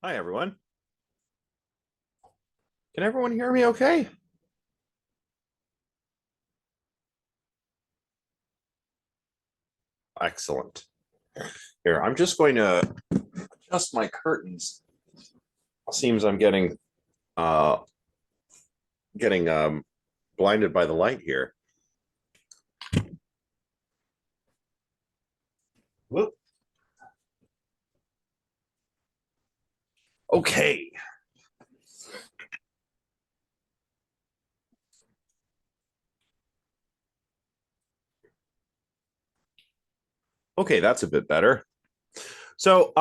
Hi, everyone. Can everyone hear me okay? Excellent. Here, I'm just going to adjust my curtains. Seems I'm uh getting blinded by the light here. Whoop. Okay. Okay, that's a bit better. So,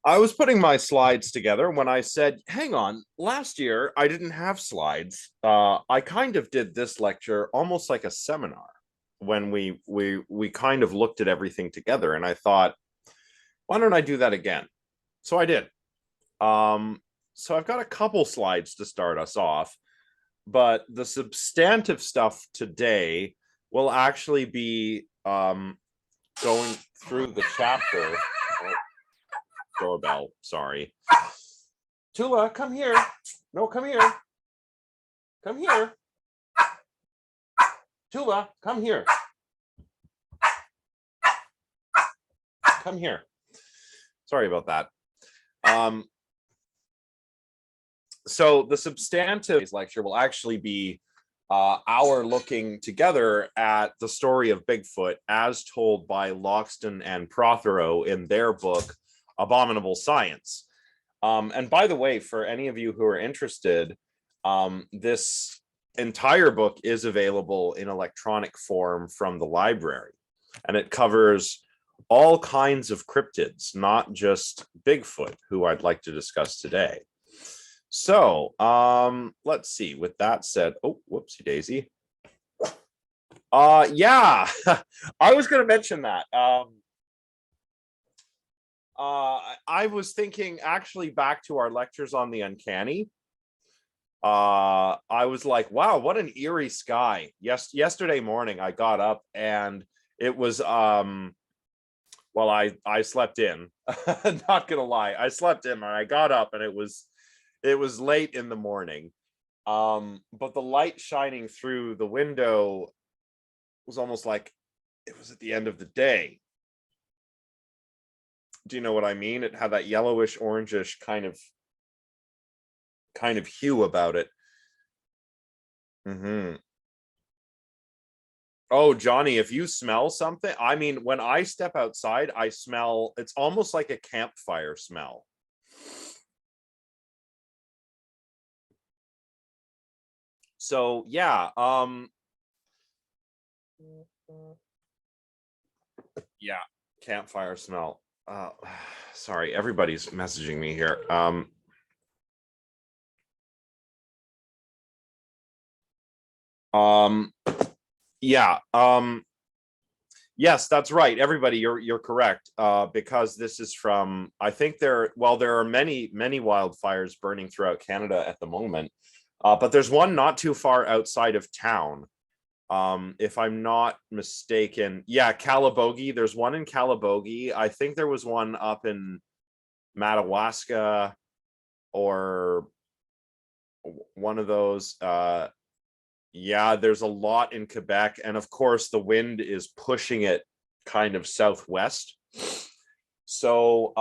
I was putting my slides together when I said, hang on, last year I didn't have slides. I kind of did this lecture almost like a seminar when we kind of looked at everything together, and I thought, why don't I do that again? So I did. So I've got a couple slides to start us off, but the substantive stuff today will actually be going through the chapter. Oh, doorbell, sorry. Tula, come here. No, come here. Come here. Tula, come here. Come here. Sorry about that. So the substantive lecture will actually be our looking together at the story of Bigfoot as told by Loxton and Prothero in their book, Abominable Science. And by the way, for any of you who are interested, this entire book is available in electronic form from the library, and it covers all kinds of cryptids, not just Bigfoot, who I'd like to discuss today. So let's see. With that said, oh, whoopsie daisy. Yeah, I was going to mention that. I was thinking actually back to our lectures on the uncanny. I was like, wow, what an eerie sky. Yesterday morning I got up and it was well, I slept in. Not gonna lie, I slept in and I got up and it was late in the morning. But the light shining through the window was almost like it was at the end of the day. Do you know what I mean? It had that yellowish, orangish kind of hue about it. Mm-hmm. Oh, Johnny, if you smell something, I mean, when I step outside, I smell, it's almost like a campfire smell. So yeah, yeah, campfire smell. Sorry, everybody's messaging me here. Yeah, yes, that's right. Everybody, you're correct. Because this is from, I think there are many wildfires burning throughout Canada at the moment. But there's one not too far outside of town. If I'm not mistaken, yeah, Calabogie. There's one in Calabogie. I think there was one up in Madawaska or one of those. Yeah, there's a lot in Quebec, and of course the wind is pushing it kind of southwest. So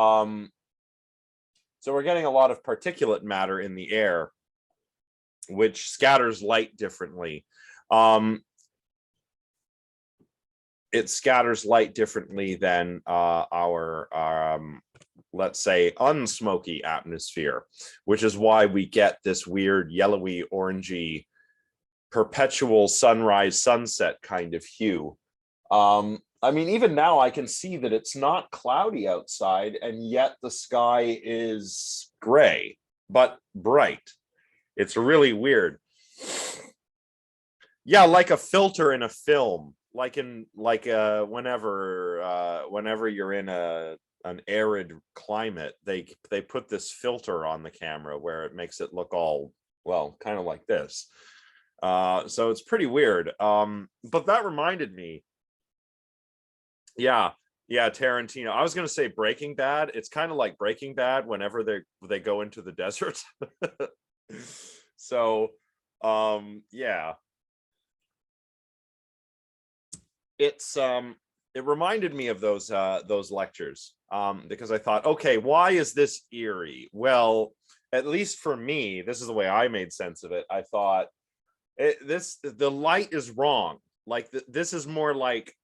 so we're getting a lot of particulate matter in the air, which scatters light differently. It scatters light differently than our let's say unsmoky atmosphere, which is why we get this weird yellowy orangey perpetual sunrise sunset kind of hue. I mean, even now I can see that it's not cloudy outside, and yet the sky is gray but bright. It's really weird. Yeah, like a filter in a film, whenever you're in an arid climate, they put this filter on the camera where it makes it look all, well, kind of like this. So it's pretty weird. But that reminded me, yeah, Yeah, Tarantino. I was gonna say Breaking Bad. It's kind of like Breaking Bad whenever they go into the desert. So, yeah, it's it reminded me of those lectures because I thought, okay, why is this eerie? Well, at least for me, this is the way I made sense of it. I thought the light is wrong. Like this is more like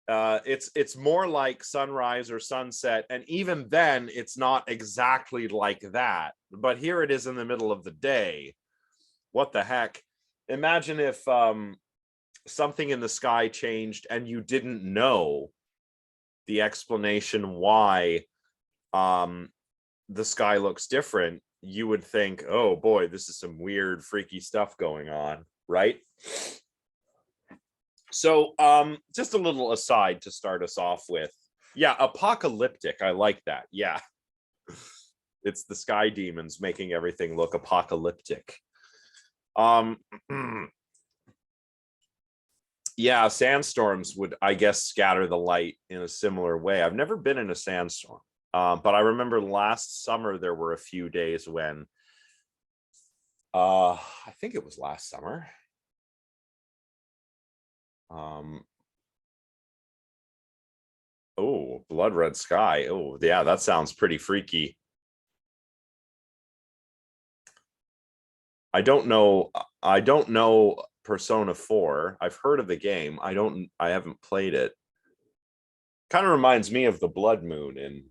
it's more like sunrise or sunset, and even then it's not exactly like that, but here it is in the middle of the day. What the heck? Imagine if something in the sky changed and you didn't know the explanation why the sky looks different. You would think, oh boy, this is some weird freaky stuff going on, right? So just a little aside to start us off with. Yeah, apocalyptic. I like that. Yeah. It's the sky demons making everything look apocalyptic. Yeah, sandstorms would, I guess, scatter the light in a similar way. I've never been in a sandstorm, but I remember last summer there were a few days when I think it was last summer. Oh, blood red sky. Oh, yeah, that sounds pretty freaky. I don't know Persona 4. I've heard of the game. I haven't played it. Kind of reminds me of the Blood Moon in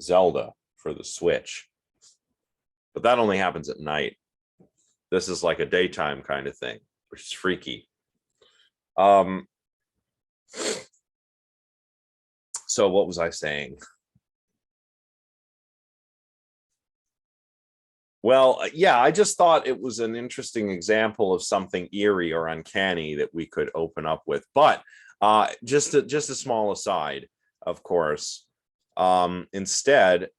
Zelda for the Switch. But that only happens at night. This is like a daytime kind of thing, which is freaky. So what was I saying? Well, yeah, I just thought it was an interesting example of something eerie or uncanny that we could open up with. But just a small aside, of course. Instead,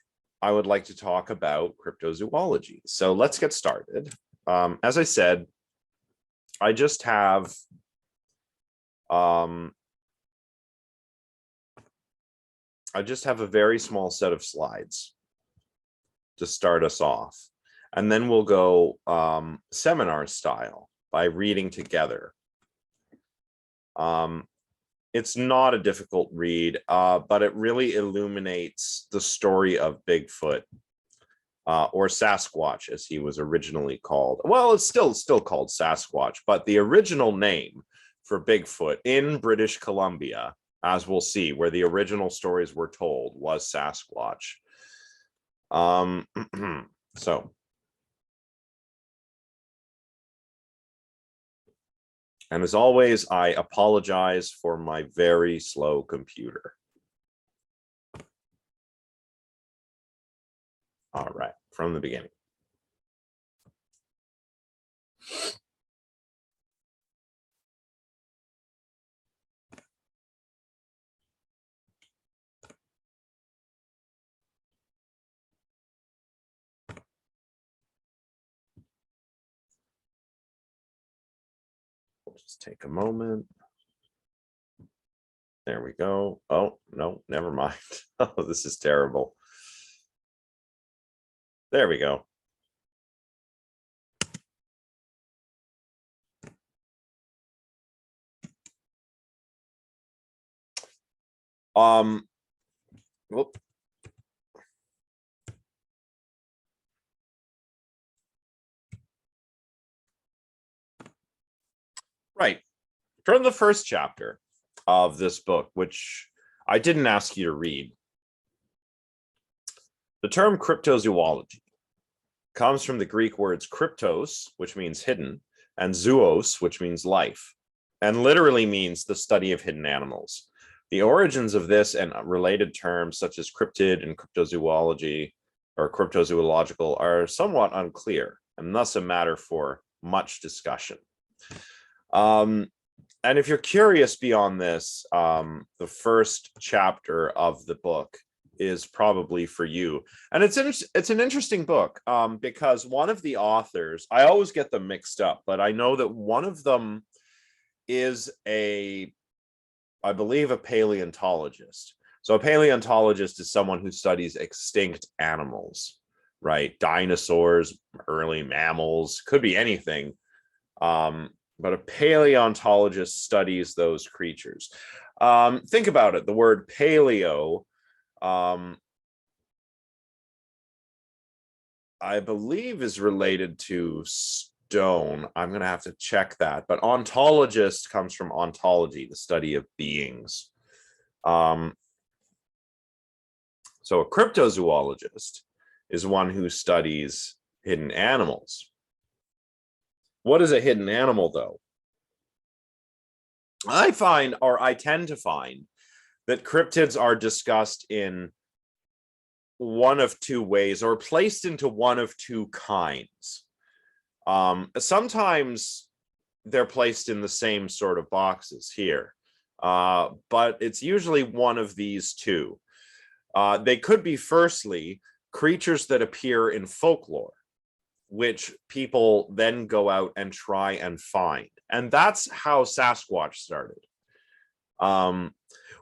I would like to talk about cryptozoology. So let's get started. As I said, I just have a very small set of slides to start us off. And then we'll go seminar style by reading together. It's not a difficult read, but it really illuminates the story of Bigfoot, or Sasquatch, as he was originally called. Well, it's still called Sasquatch, but the original name for Bigfoot in British Columbia, as we'll see, where the original stories were told, was Sasquatch. So. And as always, I apologize for my very slow computer. All right, from the beginning. We'll just take a moment. There we go. Oh, no, never mind. Oh, this is terrible. There we go. Whoop. Right. From the first chapter of this book, which I didn't ask you to read. The term cryptozoology comes from the Greek words kryptos, which means hidden, and zoos, which means life, and literally means the study of hidden animals. The origins of this and related terms such as cryptid and cryptozoology or cryptozoological are somewhat unclear and thus a matter for much discussion. And if you're curious beyond this, the first chapter of the book is probably for you. And it's an interesting book because one of the authors, I always get them mixed up, but I know that one of them is a I believe, a paleontologist. So a paleontologist is someone who studies extinct animals, right? Dinosaurs, early mammals, could be anything. But a paleontologist studies those creatures. Think about it. The word paleo, I believe, is related to stone. I'm going to have to check that. But ontologist comes from ontology, the study of beings. So a cryptozoologist is one who studies hidden animals. What is a hidden animal, though? I tend to find that cryptids are discussed in one of two ways, or placed into one of two kinds. Sometimes they're placed in the same sort of boxes here, but it's usually one of these two. They could be, firstly, creatures that appear in folklore, which people then go out and try and find. And that's how Sasquatch started.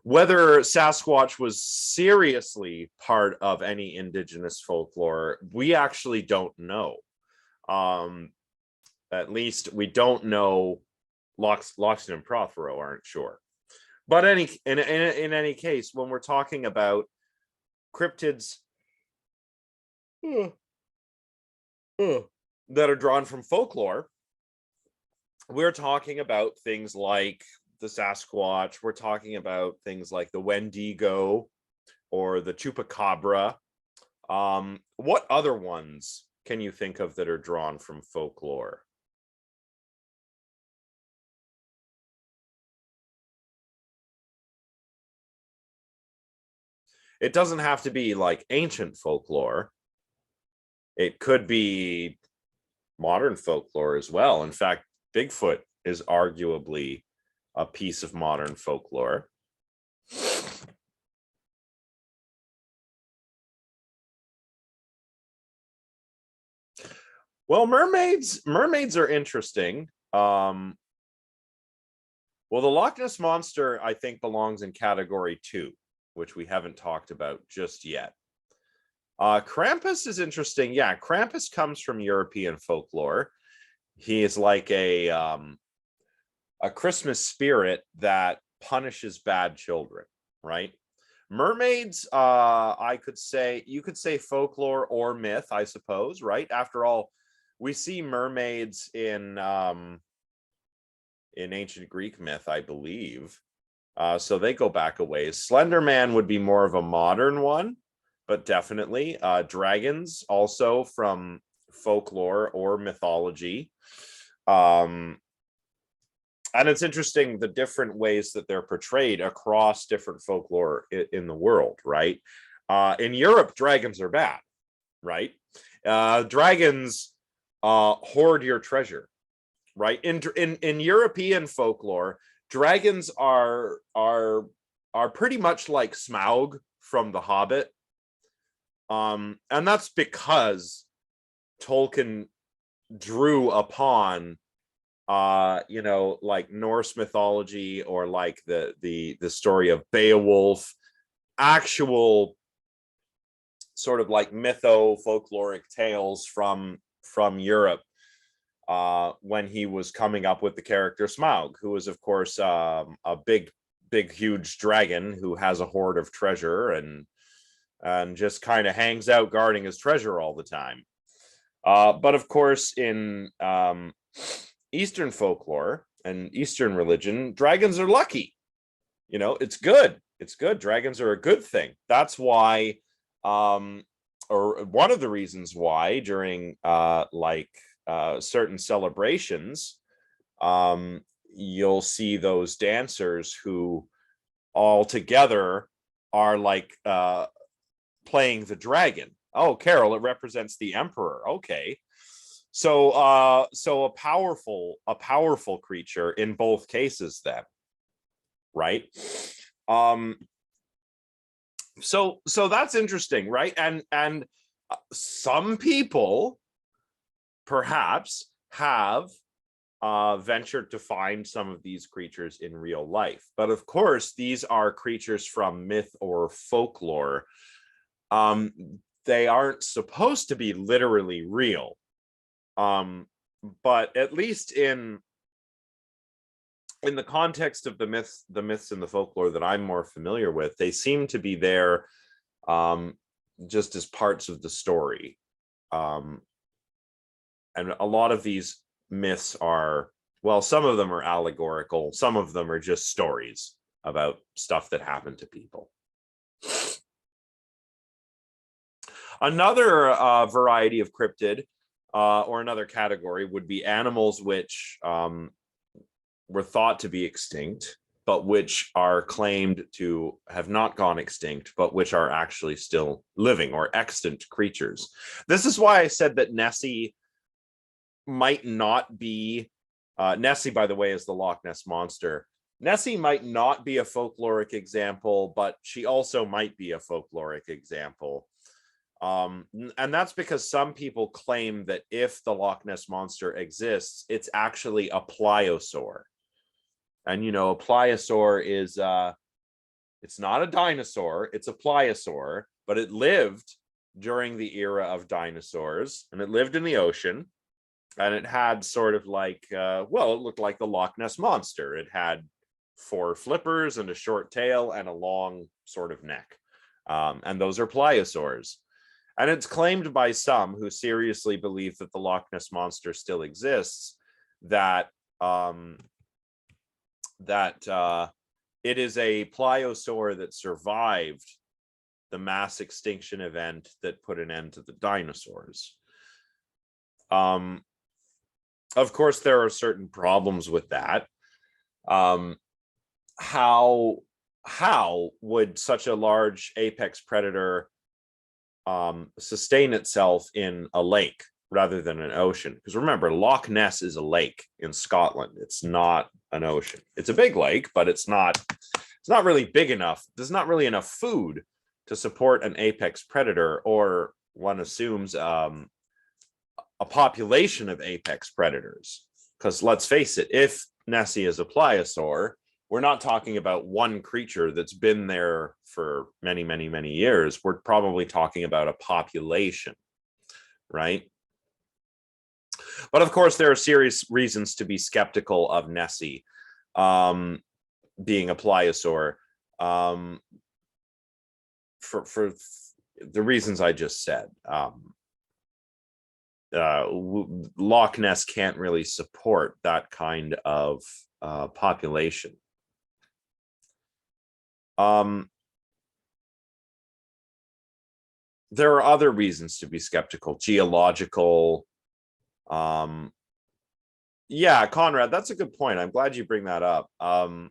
Whether Sasquatch was seriously part of any indigenous folklore, we actually don't know. At least we don't know. Loxton and Prothero aren't sure. But in any case, when we're talking about cryptids that are drawn from folklore, we're talking about things like the Sasquatch. We're talking about things like the Wendigo or the Chupacabra. What other ones can you think of that are drawn from folklore? It doesn't have to be like ancient folklore. It could be modern folklore as well. In fact, Bigfoot is arguably a piece of modern folklore. Well, mermaids are interesting. Well, the Loch Ness Monster, I think, belongs in category 2, which we haven't talked about just yet. Krampus is interesting. Yeah, Krampus comes from European folklore. He is like a Christmas spirit that punishes bad children, right? Mermaids, you could say folklore or myth, I suppose, right? After all, we see mermaids in ancient Greek myth, I believe. So they go back a ways. Slender Man would be more of a modern one, but definitely. Dragons, also from folklore or mythology. And it's interesting the different ways that they're portrayed across different folklore in the world, right? In Europe, dragons are bad, right? Dragons hoard your treasure, right? In European folklore, dragons are pretty much like Smaug from The Hobbit, and that's because Tolkien drew upon like Norse mythology, or like the story of Beowulf, actual sort of like folkloric tales from Europe, when he was coming up with the character Smaug, who is, of course, a big, huge dragon who has a hoard of treasure and just kind of hangs out guarding his treasure all the time. But of course, in Eastern folklore and Eastern religion, dragons are lucky. It's good. It's good. Dragons are a good thing. That's why, or one of the reasons why, during certain celebrations, you'll see those dancers who all together are like playing the dragon. Oh, Carol, it represents the emperor. Okay. So a powerful creature in both cases then, right? So that's interesting, right? And some people perhaps have ventured to find some of these creatures in real life. But of course, these are creatures from myth or folklore. They aren't supposed to be literally real. But at least in the context of the myths and the folklore that I'm more familiar with, they seem to be there just as parts of the story. And a lot of these myths are, well, some of them are allegorical, some of them are just stories about stuff that happened to people. Another variety of cryptid, or another category, would be animals which were thought to be extinct, but which are claimed to have not gone extinct, but which are actually still living, or extant creatures. This is why I said that Nessie might not be, Nessie, by the way, is the Loch Ness Monster. Nessie might not be a folkloric example, but she also might be a folkloric example. And that's because some people claim that if the Loch Ness Monster exists, it's actually a pliosaur. And, you know, a pliosaur is, it's not a dinosaur, it's a pliosaur, but it lived during the era of dinosaurs, and it lived in the ocean, and it had sort of like, well, it looked like the Loch Ness Monster. It had 4 flippers and a short tail and a long sort of neck. And those are pliosaurs. And it's claimed by some who seriously believe that the Loch Ness Monster still exists, that it is a pliosaur that survived the mass extinction event that put an end to the dinosaurs. Of course, there are certain problems with that. How would such a large apex predator sustain itself in a lake rather than an ocean? Because remember, Loch Ness is a lake in Scotland. It's not an ocean. It's a big lake, but it's not really big enough. There's not really enough food to support an apex predator, or one assumes a population of apex predators. Because let's face it, if Nessie is a pliosaur, we're not talking about one creature that's been there for many, many, many years. We're probably talking about a population, right? But of course, there are serious reasons to be skeptical of Nessie being a pliosaur, for the reasons I just said. Loch Ness can't really support that kind of population. There are other reasons to be skeptical, geological. Yeah, Conrad, that's a good point. I'm glad you bring that up. And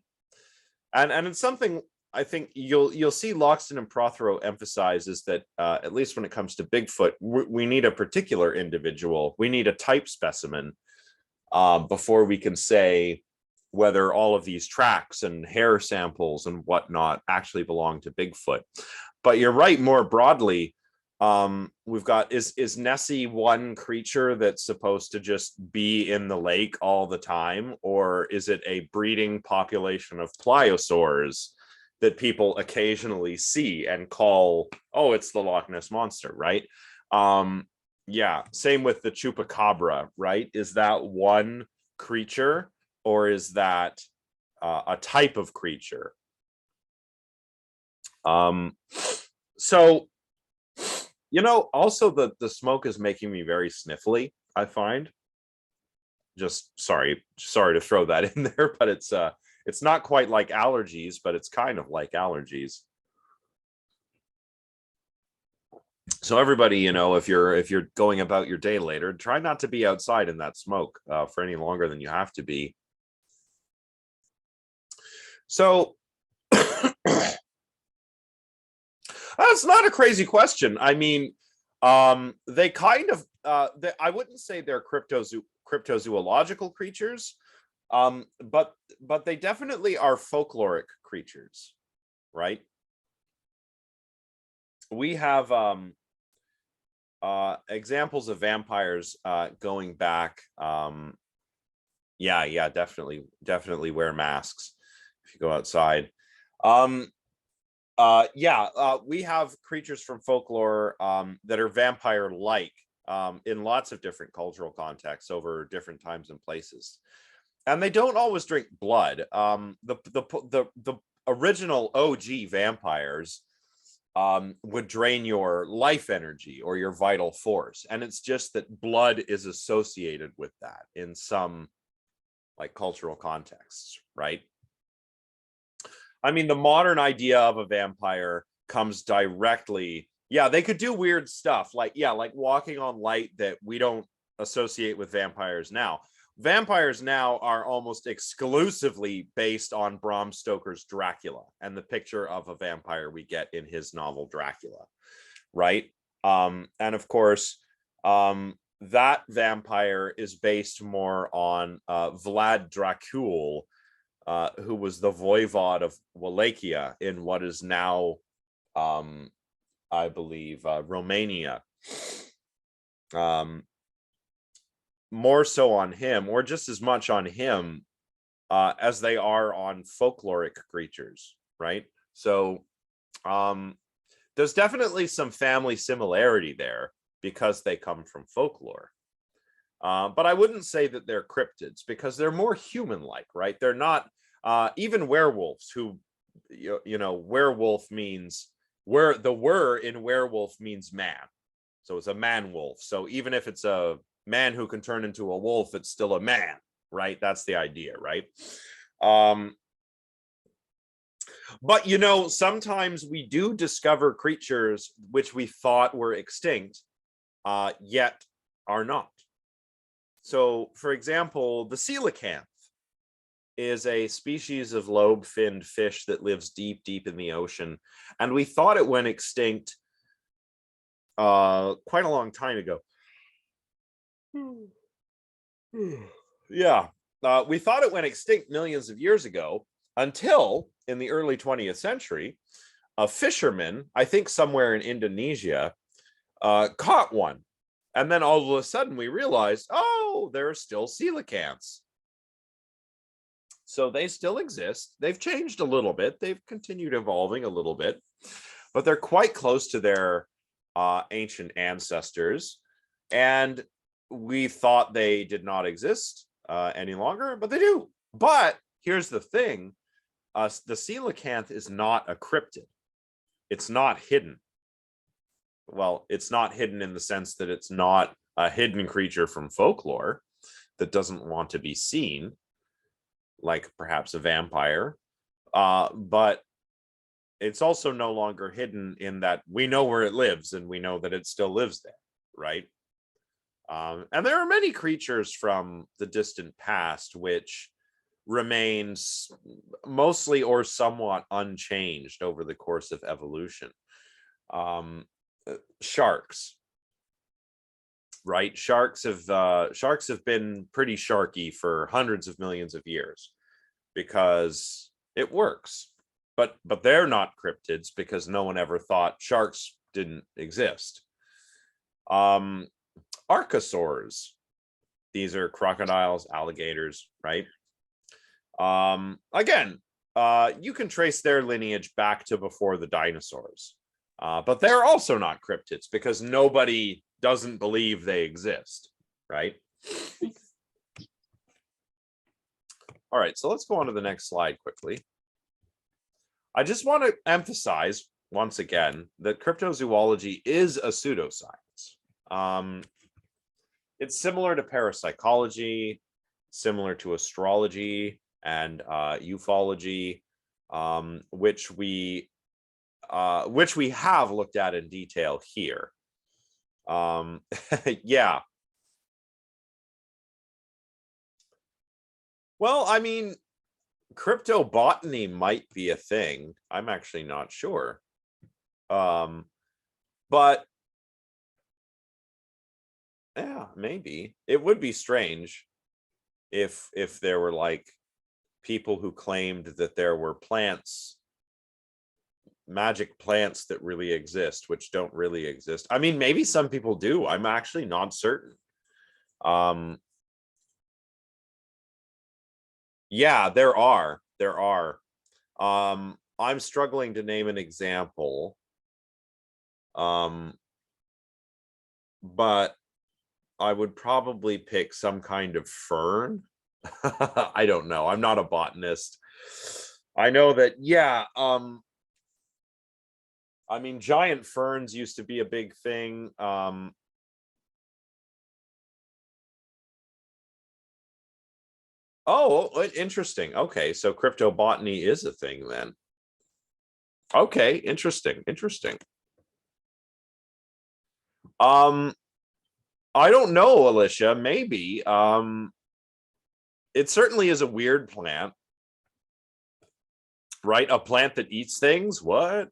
it's something I think you'll see Loxton and Prothero emphasize, is that at least when it comes to Bigfoot, we need a particular individual. We need a type specimen before we can say whether all of these tracks and hair samples and whatnot actually belong to Bigfoot. But you're right, more broadly, we've got, is Nessie one creature that's supposed to just be in the lake all the time, or is it a breeding population of pliosaurs that people occasionally see and call, oh, it's the Loch Ness Monster, right? Yeah, same with the chupacabra, right? Is that one creature, or is that a type of creature? So, you know, also the smoke is making me very sniffly, I find. Just sorry to throw that in there, but it's not quite like allergies, but it's kind of like allergies. So everybody, you know, if you're going about your day later, try not to be outside in that smoke for any longer than you have to be. So that's not a crazy question. I mean, they kind of, I wouldn't say they're cryptozoological creatures, but they definitely are folkloric creatures, right? We have examples of vampires going back Yeah, definitely wear masks if you go outside. Um, we have creatures from folklore that are vampire-like in lots of different cultural contexts over different times and places, and they don't always drink blood. The original OG vampires would drain your life energy or your vital force, and it's just that blood is associated with that in some like cultural contexts, right? I mean, the modern idea of a vampire comes directly. Yeah, they could do weird stuff like, yeah, like walking on light that we don't associate with vampires now. Vampires now are almost exclusively based on Bram Stoker's Dracula and the picture of a vampire we get in his novel Dracula, right? And of course, that vampire is based more on Vlad Dracul, who was the voivod of Wallachia in what is now, I believe, Romania. More so on him, or just as much on him as they are on folkloric creatures, right? So there's definitely some family similarity there because they come from folklore. But I wouldn't say that they're cryptids because they're more human-like, right? They're not even werewolves who, werewolf means where the were in werewolf means man. So it's a man wolf. So even if it's a man who can turn into a wolf, it's still a man, right? That's the idea, right? But sometimes we do discover creatures which we thought were extinct, yet are not. So, for example, the coelacanth is a species of lobe-finned fish that lives deep in the ocean, and we thought it went extinct quite a long time ago. Yeah, we thought it went extinct millions of years ago until in the early 20th century, a fisherman, I think somewhere in Indonesia, caught one. And then all of a sudden we realized, oh, there are still coelacanths. So they still exist. They've changed a little bit. They've continued evolving a little bit, but they're quite close to their ancient ancestors. And we thought they did not exist any longer, but they do. But here's the thing. The coelacanth is not a cryptid. It's not hidden. Well, it's not hidden in the sense that it's not a hidden creature from folklore that doesn't want to be seen, like perhaps a vampire. But it's also no longer hidden in that we know where it lives and we know that it still lives there, right? And there are many creatures from the distant past which remains mostly or somewhat unchanged over the course of evolution. Sharks, right? Sharks have been pretty sharky for hundreds of millions of years because it works. But they're not cryptids because no one ever thought sharks didn't exist. Archosaurs, these are crocodiles, alligators, right? Again, you can trace their lineage back to before the dinosaurs. But they're also not cryptids because nobody doesn't believe they exist, right? All right, so let's go on to the next slide quickly. I just want to emphasize once again that cryptozoology is a pseudoscience. It's similar to parapsychology, similar to astrology and ufology, which we have looked at in detail here. Yeah. Well, I mean, cryptobotany might be a thing. I'm actually not sure. But yeah, maybe. It would be strange if there were like people who claimed that there were plants, magic plants that really exist, which don't really exist. I mean, maybe some people do. I'm actually not certain. Yeah, there are. I'm struggling to name an example. But I would probably pick some kind of fern. I don't know. I'm not a botanist. I know that, yeah. I mean, giant ferns used to be a big thing. Oh, interesting. Okay, so cryptobotany is a thing then. Okay, interesting. Um, I don't know, Alicia. Maybe. It certainly is a weird plant, right? A plant that eats things. What?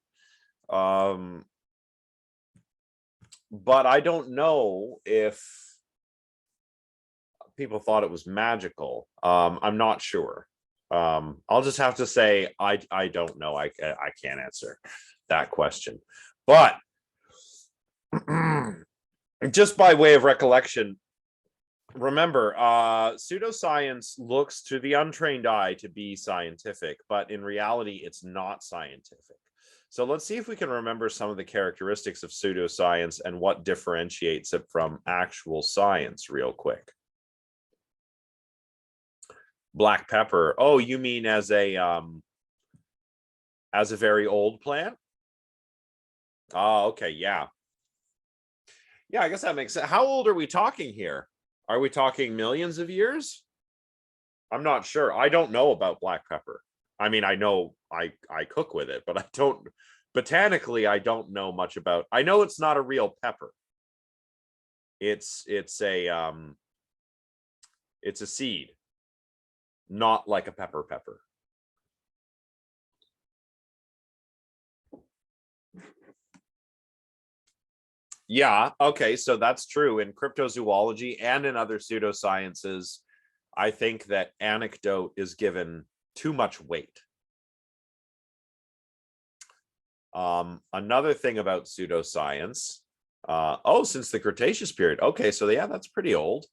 Um, but I don't know if people thought it was magical. I'm not sure. I'll just have to say I don't know. I can't answer that question. But just by way of recollection, remember, pseudoscience looks to the untrained eye to be scientific, but in reality, it's not scientific. So let's see if we can remember some of the characteristics of pseudoscience and what differentiates it from actual science real quick. Black pepper. Oh, you mean as a very old plant? Oh, okay, yeah. Yeah, I guess that makes sense. How old are we talking here? Are we talking millions of years? I'm not sure. I don't know about black pepper. I mean, I know I cook with it, but I don't botanically I don't know much about. I know it's not a real pepper. It's a seed, not like a pepper. Yeah, okay, so that's true in cryptozoology and in other pseudosciences. I think that anecdote is given too much weight. Another thing about pseudoscience, oh, since the Cretaceous period. Okay, so yeah, that's pretty old.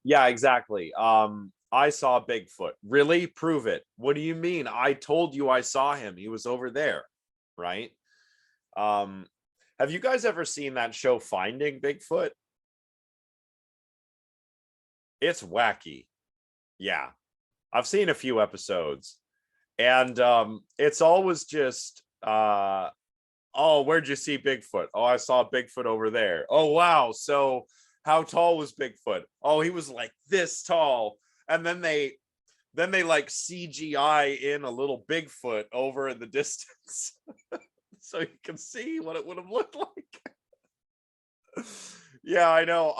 Yeah, exactly. I saw Bigfoot. Really? Prove it. What do you mean? I told you I saw him. He was over there, right? Um, have you guys ever seen that show Finding Bigfoot? It's wacky. Yeah. I've seen a few episodes. And it's always just oh, where'd you see Bigfoot? Oh, I saw Bigfoot over there. Oh, wow. So how tall was Bigfoot? Oh, he was like this tall. And then they like CGI in a little Bigfoot over in the distance. So you can see what it would have looked like. Yeah, I know.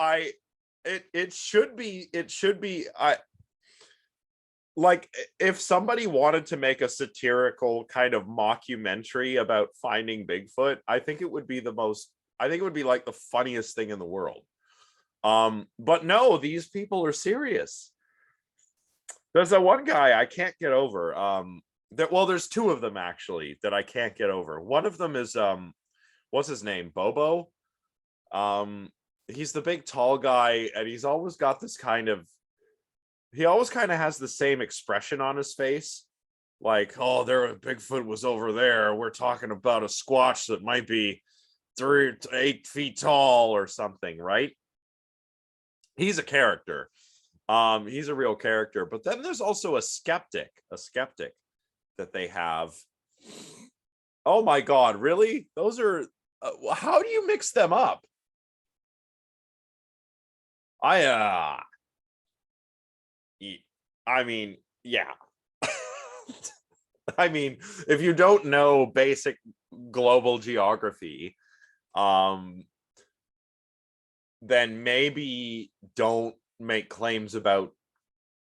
It should be I like if somebody wanted to make a satirical kind of mockumentary about finding Bigfoot, I think it would be like the funniest thing in the world. But no, these people are serious. There's that one guy I can't get over. There's two of them actually that I can't get over. One of them is what's his name? Bobo. Um, he's the big tall guy, and he's always got this kind of he always kind of has the same expression on his face. Like, oh, Bigfoot was over there. We're talking about a squatch that might be 3 to 8 feet tall or something, right? He's a character. He's a real character. But then there's also a skeptic that they have. Oh my god, really? Those are how do you mix them up? I I mean, yeah. I mean, if you don't know basic global geography, um, then maybe don't make claims about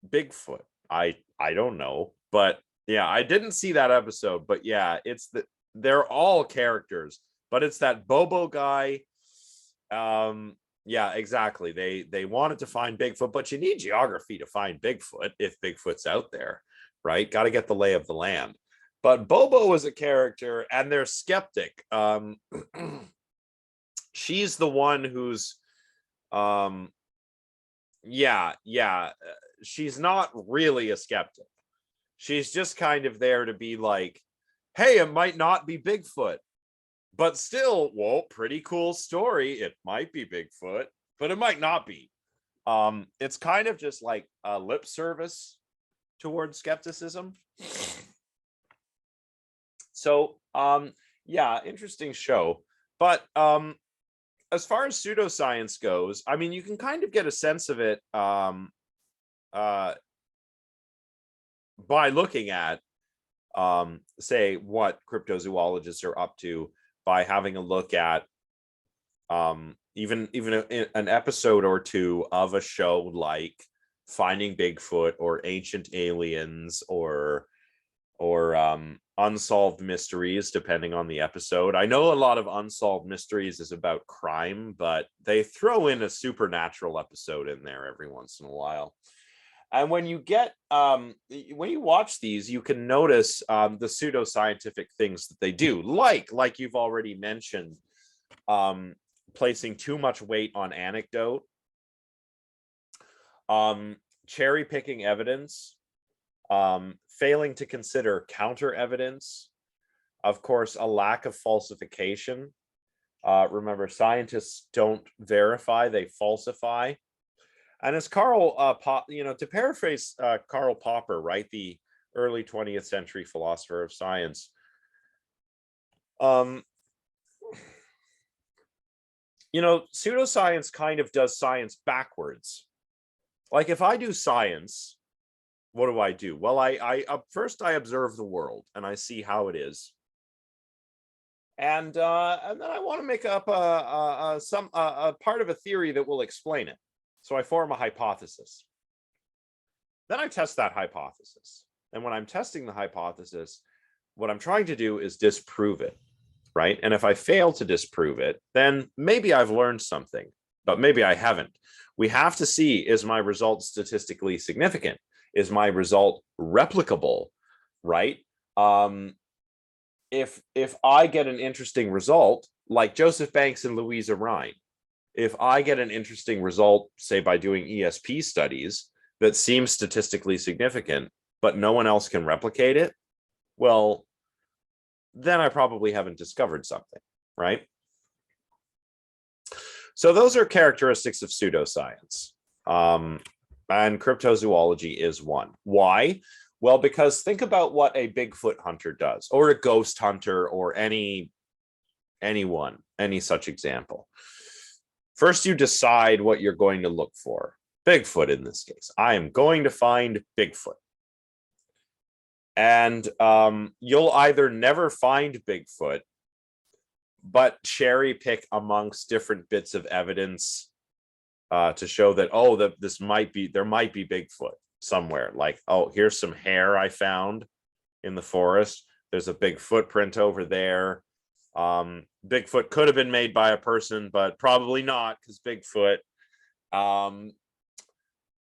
Bigfoot. I don't know, but yeah, I didn't see that episode, but yeah, they're all characters, but it's that Bobo guy. Yeah, exactly. They wanted to find Bigfoot, but you need geography to find Bigfoot if Bigfoot's out there, right? Got to get the lay of the land. But Bobo is a character, and they're skeptic. She's the one who's, um, yeah. she's not really a skeptic. She's just kind of there to be like, hey, it might not be Bigfoot, but still, whoa, pretty cool story. It might be Bigfoot, but it might not be. It's kind of just like a lip service towards skepticism. So, yeah, interesting show. But as far as pseudoscience goes, I mean, you can kind of get a sense of it by looking at, say, what cryptozoologists are up to, by having a look at even an episode or two of a show like Finding Bigfoot or Ancient Aliens or Unsolved Mysteries, depending on the episode. I know a lot of Unsolved Mysteries is about crime, but they throw in a supernatural episode in there every once in a while. And when you get when you watch these, you can notice the pseudoscientific things that they do, like you've already mentioned, placing too much weight on anecdote, cherry picking evidence, failing to consider counter evidence, of course, a lack of falsification. Remember, scientists don't verify, they falsify. And as Karl, to paraphrase Karl Popper, right, the early 20th century philosopher of science, pseudoscience kind of does science backwards. Like, if I do science, what do? Well, I first I observe the world and I see how it is, and then I want to make up a part of a theory that will explain it. So I form a hypothesis. Then I test that hypothesis, and when I'm testing the hypothesis, what I'm trying to do is disprove it, right? And if I fail to disprove it, then maybe I've learned something, but maybe I haven't. We have to see, is my result statistically significant? Is my result replicable, right? If I get an interesting result, like Joseph Banks and Louisa Rhine, if I get an interesting result, say by doing ESP studies, that seems statistically significant, but no one else can replicate it, well, then I probably haven't discovered something, right? So those are characteristics of pseudoscience. And cryptozoology is one. Why? Well, because think about what a Bigfoot hunter does, or a ghost hunter, or any such example. First, you decide what you're going to look for. Bigfoot in this case. I am going to find Bigfoot. And you'll either never find Bigfoot, but cherry pick amongst different bits of evidence to show that, oh, there might be Bigfoot somewhere. Like, oh, here's some hair I found in the forest. There's a big footprint over there. Bigfoot could have been made by a person, but probably not, because Bigfoot.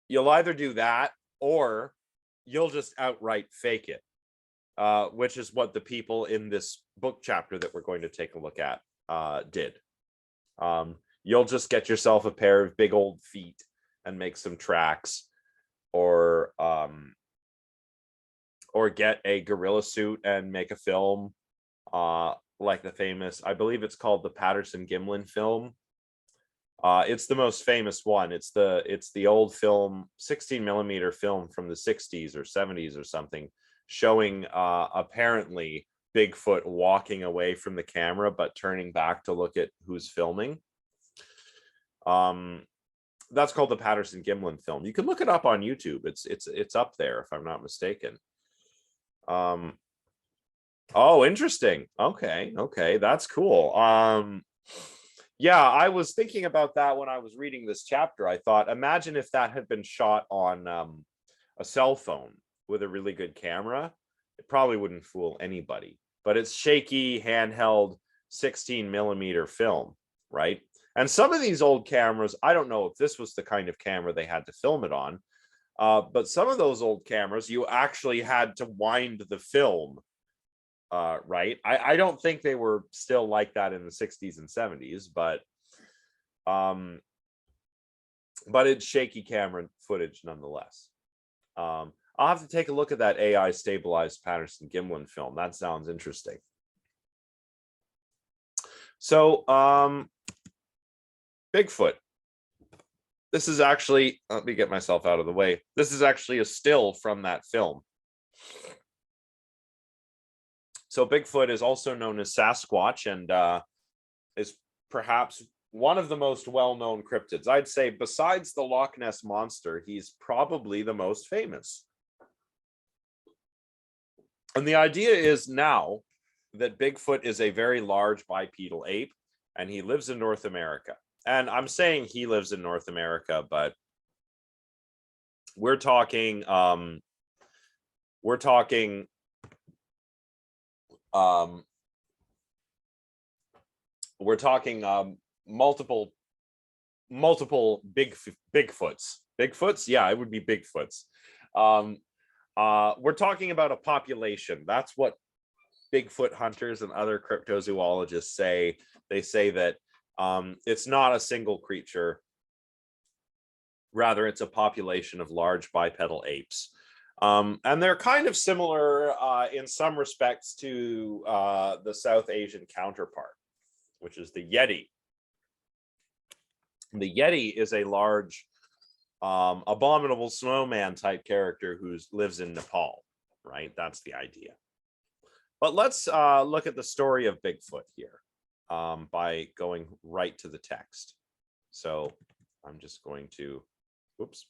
You'll either do that, or you'll just outright fake it, which is what the people in this book chapter that we're going to take a look at did. You'll just get yourself a pair of big old feet and make some tracks, or get a gorilla suit and make a film, like the famous, I believe it's called the Patterson-Gimlin film. It's the most famous one. It's the old film, 16 millimeter film from the 60s or 70s or something, showing apparently Bigfoot walking away from the camera but turning back to look at who's filming. That's called the Patterson-Gimlin film. You can look it up on YouTube. It's up there, if I'm not mistaken. Oh, interesting. Okay, that's cool. Yeah, I was thinking about that when I was reading this chapter. I thought, imagine if that had been shot on a cell phone with a really good camera. It probably wouldn't fool anybody. But it's shaky, handheld, 16 millimeter film, right? And some of these old cameras, I don't know if this was the kind of camera they had to film it on, but some of those old cameras, you actually had to wind the film, right? I don't think they were still like that in the 60s and 70s, but it's shaky camera footage nonetheless. I'll have to take a look at that AI stabilized Patterson Gimlin film. That sounds interesting. So Bigfoot. This is actually, let me get myself out of the way. This is actually a still from that film. So Bigfoot is also known as Sasquatch, and is perhaps one of the most well-known cryptids. I'd say besides the Loch Ness Monster, he's probably the most famous. And the idea is now that Bigfoot is a very large bipedal ape, and he lives in North America. And I'm saying he lives in North America, but we're talking multiple Bigfoots. Yeah, it would be Bigfoots. We're talking about a population. That's what Bigfoot hunters and other cryptozoologists say. They say that it's not a single creature. Rather, it's a population of large bipedal apes. And they're kind of similar in some respects to the South Asian counterpart, which is the Yeti. The Yeti is a large, abominable snowman type character who lives in Nepal, right? That's the idea. But let's look at the story of Bigfoot here by going right to the text. So I'm just going to, whoops.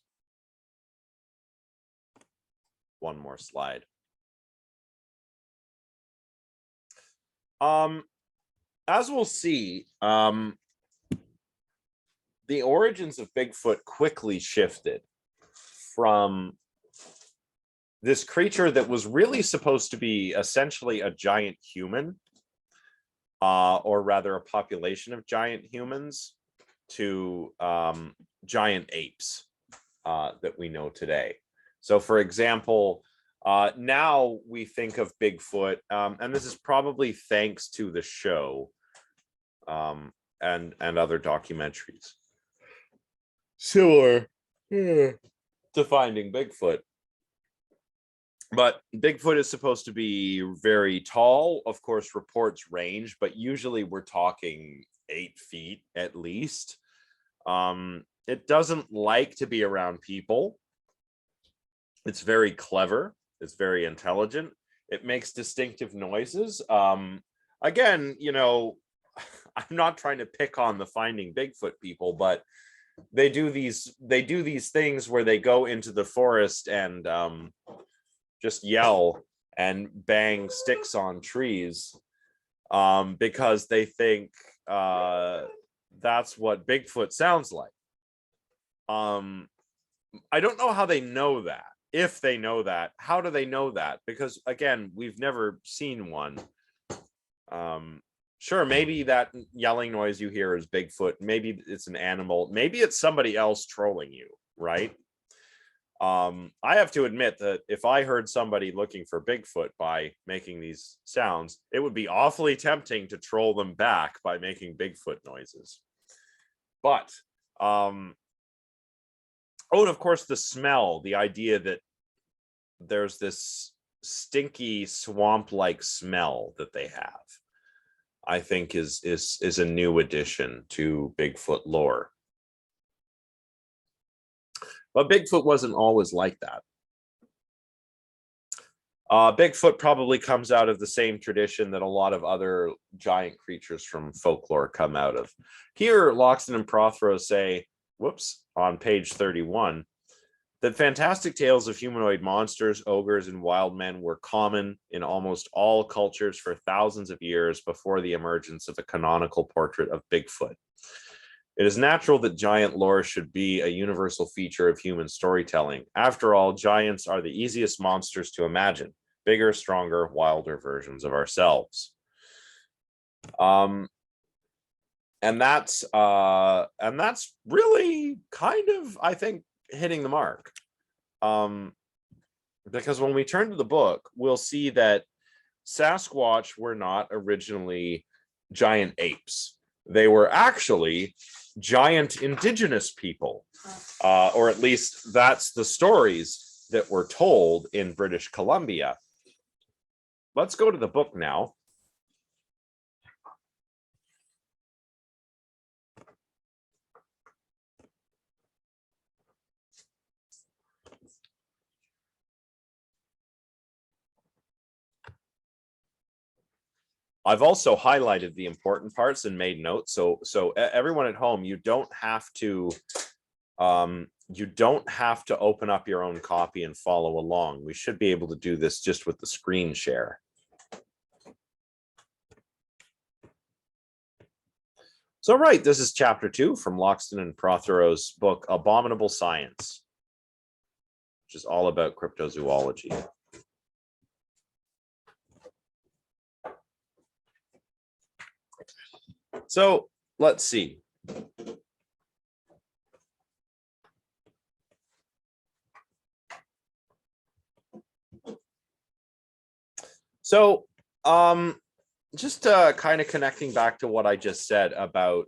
One more slide. As we'll see, the origins of Bigfoot quickly shifted from this creature that was really supposed to be essentially a giant human, or rather a population of giant humans, to giant apes that we know today. So, for example, now we think of Bigfoot, and this is probably thanks to the show and other documentaries similar to Finding Bigfoot. But Bigfoot is supposed to be very tall. Of course, reports range, but usually we're talking 8 feet at least. It doesn't like to be around people. It's very clever. It's very intelligent. It makes distinctive noises. Again, you know, I'm not trying to pick on the Finding Bigfoot people, but they do these things where they go into the forest and just yell and bang sticks on trees because they think that's what Bigfoot sounds like. I don't know how they know that. If they know that, how do they know that? Because again, we've never seen one. Sure, maybe that yelling noise you hear is Bigfoot. Maybe it's an animal. Maybe it's somebody else trolling you, right? I have to admit that if I heard somebody looking for Bigfoot by making these sounds, it would be awfully tempting to troll them back by making Bigfoot noises. But, oh, and of course, the smell, the idea that there's this stinky swamp-like smell that they have, I think is a new addition to Bigfoot lore. But Bigfoot wasn't always like that. Bigfoot probably comes out of the same tradition that a lot of other giant creatures from folklore come out of. Here, Loxton and Prothero say, whoops, on page 31, that fantastic tales of humanoid monsters, ogres, and wild men were common in almost all cultures for thousands of years before the emergence of a canonical portrait of Bigfoot. It is natural that giant lore should be a universal feature of human storytelling. After all, giants are the easiest monsters to imagine, bigger, stronger, wilder versions of ourselves. And that's really kind of, I think, hitting the mark. Because when we turn to the book, we'll see that Sasquatch were not originally giant apes. They were actually giant indigenous people, or at least that's the stories that were told in British Columbia. Let's go to the book now. I've also highlighted the important parts and made notes. So everyone at home, you don't have to open up your own copy and follow along. We should be able to do this just with the screen share. So, right, this is chapter 2 from Loxton and Prothero's book, Abominable Science, which is all about cryptozoology. So let's see. So just kind of connecting back to what I just said about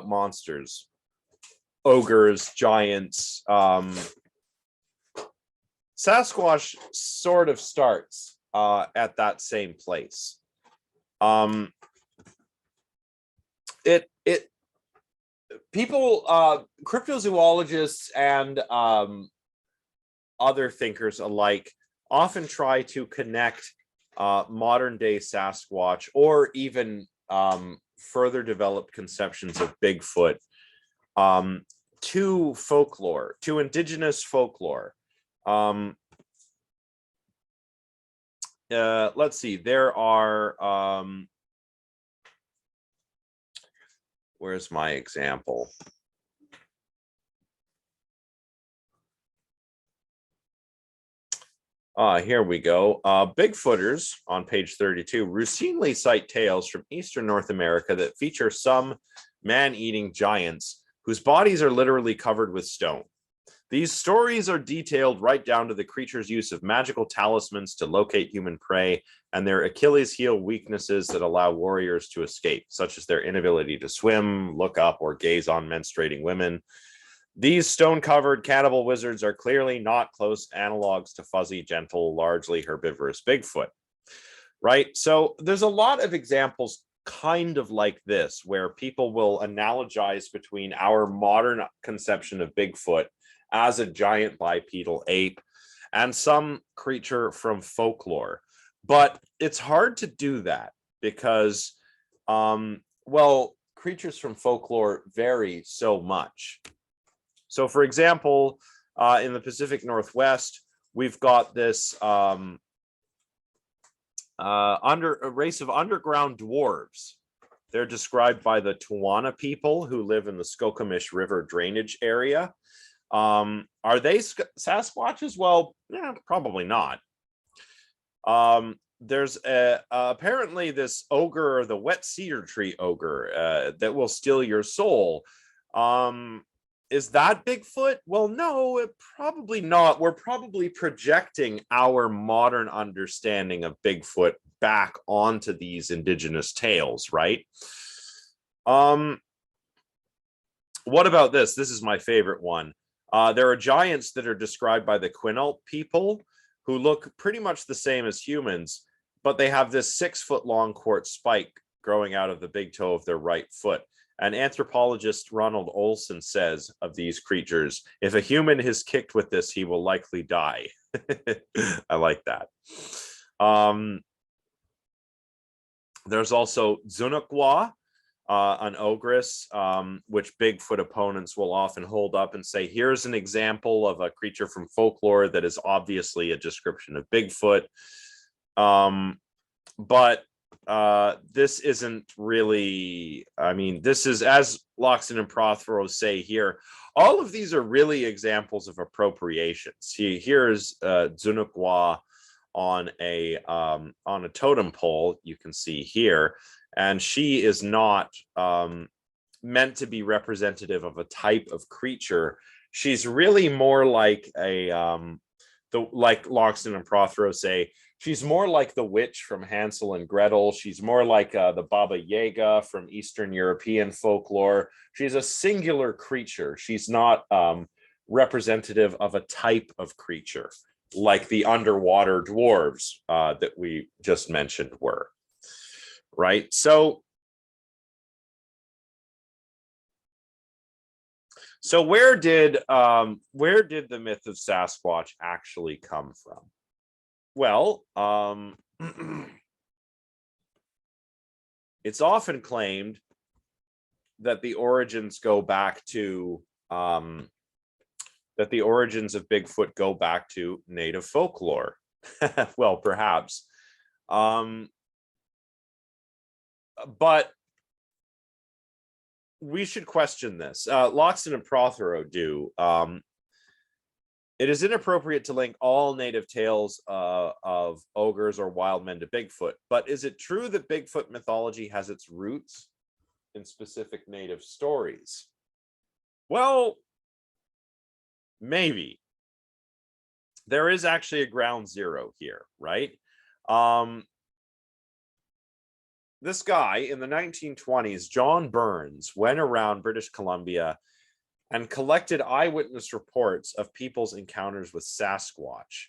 monsters, ogres, giants. Sasquatch sort of starts at that same place. Cryptozoologists and other thinkers alike often try to connect modern day Sasquatch or even further developed conceptions of Bigfoot to folklore, to indigenous folklore. Let's see, there are where's my example? Here we go. Bigfooters on page 32 routinely cite tales from Eastern North America that feature some man-eating giants whose bodies are literally covered with stone. These stories are detailed right down to the creature's use of magical talismans to locate human prey and their Achilles heel weaknesses that allow warriors to escape, such as their inability to swim, look up, or gaze on menstruating women. These stone-covered cannibal wizards are clearly not close analogs to fuzzy, gentle, largely herbivorous Bigfoot, right? So there's a lot of examples kind of like this, where people will analogize between our modern conception of Bigfoot as a giant bipedal ape and some creature from folklore. But it's hard to do that because, well, creatures from folklore vary so much. So, for example, in the Pacific Northwest, we've got this a race of underground dwarves. They're described by the Tawana people who live in the Skokomish River drainage area. Are they Sasquatches? Well, yeah, probably not. There's apparently this ogre, the wet cedar tree ogre, that will steal your soul. Is that Bigfoot? Well, no, probably not. We're probably projecting our modern understanding of Bigfoot back onto these indigenous tales, right? What about this? This is my favorite one. There are giants that are described by the Quinault people who look pretty much the same as humans, but they have this 6-foot-long quartz spike growing out of the big toe of their right foot. And anthropologist Ronald Olson says of these creatures, if a human is kicked with this, he will likely die. I like that. There's also Zunukwa, an ogress, which Bigfoot opponents will often hold up and say, here's an example of a creature from folklore that is obviously a description of Bigfoot. But this isn't really, I mean, this is, as Loxton and Prothero say here, all of these are really examples of appropriations. Here's Zunukwa on a totem pole, you can see here, and she is not meant to be representative of a type of creature. She's really more like a like Loxton and Prothero say, she's more like the witch from Hansel and Gretel. She's more like the Baba Yaga from Eastern European folklore. She's a singular creature. She's not representative of a type of creature, like the underwater dwarves that we just mentioned were, right? So where did the myth of Sasquatch actually come from? Well, it's often claimed that the origins go back to that the origins of Bigfoot go back to native folklore. Well, perhaps. But we should question this. Loxton and Prothero do. It is inappropriate to link all native tales of ogres or wild men to Bigfoot, but is it true that Bigfoot mythology has its roots in specific native stories? Well, maybe. There is actually a ground zero here, right? This guy in the 1920s, John Burns, went around British Columbia and collected eyewitness reports of people's encounters with Sasquatch.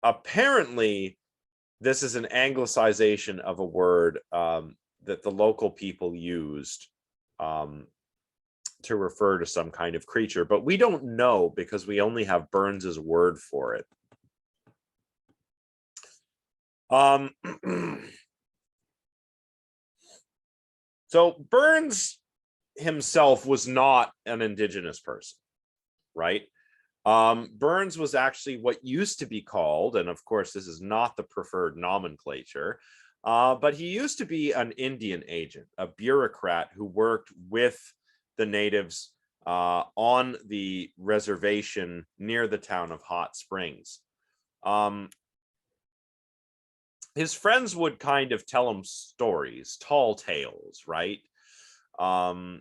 Apparently, this is an anglicization of a word that the local people used to refer to some kind of creature, but we don't know because we only have Burns's word for it. So Burns himself was not an indigenous person, right? Burns was actually what used to be called, and of course this is not the preferred nomenclature, but he used to be an Indian agent, a bureaucrat who worked with the natives on the reservation near the town of Hot Springs. His friends would kind of tell him stories, tall tales, right? And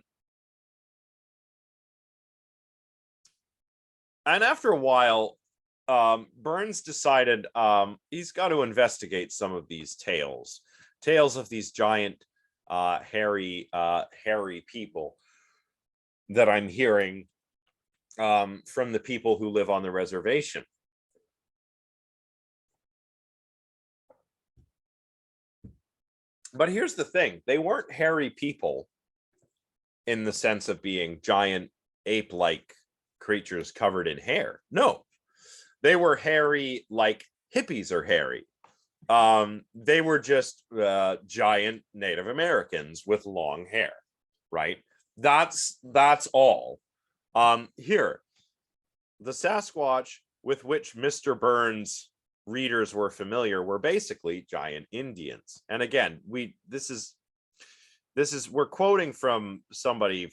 after a while, Burns decided he's got to investigate some of these tales of these giant, hairy people that I'm hearing from the people who live on the reservation. But here's the thing, they weren't hairy people in the sense of being giant ape-like creatures covered in hair. No, they were hairy like hippies are hairy. They were just giant Native Americans with long hair, right? That's all. Here, the Sasquatch with which Mr. Burns' readers were familiar were basically giant Indians. And again, we're quoting from somebody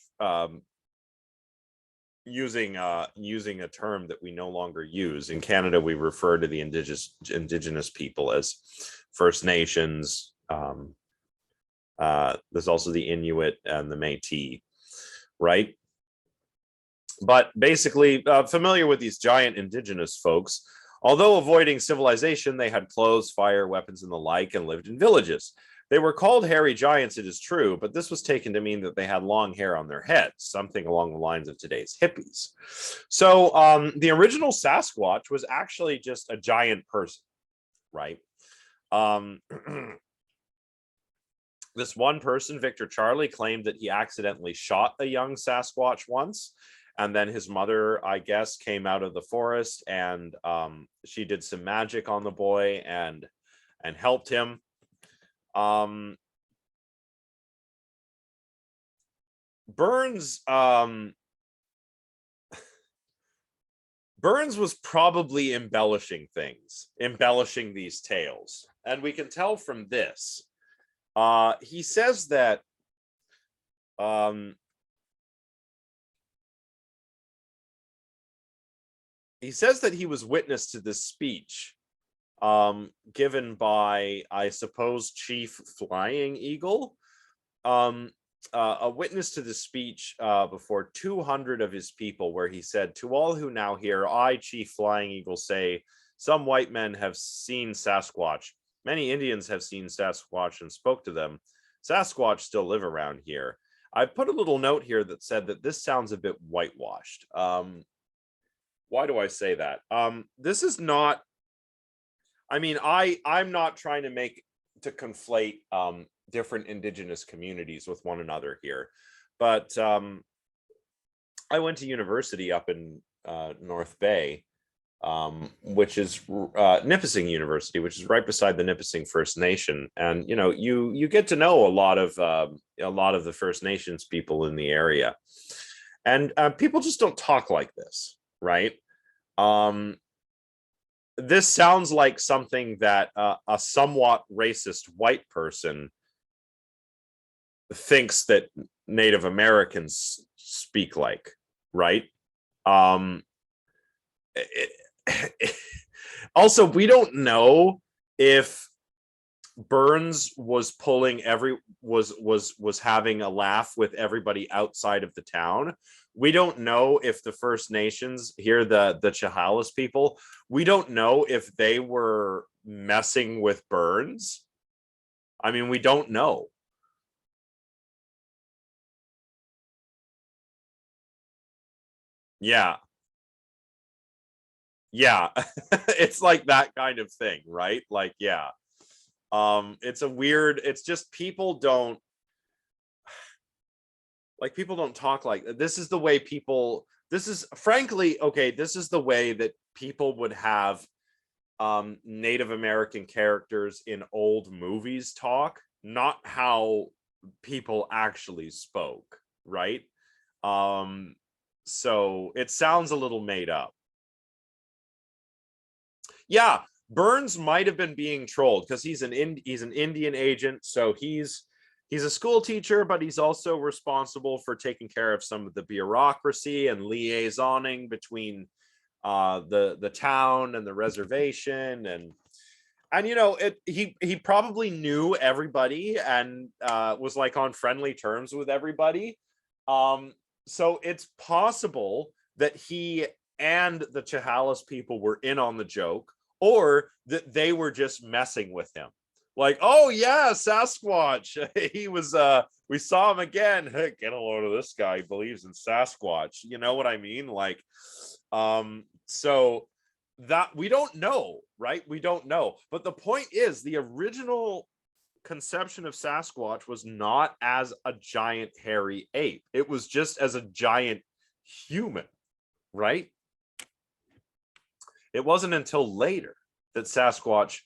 using a term that we no longer use. In Canada, we refer to the indigenous people as First Nations. There's also the Inuit and the Métis, right? But basically, familiar with these giant indigenous folks. Although avoiding civilization, they had clothes, fire, weapons, and the like, and lived in villages. They were called hairy giants, it is true, but this was taken to mean that they had long hair on their heads, something along the lines of today's hippies. So the original Sasquatch was actually just a giant person, right? This one person, Victor Charlie, claimed that he accidentally shot a young Sasquatch once. And then his mother, I guess, came out of the forest and she did some magic on the boy and helped him. Burns was probably embellishing these tales. And we can tell from this. He says that he was witness to this speech given by, I suppose, Chief Flying Eagle, a witness to the speech before 200 of his people, where he said, "To all who now hear, I, Chief Flying Eagle, say, some white men have seen Sasquatch. Many Indians have seen Sasquatch and spoke to them. Sasquatch still live around here. I put a little note here that said that this sounds a bit whitewashed. Why do I say that? This is not, I mean, I'm not trying to conflate different indigenous communities with one another here, but I went to university up in North Bay, which is Nipissing University, which is right beside the Nipissing First Nation, and you know, you get to know a lot of the First Nations people in the area, and people just don't talk like this, right? This sounds like something that a somewhat racist white person thinks that Native Americans speak like, right? Um, Also, we don't know if Burns was having a laugh with everybody outside of the town. We don't know if the First Nations here, the Chehalis people, we don't know if they were messing with Burns. I mean, we don't know. Yeah. Yeah. It's like that kind of thing, right? Like, yeah. It's just people don't talk like this. Is the way people, this is frankly, okay, this is the way that people would have Native American characters in old movies talk, not how people actually spoke, right? So it sounds a little made up. Yeah, Burns might have been being trolled because he's an Indian agent, so he's a school teacher, but he's also responsible for taking care of some of the bureaucracy and liaisoning between the town and the reservation, and you know, he probably knew everybody and was like on friendly terms with everybody. So it's possible that he and the Chehalis people were in on the joke, or that they were just messing with him. Like, oh yeah, Sasquatch. He was we saw him again. Get a load of this guy. He believes in Sasquatch. You know what I mean? Like, so that we don't know, right? We don't know. But the point is, the original conception of Sasquatch was not as a giant hairy ape. It was just as a giant human, right? It wasn't until later that Sasquatch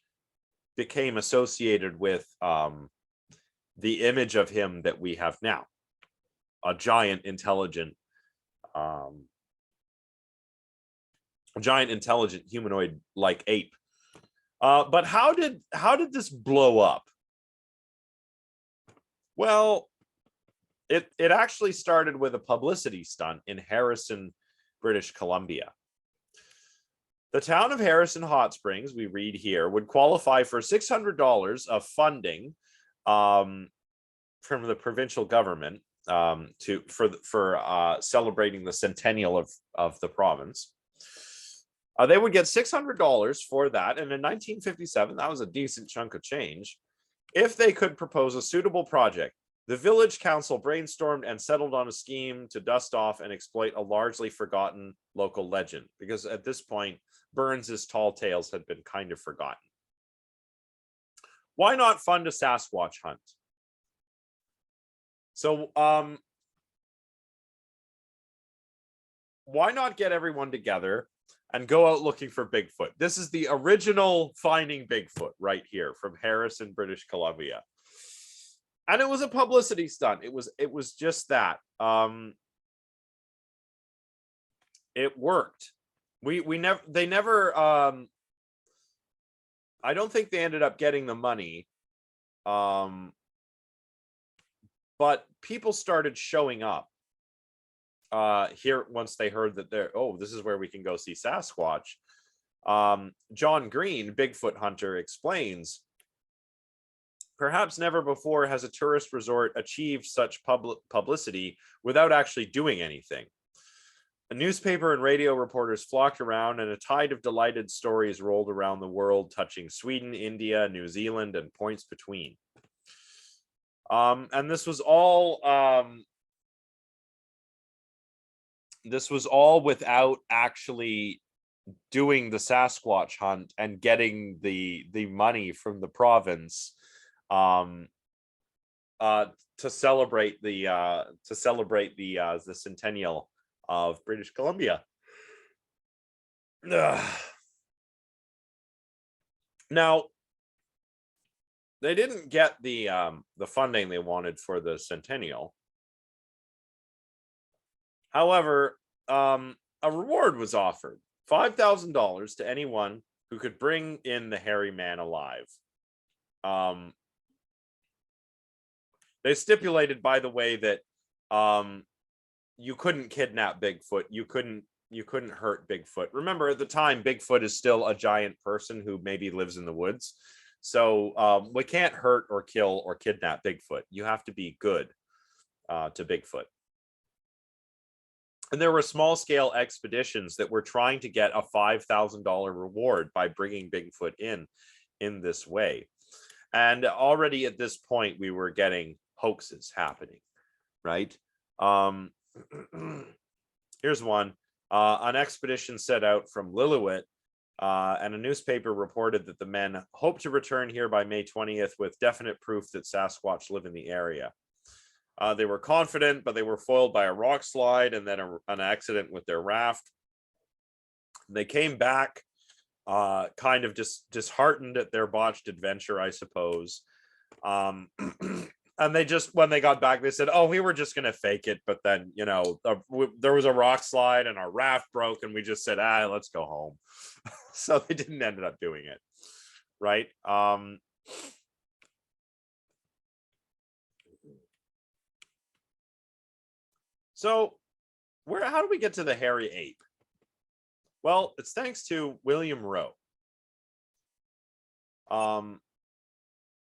became associated with the image of him that we have now, a giant intelligent humanoid like ape. But how did this blow up? Well, it actually started with a publicity stunt in Harrison, British Columbia. The town of Harrison Hot Springs, we read here, would qualify for $600 of funding from the provincial government for celebrating the centennial of the province. They would get $600 for that, and in 1957, that was a decent chunk of change, if they could propose a suitable project. The village council brainstormed and settled on a scheme to dust off and exploit a largely forgotten local legend, because at this point, Burns's tall tales had been kind of forgotten. Why not fund a Sasquatch hunt? So, why not get everyone together and go out looking for Bigfoot? This is the original Finding Bigfoot right here from Harrison, British Columbia. And it was a publicity stunt. It was just that. It worked. They never I don't think they ended up getting the money. But people started showing up here once they heard that this is where we can go see Sasquatch. John Green, Bigfoot hunter, explains, perhaps never before has a tourist resort achieved such publicity without actually doing anything. A newspaper and radio reporters flocked around, and a tide of delighted stories rolled around the world, touching Sweden, India, New Zealand, and points between. And this was all this was all without actually doing the Sasquatch hunt and getting the money from the province to celebrate the centennial of British Columbia. Now, they didn't get the funding they wanted for the centennial. However, a reward was offered, $5,000 to anyone who could bring in the hairy man alive. They stipulated, by the way, that you couldn't kidnap Bigfoot. You couldn't hurt Bigfoot. Remember, at the time, Bigfoot is still a giant person who maybe lives in the woods. So we can't hurt or kill or kidnap Bigfoot. You have to be good to Bigfoot. And there were small-scale expeditions that were trying to get a $5,000 reward by bringing Bigfoot in this way. And already at this point, we were getting hoaxes happening, right? Here's one. An expedition set out from Lillooet, and a newspaper reported that the men hoped to return here by May 20th with definite proof that Sasquatch live in the area. They were confident, but they were foiled by a rock slide and then an accident with their raft. They came back kind of disheartened at their botched adventure, I suppose. And they just, when they got back, they said, oh, we were just going to fake it. But then, you know, there was a rock slide and our raft broke and we just said, let's go home. So they didn't end up doing it. Right. So how do we get to the hairy ape? Well, it's thanks to William Rowe.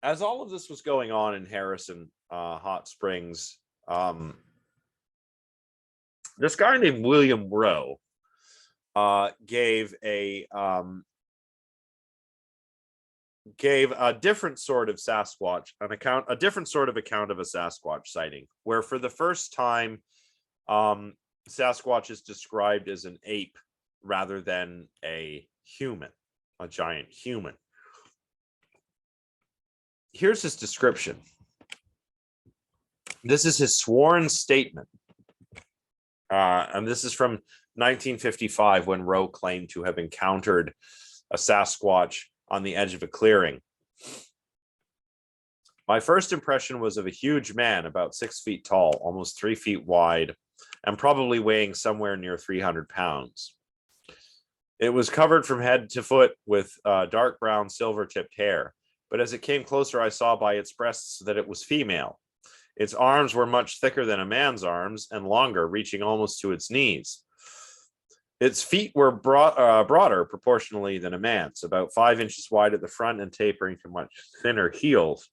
As all of this was going on in Harrison Hot Springs, this guy named William Rowe gave a different sort of Sasquatch a different sort of account of a Sasquatch sighting, where for the first time Sasquatch is described as an ape rather than a human, a giant human. Here's his description. This is his sworn statement. And this is from 1955, when Rowe claimed to have encountered a Sasquatch on the edge of a clearing. My first impression was of a huge man, about 6 feet tall, almost 3 feet wide, and probably weighing somewhere near 300 pounds. It was covered from head to foot with dark brown silver-tipped hair. But as it came closer, I saw by its breasts that it was female. Its arms were much thicker than a man's arms and longer, reaching almost to its knees. Its feet were broader proportionally than a man's, about 5 inches wide at the front and tapering to much thinner heels.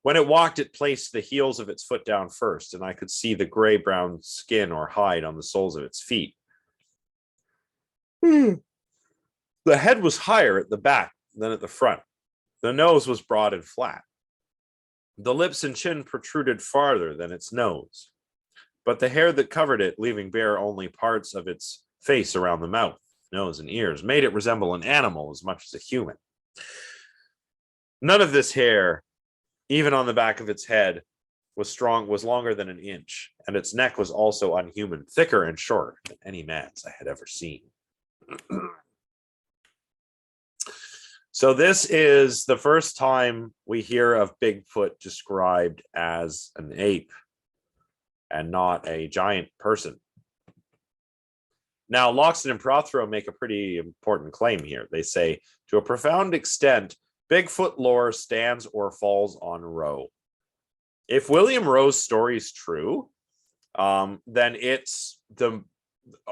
When it walked, it placed the heels of its foot down first, and I could see the gray-brown skin or hide on the soles of its feet. The head was higher at the back than at the front. The nose was broad and flat. The lips and chin protruded farther than its nose, but the hair that covered it, leaving bare only parts of its face around the mouth, nose, and ears, made it resemble an animal as much as a human. None of this hair, even on the back of its head, was longer than an inch, and its neck was also unhuman, thicker and shorter than any man's I had ever seen. So this is the first time we hear of Bigfoot described as an ape and not a giant person. Now, Loxton and Prothero make a pretty important claim here. They say, to a profound extent, Bigfoot lore stands or falls on Rowe. If William Rowe's story is true, then it's the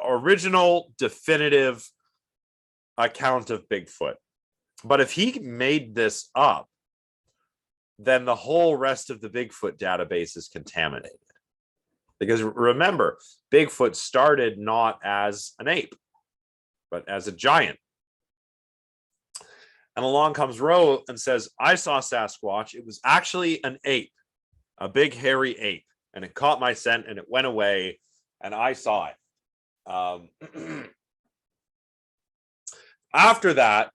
original definitive account of Bigfoot. But if he made this up, then the whole rest of the Bigfoot database is contaminated. Because remember, Bigfoot started not as an ape, but as a giant. And along comes Rowe and says, I saw Sasquatch. It was actually an ape, a big hairy ape. And it caught my scent and it went away. and I saw it. After that,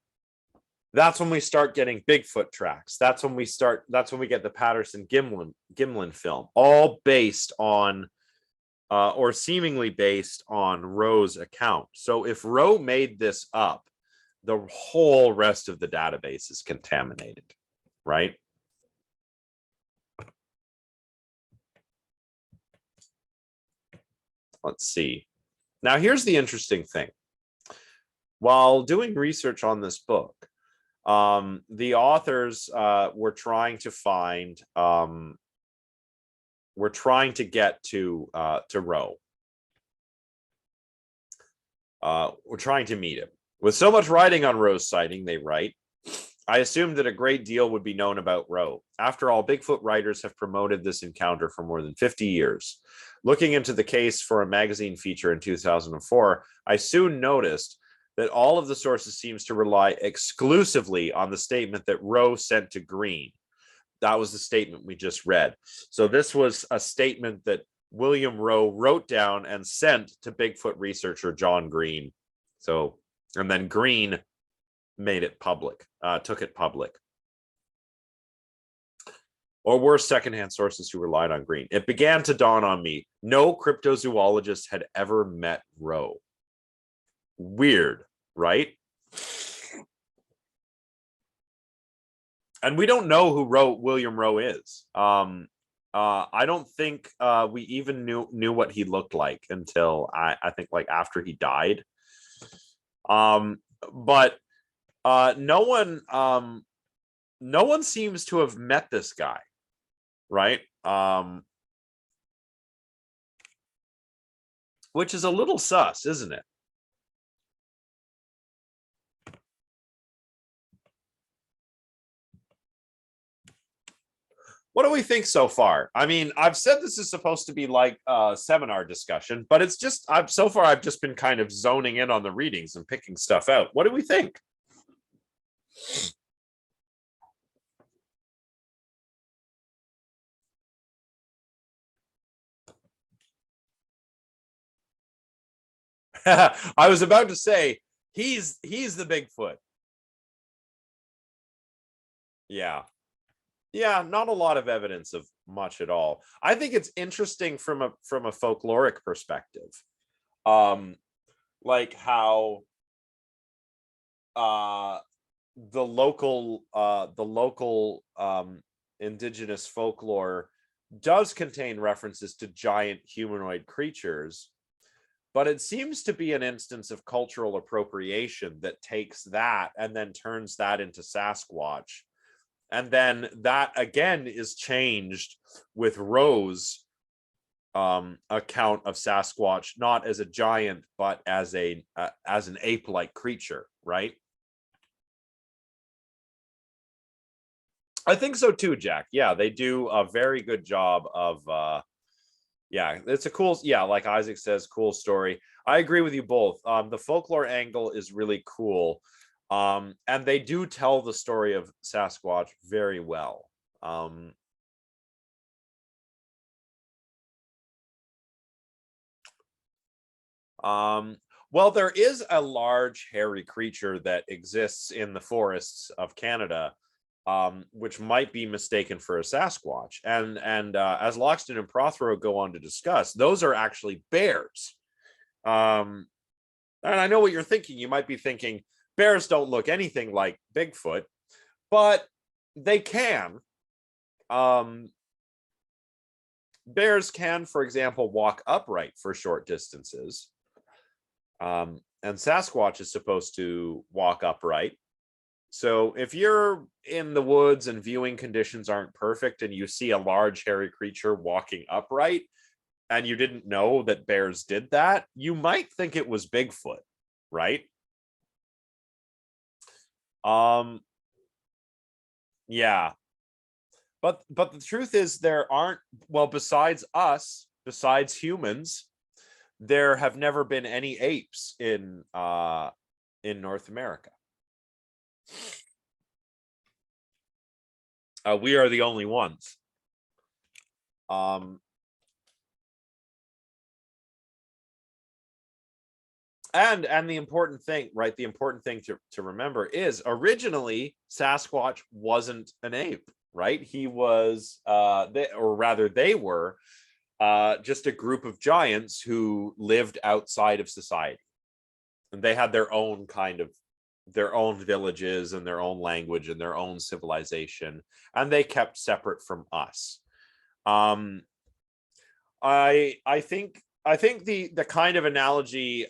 that's when we start getting Bigfoot tracks. That's when we get the Patterson Gimlin film, all based on or seemingly based on Roe's account. So if Roe made this up, the whole rest of the database is contaminated, right? Let's see. Now, here's the interesting thing. While doing research on this book, the authors were trying to find, we're trying to get to Roe. We're trying to meet him. With so much writing on Roe's sighting, they write, I assumed that a great deal would be known about Roe. After all, Bigfoot writers have promoted this encounter for more than 50 years. Looking into the case for a magazine feature in 2004, I soon noticed that all of the sources seems to rely exclusively on the statement that Roe sent to Green. That was the statement we just read. So this was a statement that William Roe wrote down and sent to Bigfoot researcher John Green. So, and then Green made it public, took it public. Or were secondhand sources who relied on Green. It began to dawn on me, no cryptozoologist had ever met Roe. Weird, right? And we don't know who William Roe is. I don't think we even knew what he looked like until I think like after he died. But no one seems to have met this guy, right? Which is a little sus, isn't it? What do we think so far? I mean, I've said this is supposed to be like a seminar discussion, but it's just I've just been kind of zoning in on the readings and picking stuff out. What do we think? I was about to say he's the Bigfoot. Yeah. Yeah, not a lot of evidence of much at all. I think it's interesting from a folkloric perspective. Like how the local indigenous folklore does contain references to giant humanoid creatures, but it seems to be an instance of cultural appropriation that takes that and then turns that into Sasquatch. And then that again is changed with Roe's account of Sasquatch, not as a giant, but as an ape-like creature, right? I think so too, Jack. Yeah, they do a very good job of yeah, it's a cool, yeah, like Isaac says, cool story. I agree with you both. The folklore angle is really cool. And they do tell the story of Sasquatch very well. Well, there is a large hairy creature that exists in the forests of Canada, which might be mistaken for a Sasquatch. And as Loxton and Prothero go on to discuss, those are actually bears. And I know what you're thinking. You might be thinking bears don't look anything like Bigfoot, but they can. Bears can, for example, walk upright for short distances. And Sasquatch is supposed to walk upright. So if you're in the woods and viewing conditions aren't perfect and you see a large hairy creature walking upright and you didn't know that bears did that, you might think it was Bigfoot, right? Yeah. But the truth is there aren't, well, besides us, besides humans, there have never been any apes in North America. We are the only ones. And the important thing, right? The important thing to remember is originally Sasquatch wasn't an ape, right? He was, or rather, they were just a group of giants who lived outside of society, and they had their own villages and their own language and their own civilization, and they kept separate from us. Um, I think the kind of analogy,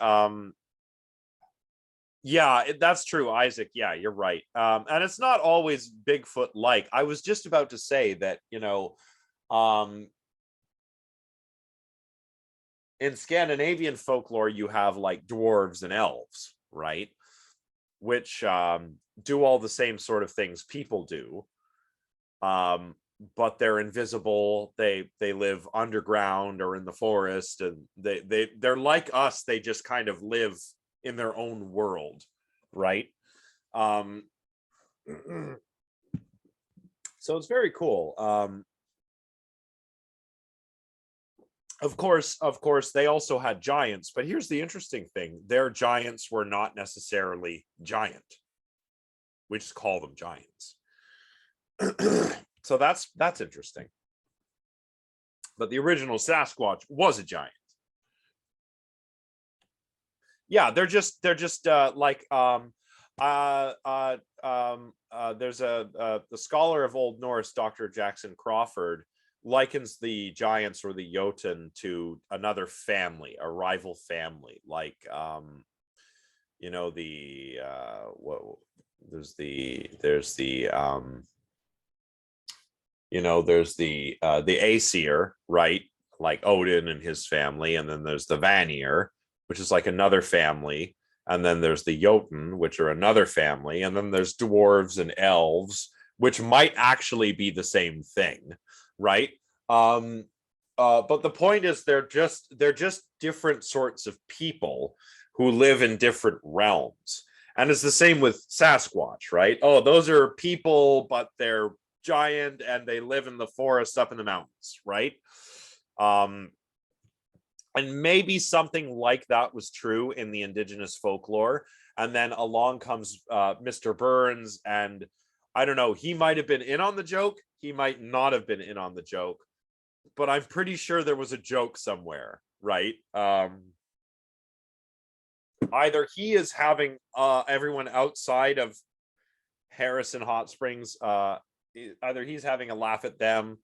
yeah, that's true, Isaac. Yeah, you're right. And it's not always Bigfoot like. I was just about to say that, in Scandinavian folklore, you have like dwarves and elves, right? Which do all the same sort of things people do. But they're invisible. They live underground or in the forest, and they're like us. They just kind of live in their own world, right? Um, so it's very cool. Of course, they also had giants, but here's the interesting thing: their giants were not necessarily giant. We just call them giants. So that's interesting. But the original Sasquatch was a giant. Yeah, they're just like there's the scholar of Old Norse, Dr. Jackson Crawford, likens the giants or the Jotun to another family, a rival family, like the what there's the Aesir, right? Like Odin and his family, and then there's the Vanir, which is like another family, and then there's the Jotun, which are another family, and then there's dwarves and elves, which might actually be the same thing, right? Um, but the point is, they're just different sorts of people who live in different realms. And it's the same with Sasquatch, right? Oh, those are people, but they're giant and they live in the forest up in the mountains, right? Um, and maybe something like that was true in the indigenous folklore. And then along comes Mr. Burns, and I don't know, he might have been in on the joke, he might not have been in on the joke, but I'm pretty sure there was a joke somewhere, right? Either he is having everyone outside of Harrison Hot Springs, either he's having a laugh at them,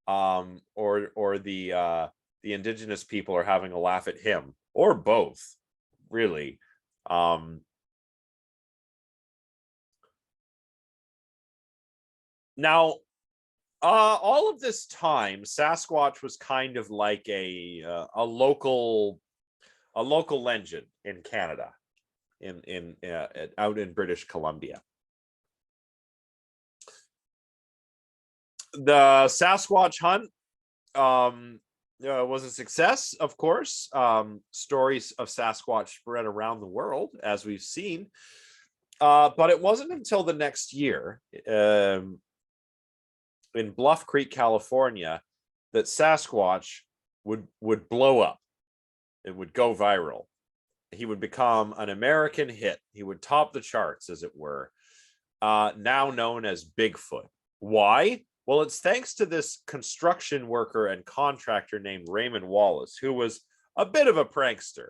or the indigenous people are having a laugh at him, or both, really. Now, all of this time, Sasquatch was kind of like a local legend in Canada, in out in British Columbia. The Sasquatch hunt was a success, of course. Stories of Sasquatch spread around the world, as we've seen. But it wasn't until the next year, in Bluff Creek, California, that Sasquatch would blow up. It would go viral. He would become an American hit. He would top the charts, as it were. Now known as Bigfoot. Why? Well, it's thanks to this construction worker and contractor named Raymond Wallace, who was a bit of a prankster.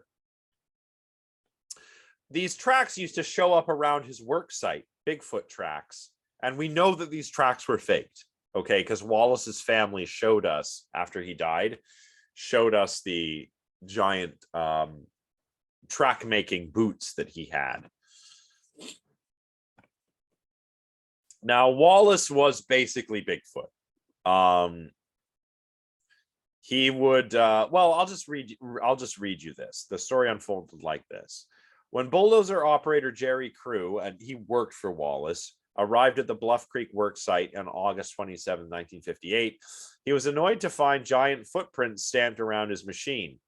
These tracks used to show up around his work site, Bigfoot tracks, and we know that these tracks were faked, okay? Because Wallace's family showed us, after he died, showed us the giant track making boots that he had. Now, Wallace was basically Bigfoot. He would well, I'll just read you this. The story unfolded like this. When bulldozer operator Jerry Crew, and he worked for Wallace, arrived at the Bluff Creek work site on August 27, 1958, he was annoyed to find giant footprints stamped around his machine.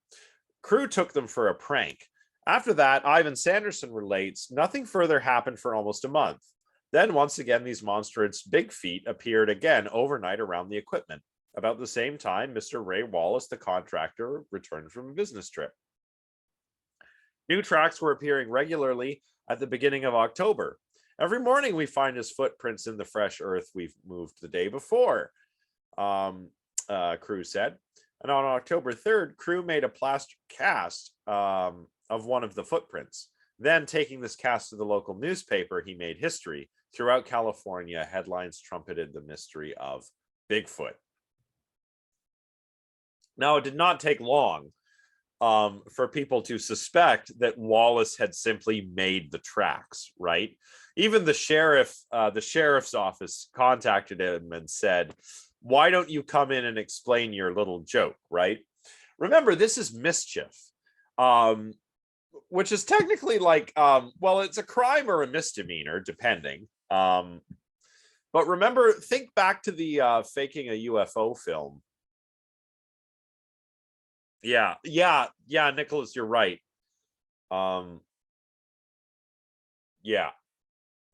Crew took them for a prank. After that, Ivan Sanderson relates, nothing further happened for almost a month. Then once again, these monstrous big feet appeared again overnight around the equipment. About the same time, Mr. Ray Wallace, the contractor, returned from a business trip. New tracks were appearing regularly at the beginning of October. Every morning we find his footprints in the fresh earth we've moved the day before, Crew said. And on October 3rd, Crew made a plaster cast of one of the footprints. Then, taking this cast to the local newspaper, he made history. Throughout California, headlines trumpeted the mystery of Bigfoot. Now, it did not take long for people to suspect that Wallace had simply made the tracks, right? Even the sheriff's office contacted him and said, "Why don't you come in and explain your little joke?" Right? Remember, this is mischief, which is technically like, well, it's a crime or a misdemeanor, depending. But remember, think back to the faking a UFO film. Yeah, Nicholas, you're right. Yeah.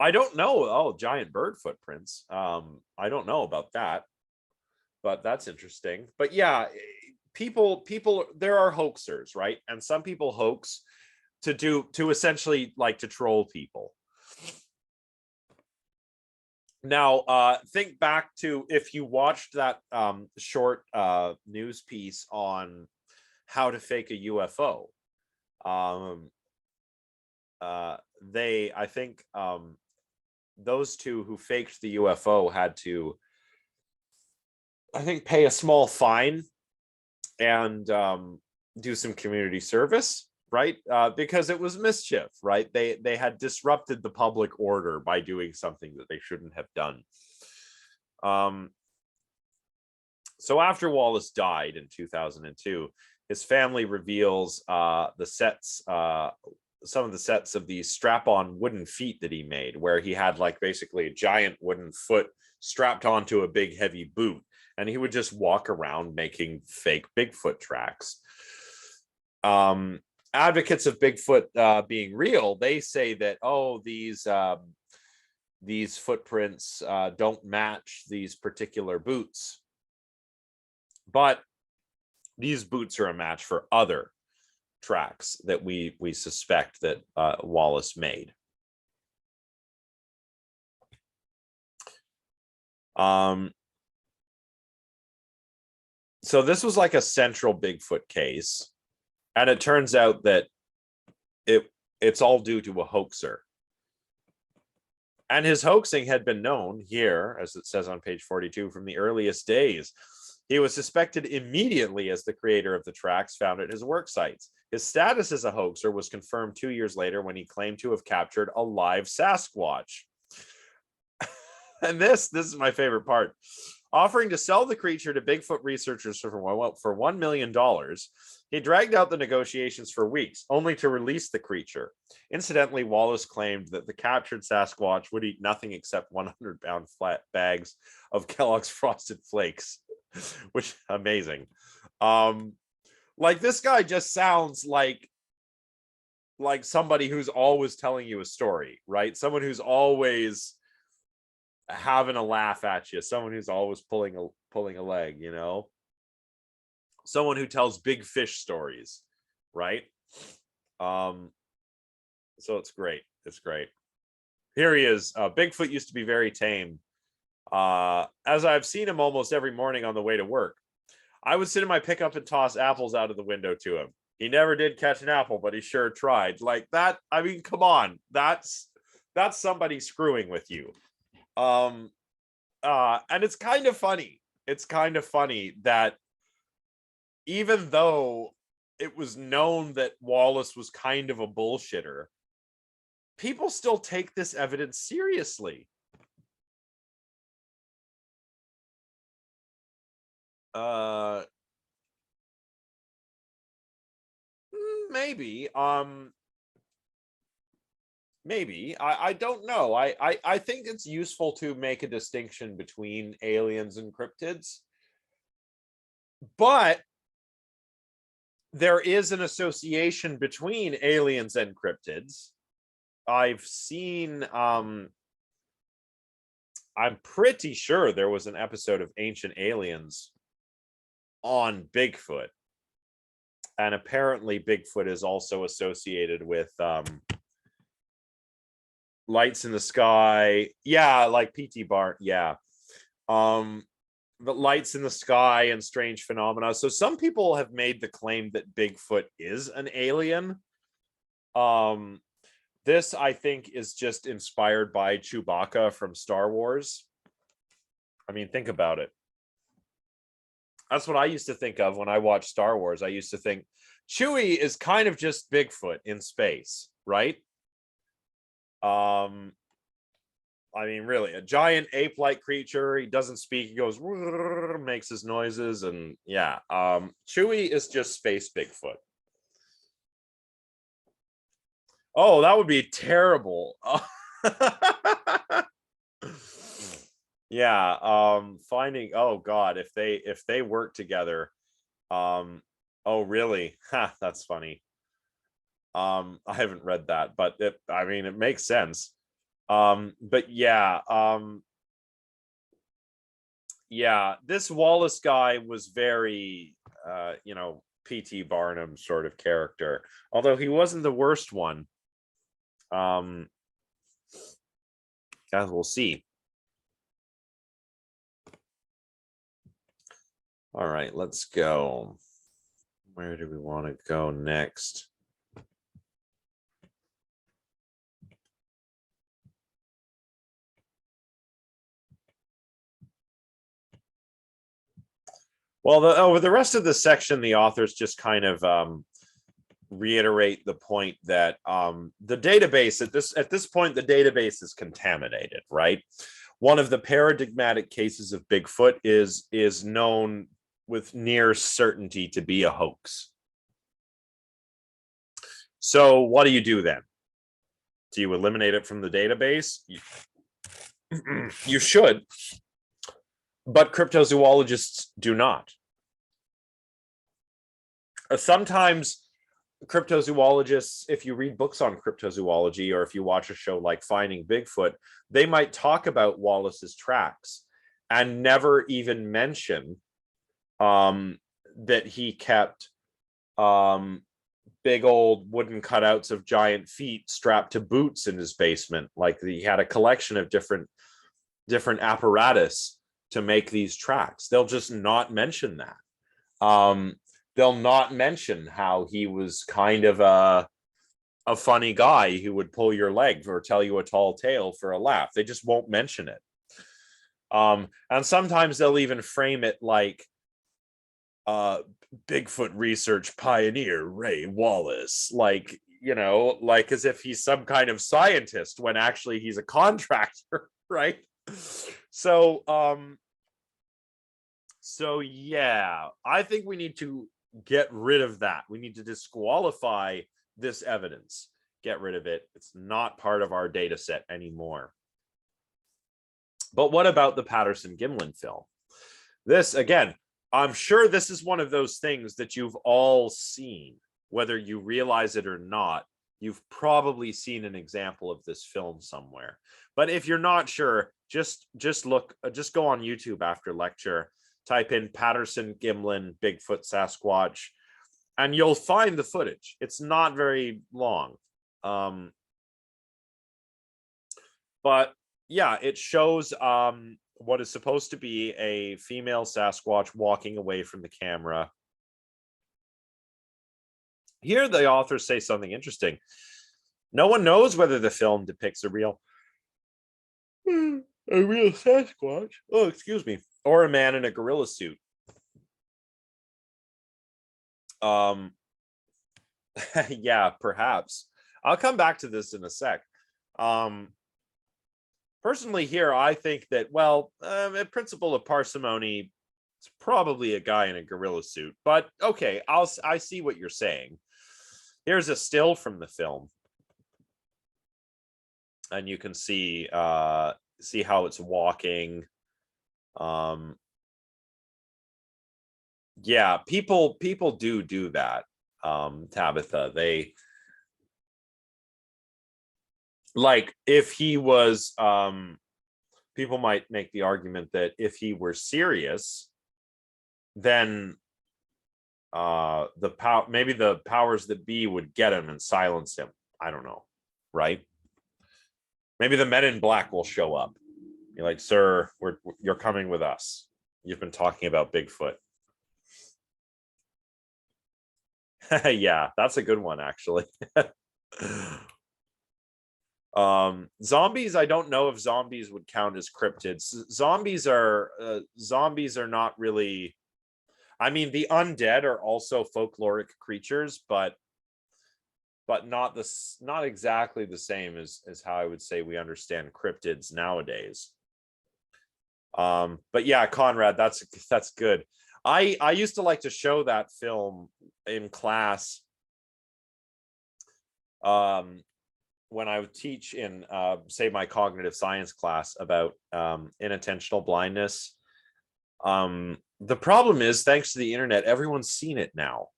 I don't know. Oh, giant bird footprints. I don't know about that, but that's interesting. But yeah, people, there are hoaxers, right? And some people hoax to essentially like to troll people. Now, think back to if you watched that short news piece on how to fake a UFO. I think those two who faked the UFO had to, I think, pay a small fine and do some community service, right? Because it was mischief, right? They had disrupted the public order by doing something that they shouldn't have done. So after Wallace died in 2002, his family reveals some of the sets of these strap-on wooden feet that he made, where he had like basically a giant wooden foot strapped onto a big heavy boot, and he would just walk around making fake Bigfoot tracks. Advocates of Bigfoot being real, they say that, oh, these footprints don't match these particular boots, but these boots are a match for other tracks that we suspect that Wallace made. So this was like a central Bigfoot case, and it turns out that it's all due to a hoaxer. And his hoaxing had been known here, as it says on page 42, from the earliest days. He was suspected immediately as the creator of the tracks found at his work sites. His status as a hoaxer was confirmed 2 years later when he claimed to have captured a live Sasquatch. And this is my favorite part. Offering to sell the creature to Bigfoot researchers for $1 million, he dragged out the negotiations for weeks, only to release the creature. Incidentally, Wallace claimed that the captured Sasquatch would eat nothing except 100-pound flat bags of Kellogg's Frosted Flakes, which amazing. Like, this guy just sounds like somebody who's always telling you a story, right? Someone who's always having a laugh at you, someone who's always pulling a leg, you know, someone who tells big fish stories, right? So it's great. Here he is. Bigfoot used to be very tame, as I've seen him almost every morning on the way to work. I would sit in my pickup and toss apples out of the window to him. He never did catch an apple, but he sure tried. Like that, I mean, come on, that's somebody screwing with you. And it's kind of funny. It's kind of funny that even though it was known that Wallace was kind of a bullshitter, people still take this evidence seriously. Maybe. Maybe. I don't know. I think it's useful to make a distinction between aliens and cryptids, but there is an association between aliens and cryptids. I've seen I'm pretty sure there was an episode of Ancient Aliens on Bigfoot. And apparently Bigfoot is also associated with lights in the sky. Yeah, like PT Barn. Yeah. But lights in the sky and strange phenomena. So some people have made the claim that Bigfoot is an alien. This, I think, is just inspired by Chewbacca from Star Wars. I mean, think about it. That's what I used to think of when I watched Star Wars. I used to think Chewie is kind of just Bigfoot in space, right? I mean, really, a giant ape-like creature. He doesn't speak. He goes, makes his noises, and yeah. Chewie is just space Bigfoot. Oh, that would be terrible. Yeah. Finding. Oh God, if they work together. Oh really? Ha, that's funny. I haven't read that, but I mean, it makes sense. But yeah. Yeah, this Wallace guy was very, P.T. Barnum sort of character, although he wasn't the worst one. As we'll see. All right, let's go. Where do we want to go next? Well, with the rest of the section, the authors just kind of reiterate the point that the database at this point, the database is contaminated, right? One of the paradigmatic cases of Bigfoot is known with near certainty to be a hoax. So what do you do then? Do you eliminate it from the database? You should, but cryptozoologists do not. Sometimes cryptozoologists, if you read books on cryptozoology or if you watch a show like Finding Bigfoot, they might talk about Wallace's tracks and never even mention that he kept big old wooden cutouts of giant feet strapped to boots in his basement. Like he had a collection of different apparatus to make these tracks. They'll just not mention that. They'll not mention how he was kind of a funny guy who would pull your leg or tell you a tall tale for a laugh. They just won't mention it. And sometimes they'll even frame it like Bigfoot research pioneer Ray Wallace, like, like as if he's some kind of scientist when actually he's a contractor, right? So yeah, I think we need to get rid of that. We need to disqualify this evidence. Get rid of it. It's not part of our data set anymore. But what about the Patterson-Gimlin film? This, again, I'm sure this is one of those things that you've all seen, whether you realize it or not. You've probably seen an example of this film somewhere. But if you're not sure, just look, just go on YouTube after lecture, type in Patterson-Gimlin, Bigfoot, Sasquatch, and you'll find the footage. It's not very long. But yeah, it shows what is supposed to be a female Sasquatch walking away from the camera. Here, the authors say something interesting. No one knows whether the film depicts a real Sasquatch. Oh, excuse me. Or a man in a gorilla suit. Yeah, perhaps. I'll come back to this in a sec. Personally here, I think that, well, a principle of parsimony, it's probably a guy in a gorilla suit. But okay, I see what you're saying. Here's a still from the film. And you can see how it's walking. Yeah, people do that. Tabitha, they like, if he was people might make the argument that if he were serious, then maybe the powers that be would get him and silence him. I don't know, right? Maybe the men in black will show up. You're like, sir, you're coming with us. You've been talking about Bigfoot. Yeah, that's a good one, actually. Zombies, I don't know if zombies would count as cryptids. Zombies are not really, I mean, the undead are also folkloric creatures, but not exactly the same as how I would say we understand cryptids nowadays. But yeah, Conrad, that's good. I used to like to show that film in class when I would teach in say my cognitive science class about inattentional blindness. The problem is, thanks to the internet, everyone's seen it now,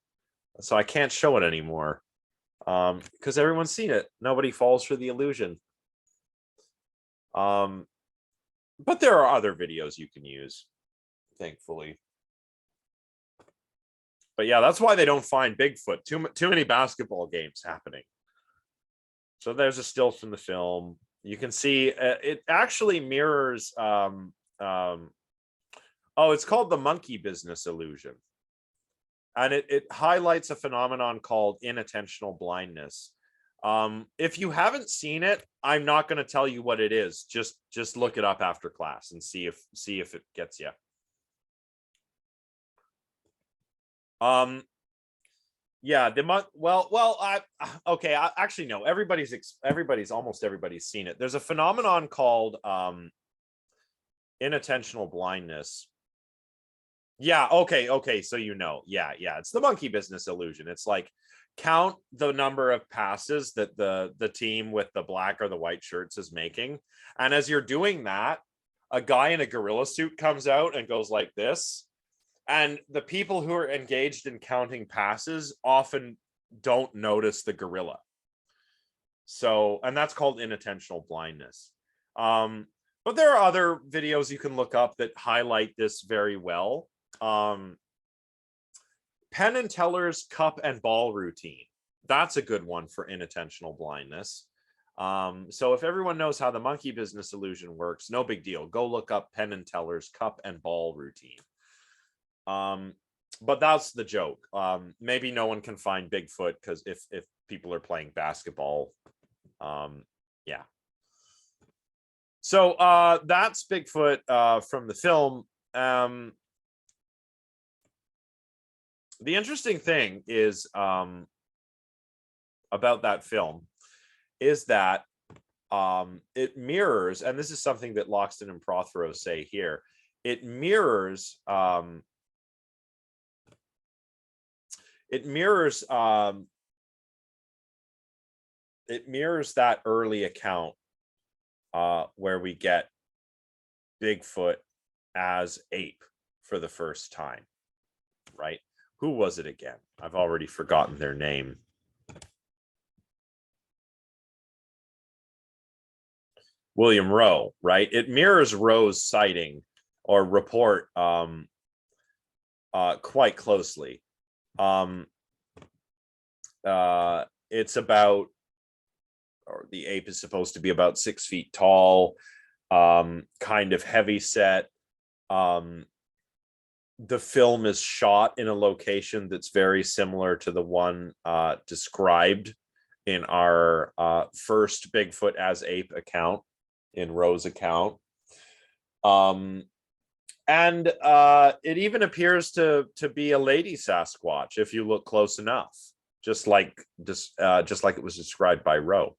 so I can't show it anymore because everyone's seen it. Nobody falls for the illusion. But there are other videos you can use, thankfully. But yeah, that's why they don't find Bigfoot. Too many basketball games happening. So there's a still from the film. You can see it actually mirrors. Oh, it's called the monkey business illusion, and it highlights a phenomenon called inattentional blindness. If you haven't seen it, I'm not going to tell you what it is. Just look it up after class and see if it gets you. Yeah, okay, actually no, almost everybody's seen it. There's a phenomenon called inattentional blindness. Yeah, okay, so yeah, it's the monkey business illusion. It's like, count the number of passes that the team with the black or the white shirts is making, and as you're doing that, a guy in a gorilla suit comes out and goes like this. And the people who are engaged in counting passes often don't notice the gorilla. So, and that's called inattentional blindness. But there are other videos you can look up that highlight this very well. Penn and Teller's cup and ball routine. That's a good one for inattentional blindness. So if everyone knows how the monkey business illusion works, no big deal. Go look up Penn and Teller's cup and ball routine. But that's the joke. Maybe no one can find Bigfoot because if people are playing basketball, yeah. So that's Bigfoot from the film. The interesting thing is about that film is that it mirrors, and this is something that Loxton and Prothero say here, it mirrors that early account where we get Bigfoot as ape for the first time, right? Who was it again? I've already forgotten their name. William Rowe, right? It mirrors Rowe's sighting or report quite closely. It's about, or the ape is supposed to be about 6 feet tall, kind of heavy set. The film is shot in a location that's very similar to the one described in our first Bigfoot as ape account, in Rowe's account. And it even appears to be a lady Sasquatch if you look close enough, just like it was described by Rowe.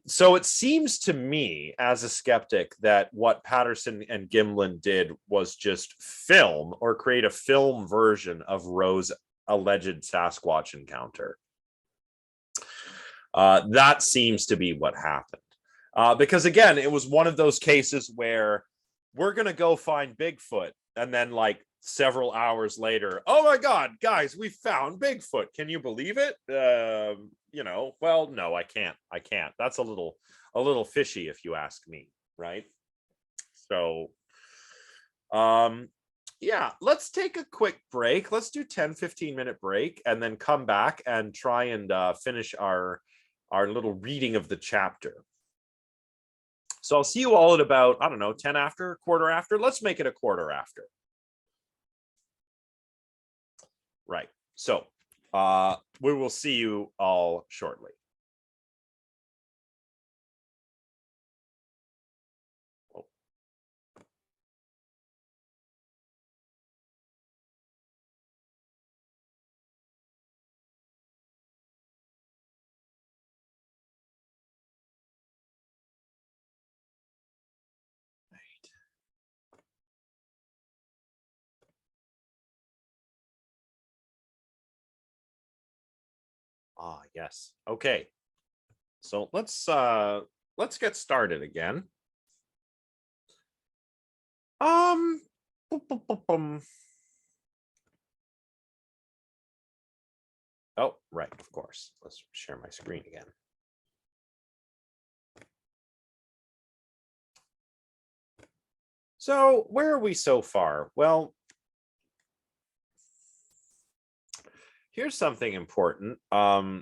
So it seems to me, as a skeptic, that what Patterson and Gimlin did was just film or create a film version of Rowe's alleged Sasquatch encounter. That seems to be what happened. Because again, it was one of those cases where we're going to go find Bigfoot, and then like several hours later, oh my God, guys, we found Bigfoot. Can you believe it? Well, no, I can't. That's a little fishy if you ask me, right? So, Yeah, let's take a quick break. Let's do 10-15 minute break and then come back and try and finish our little reading of the chapter. So I'll see you all at about, I don't know, 10 after, quarter after. Let's make it a quarter after. Right. So we will see you all shortly. Ah, yes. Okay. So let's get started again. Boom, boom, boom, boom. Oh, right, of course. Let's share my screen again. So where are we so far? Well, here's something important. How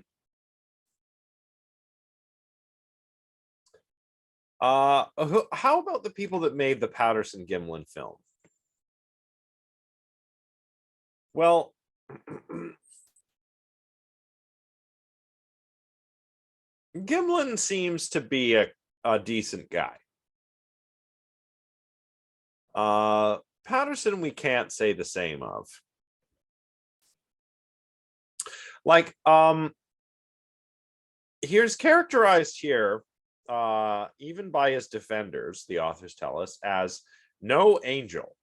about the people that made the Patterson-Gimlin film? Well, Gimlin seems to be a decent guy. Patterson, we can't say the same of. Like, here's characterized here, even by his defenders, the authors tell us, as no angel,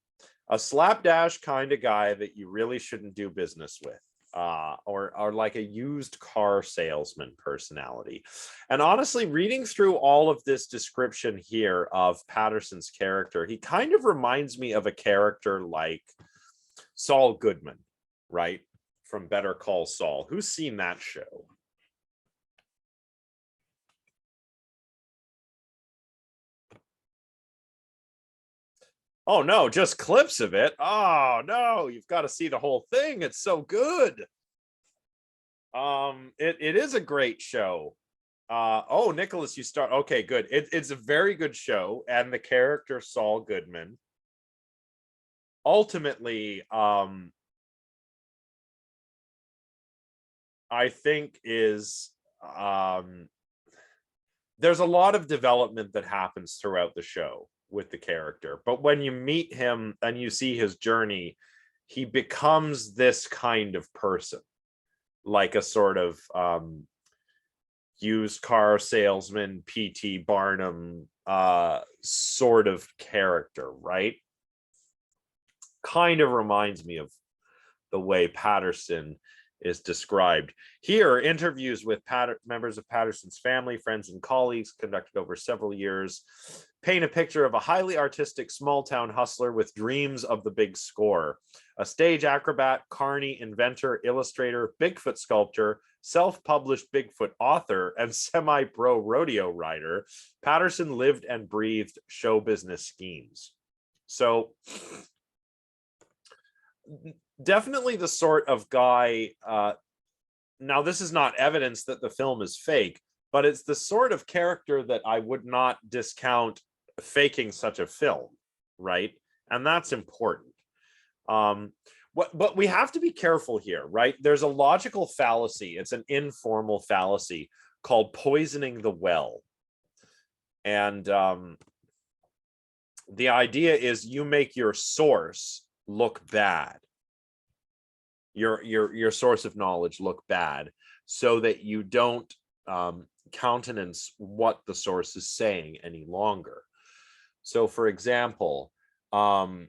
a slapdash kind of guy that you really shouldn't do business with. Or like a used car salesman personality. And honestly, reading through all of this description here of Patterson's character, he kind of reminds me of a character like Saul Goodman, right? From Better Call Saul. Who's seen that show? Oh no, just clips of it. Oh no, you've got to see the whole thing. It's so good. It is a great show. Oh, Nicholas, you start. Okay, good. It's a very good show, and the character Saul Goodman ultimately, I think is there's a lot of development that happens throughout the show with the character, but when you meet him and you see his journey, he becomes this kind of person, like a sort of used car salesman, P.T. Barnum sort of character, right? Kind of reminds me of the way Patterson is described. Here, interviews with members of Patterson's family, friends, and colleagues conducted over several years paint a picture of a highly artistic small-town hustler with dreams of the big score. A stage acrobat, carny, inventor, illustrator, Bigfoot sculptor, self-published Bigfoot author, and semi-pro rodeo rider, Patterson lived and breathed show business schemes. So definitely the sort of guy, now this is not evidence that the film is fake, but it's the sort of character that I would not discount faking such a film, right? And that's important. But we have to be careful here, right? There's a logical fallacy. It's an informal fallacy called poisoning the well. And the idea is you make your source look bad. Your source of knowledge look bad so that you don't countenance what the source is saying any longer. So for example, the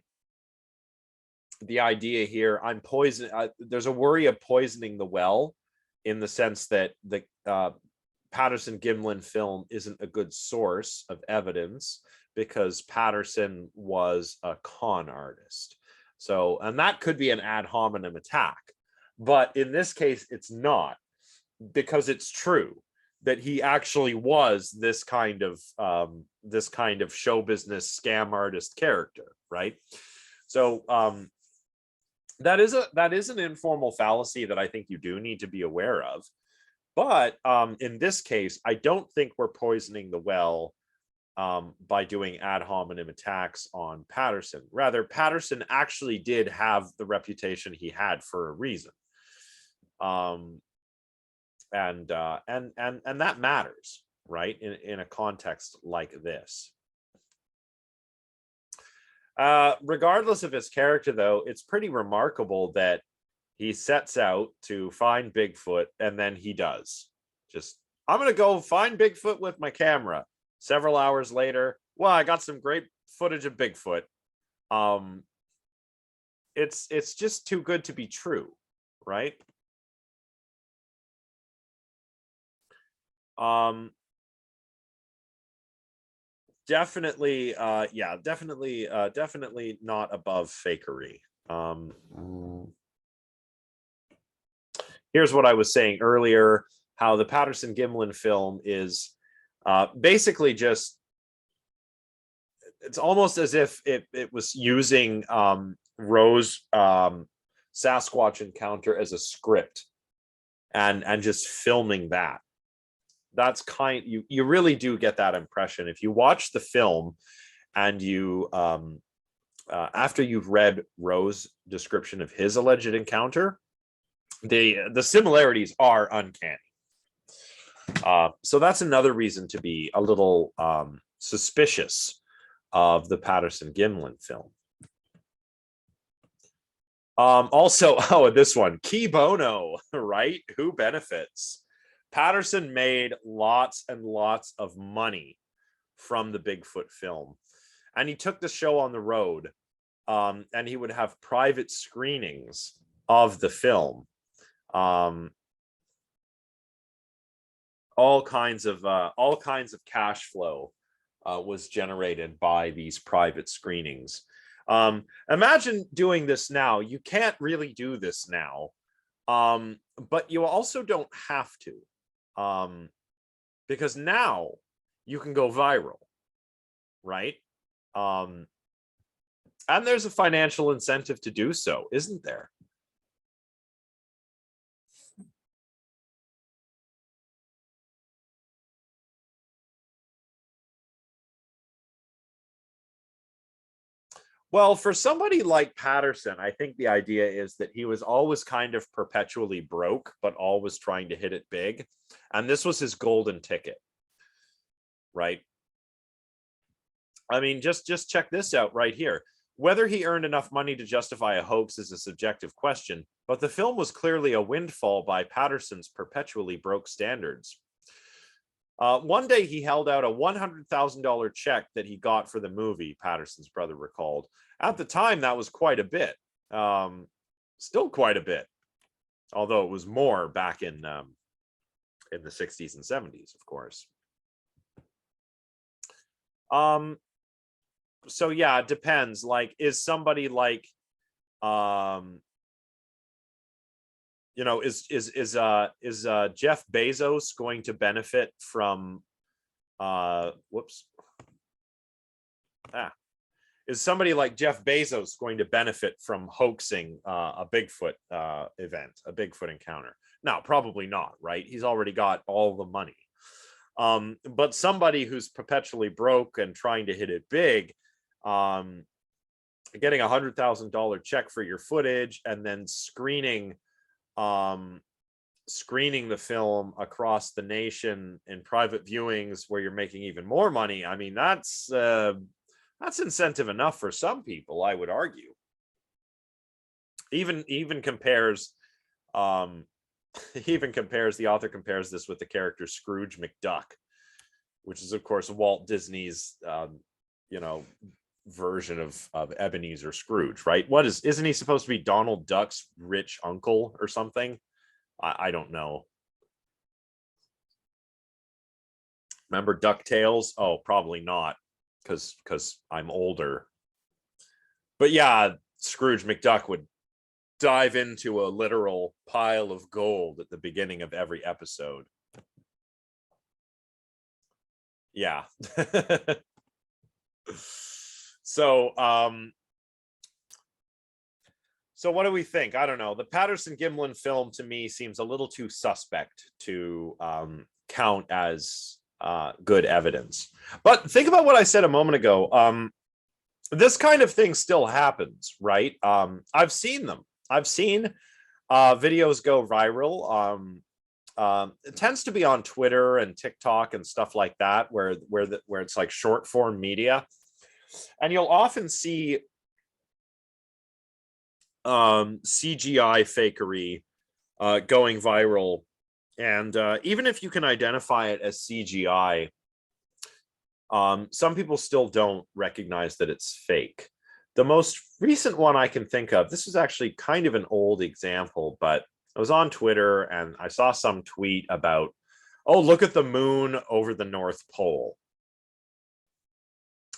idea here, I'm poison. There's a worry of poisoning the well in the sense that the Patterson-Gimlin film isn't a good source of evidence because Patterson was a con artist. So, and that could be an ad hominem attack, but in this case, it's not, because it's true that he actually was this kind of show business scam artist character, right? So that is an informal fallacy that I think you do need to be aware of. But in this case, I don't think we're poisoning the well by doing ad hominem attacks on Patterson. Rather, Patterson actually did have the reputation he had for a reason. And that matters, right? In a context like this. Regardless of his character, though, it's pretty remarkable that he sets out to find Bigfoot, and then he does. Just, I'm going to go find Bigfoot with my camera. Several hours later, well, I got some great footage of Bigfoot. It's just too good to be true, right? Definitely, yeah, definitely not above fakery. Here's what I was saying earlier, how the Patterson Gimlin film is basically just, it's almost as if it was using Roe's Sasquatch encounter as a script and just filming that. That's you really do get that impression if you watch the film and you after you've read Roe's description of his alleged encounter, the similarities are uncanny. So that's another reason to be a little suspicious of the Patterson Gimlin film. Also, oh, this one, Key Bono, right? Who benefits? Patterson made lots and lots of money from the Bigfoot film, and he took the show on the road, and he would have private screenings of the film. All kinds of cash flow was generated by these private screenings. Imagine doing this now. You can't really do this now, but you also don't have to. Because now you can go viral, right? And there's a financial incentive to do so, isn't there? Well, for somebody like Patterson, I think the idea is that he was always kind of perpetually broke, but always trying to hit it big. And this was his golden ticket, right? I mean, just check this out right here. Whether he earned enough money to justify a hoax is a subjective question, but the film was clearly a windfall by Patterson's perpetually broke standards. One day he held out a $100,000 check that he got for the movie, Patterson's brother recalled. At the time, that was quite a bit. Still quite a bit. Although it was more back in the 60s and 70s, of course. So yeah, it depends. Like, is somebody like you know, is Jeff Bezos going to benefit from is somebody like Jeff Bezos going to benefit from hoaxing a Bigfoot event, a Bigfoot encounter? No, probably not, right? He's already got all the money. But somebody who's perpetually broke and trying to hit it big, getting $100,000 check for your footage and then screening the film across the nation in private viewings where you're making even more money. I mean, that's incentive enough for some people, I would argue. Even compares the author compares this with the character Scrooge McDuck, which is of course Walt Disney's version of Ebenezer Scrooge, right? Isn't he supposed to be Donald Duck's rich uncle or something? I don't know. Remember DuckTales? Oh, probably not, because I'm older. But yeah, Scrooge McDuck would dive into a literal pile of gold at the beginning of every episode. Yeah. So So what do we think? I don't know. The Patterson Gimlin film to me seems a little too suspect to count as good evidence. But think about what I said a moment ago. This kind of thing still happens, right? I've seen them. I've seen videos go viral. It tends to be on Twitter and TikTok and stuff like that, where it's like short form media, and you'll often see CGI fakery going viral, and even if you can identify it as CGI, some people still don't recognize that it's fake. The most recent one I can think of, this is actually kind of an old example, but I was on Twitter and I saw some tweet about, oh, look at the moon over the North Pole.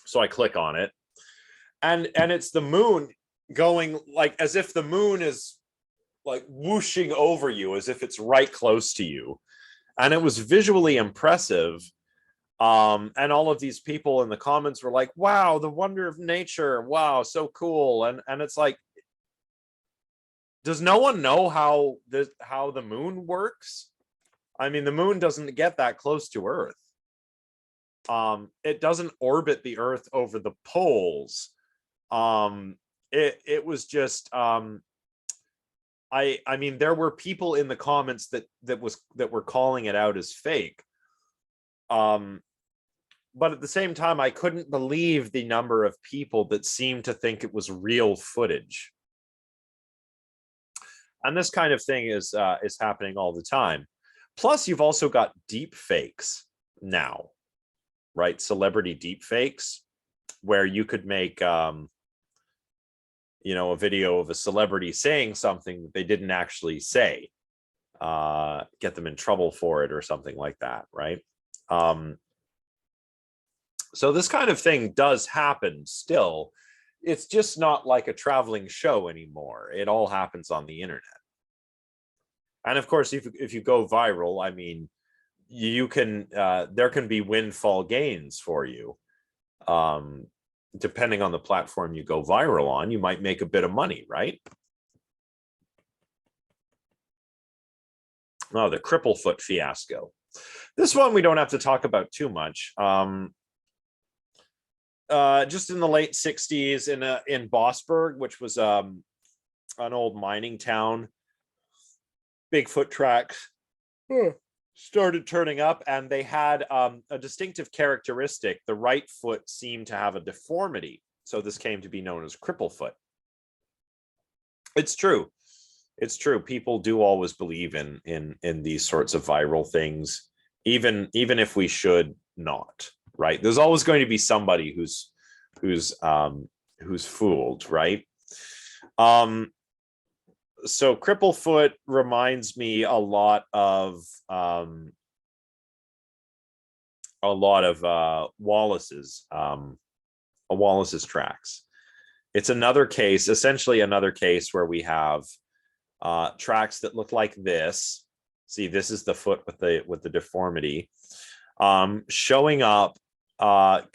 So I click on it, and it's the moon going like as if the moon is like whooshing over you, as if it's right close to you. And it was visually impressive. And all of these people in the comments were like, wow, the wonder of nature. Wow, so cool. And it's like, does no one know how the moon works? I mean, the moon doesn't get that close to Earth. It doesn't orbit the Earth over the poles. It was just I mean, there were people in the comments that were calling it out as fake. But at the same time, I couldn't believe the number of people that seemed to think it was real footage. And this kind of thing is happening all the time. Plus, you've also got deep fakes now, right? Celebrity deep fakes, where you could make you know, a video of a celebrity saying something that they didn't actually say, get them in trouble for it or something like that, right? So this kind of thing does happen still. It's just not like a traveling show anymore. It all happens on the internet. And of course, if you go viral, I mean, you can there can be windfall gains for you. Depending on the platform you go viral on, you might make a bit of money, right? Oh, the Cripplefoot fiasco. This one we don't have to talk about too much. Just in the late 60s in Bossburg, which was an old mining town, Bigfoot tracks started turning up, and they had a distinctive characteristic. The right foot seemed to have a deformity, so this came to be known as Cripplefoot. It's true. It's true. People do always believe in these sorts of viral things, even if we should not, right? There's always going to be somebody who's fooled, right? So Cripplefoot reminds me a lot of Wallace's tracks. It's another case, essentially another case where we have tracks that look like this. See, this is the foot with the deformity, showing up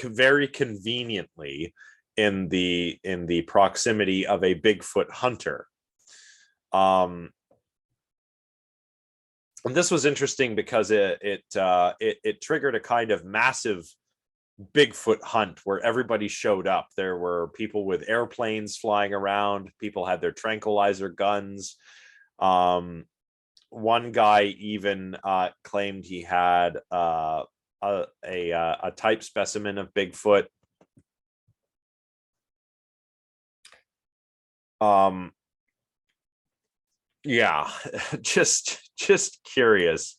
very conveniently in the proximity of a Bigfoot hunter. And this was interesting because it triggered a kind of massive Bigfoot hunt where everybody showed up. There were people with airplanes flying around. People had their tranquilizer guns. One guy even claimed he had a type specimen of Bigfoot. Yeah, just curious.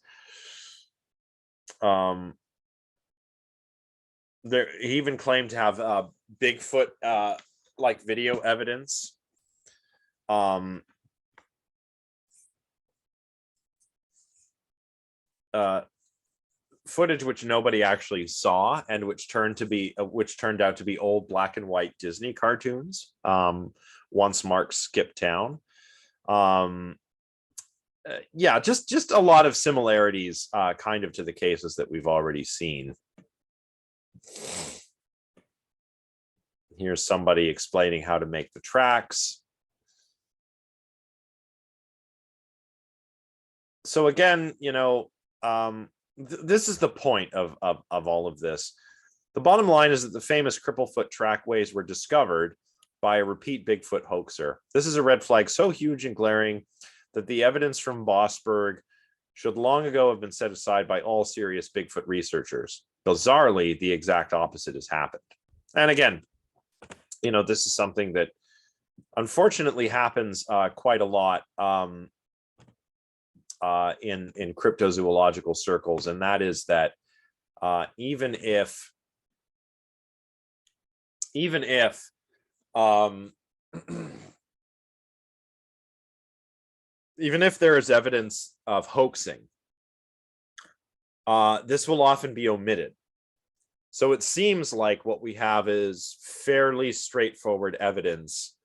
There, he even claimed to have Bigfoot like video evidence. Footage which nobody actually saw, and which turned out to be old black and white Disney cartoons. Once Mark skipped town. Yeah, just a lot of similarities kind of to the cases that we've already seen. Here's somebody explaining how to make the tracks. So again, this is the point of all of this. The bottom line is that the famous Cripplefoot trackways were discovered by a repeat Bigfoot hoaxer. This is a red flag so huge and glaring that the evidence from Bossberg should long ago have been set aside by all serious Bigfoot researchers. Bizarrely, the exact opposite has happened. And again, this is something that unfortunately happens quite a lot in cryptozoological circles, and that is that even if even if there is evidence of hoaxing, this will often be omitted. So it seems like what we have is fairly straightforward evidence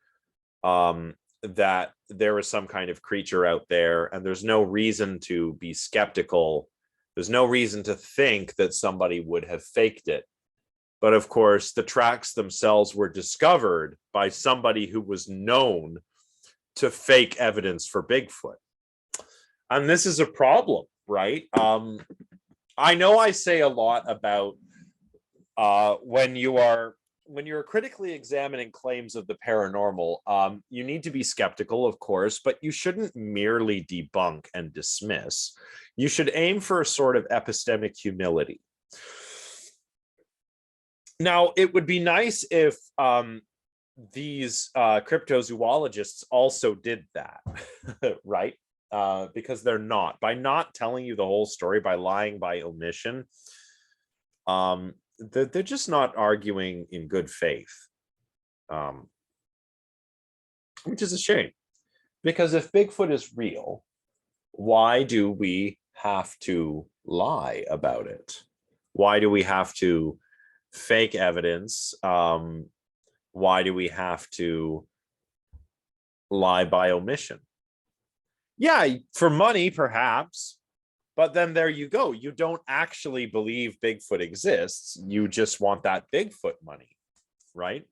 that there is some kind of creature out there, and there's no reason to be skeptical. There's no reason to think that somebody would have faked it. But of course, the tracks themselves were discovered by somebody who was known to fake evidence for Bigfoot. And this is a problem, right? I know I say a lot about when you're critically examining claims of the paranormal, you need to be skeptical, of course, but you shouldn't merely debunk and dismiss. You should aim for a sort of epistemic humility. Now, it would be nice if these cryptozoologists also did that, right? Because they're not. By not telling you the whole story, by lying by omission, they're just not arguing in good faith, which is a shame. Because if Bigfoot is real, why do we have to lie about it? Why do we have to fake evidence? Why do we have to lie by omission? Yeah, for money, perhaps. But then there you go. You don't actually believe Bigfoot exists. You just want that Bigfoot money, right?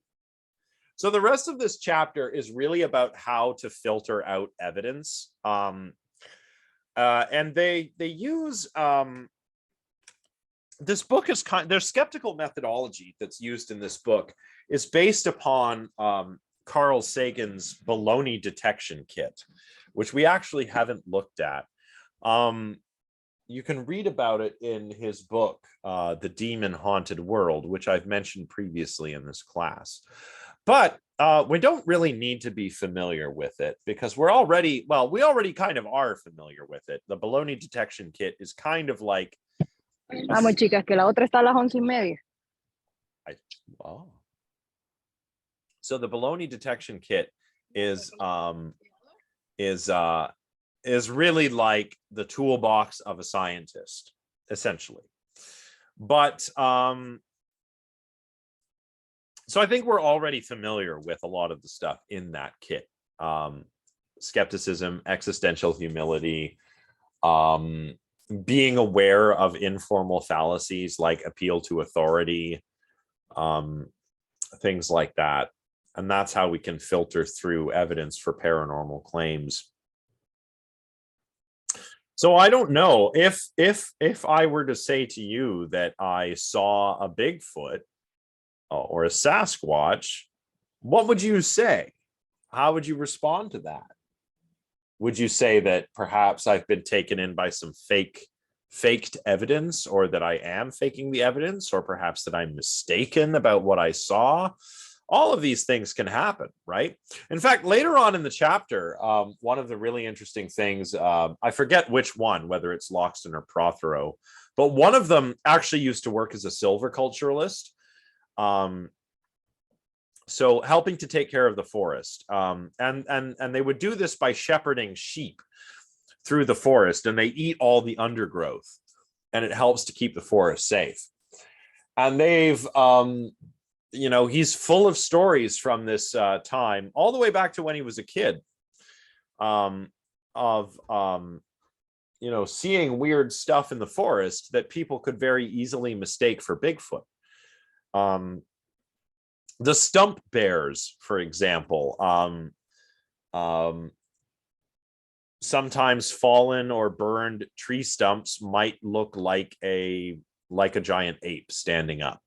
So the rest of this chapter is really about how to filter out evidence. And they use this book is their skeptical methodology that's used in this book is based upon Carl Sagan's baloney detection kit, which we actually haven't looked at. You can read about it in his book, The Demon Haunted World, which I've mentioned previously in this class. But we don't really need to be familiar with it because we already kind of are familiar with it. The baloney detection kit is kind of like... Vamos, chicas, que la otra está a las 11:30. So the baloney detection kit is really like the toolbox of a scientist, essentially. But so I think we're already familiar with a lot of the stuff in that kit. Skepticism, existential humility, being aware of informal fallacies like appeal to authority, things like that. And that's how we can filter through evidence for paranormal claims. So I don't know if I were to say to you that I saw a Bigfoot or a Sasquatch, what would you say? How would you respond to that? Would you say that perhaps I've been taken in by some faked evidence, or that I am faking the evidence, or perhaps that I'm mistaken about what I saw? All of these things can happen, right? In fact, later on in the chapter, one of the really interesting things, I forget which one, whether it's Loxton or Prothero, but one of them actually used to work as a silviculturalist. So helping to take care of the forest. And they would do this by shepherding sheep through the forest, and they eat all the undergrowth, and it helps to keep the forest safe. And they've... he's full of stories from this time, all the way back to when he was a kid, of seeing weird stuff in the forest that people could very easily mistake for Bigfoot. The stump bears, for example, sometimes fallen or burned tree stumps might look like a giant ape standing up.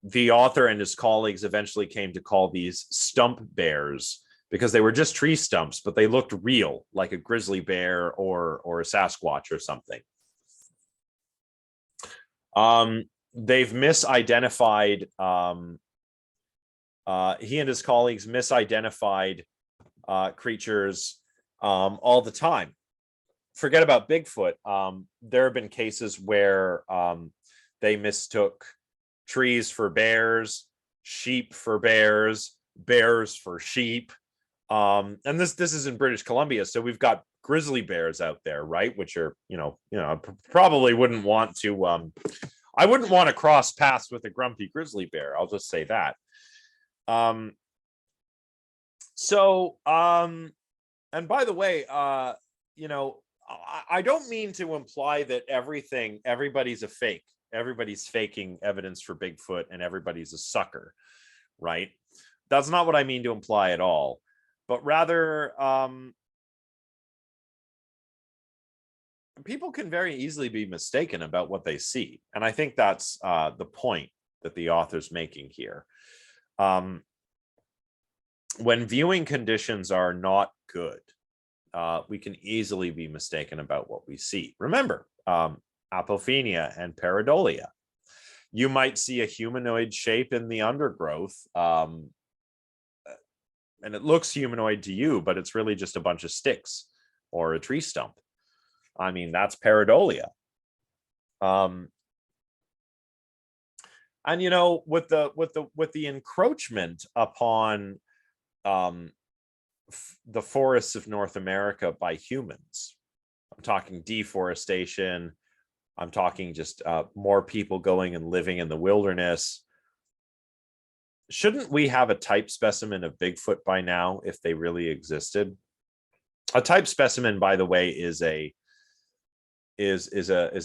The author and his colleagues eventually came to call these stump bears because they were just tree stumps, but they looked real, like a grizzly bear or a Sasquatch or something. They've misidentified. He and his colleagues misidentified creatures all the time. Forget about Bigfoot. There have been cases where they mistook trees for bears, sheep for bears, bears for sheep. And this is in British Columbia, so we've got grizzly bears out there, right? Which are, probably wouldn't want to. I wouldn't want to cross paths with a grumpy grizzly bear. I'll just say that. And by the way, I don't mean to imply that everybody's a fake. Everybody's faking evidence for Bigfoot and everybody's a sucker, right? That's not what I mean to imply at all, but rather, people can very easily be mistaken about what they see. And I think that's the point that the author's making here. When viewing conditions are not good, we can easily be mistaken about what we see. Remember, apophenia and pareidolia. You might see a humanoid shape in the undergrowth, and it looks humanoid to you, but it's really just a bunch of sticks or a tree stump. I mean, that's pareidolia. And with the encroachment upon the forests of North America by humans, I'm talking deforestation, I'm talking just more people going and living in the wilderness. Shouldn't we have a type specimen of Bigfoot by now if they really existed? A type specimen, by the way, is a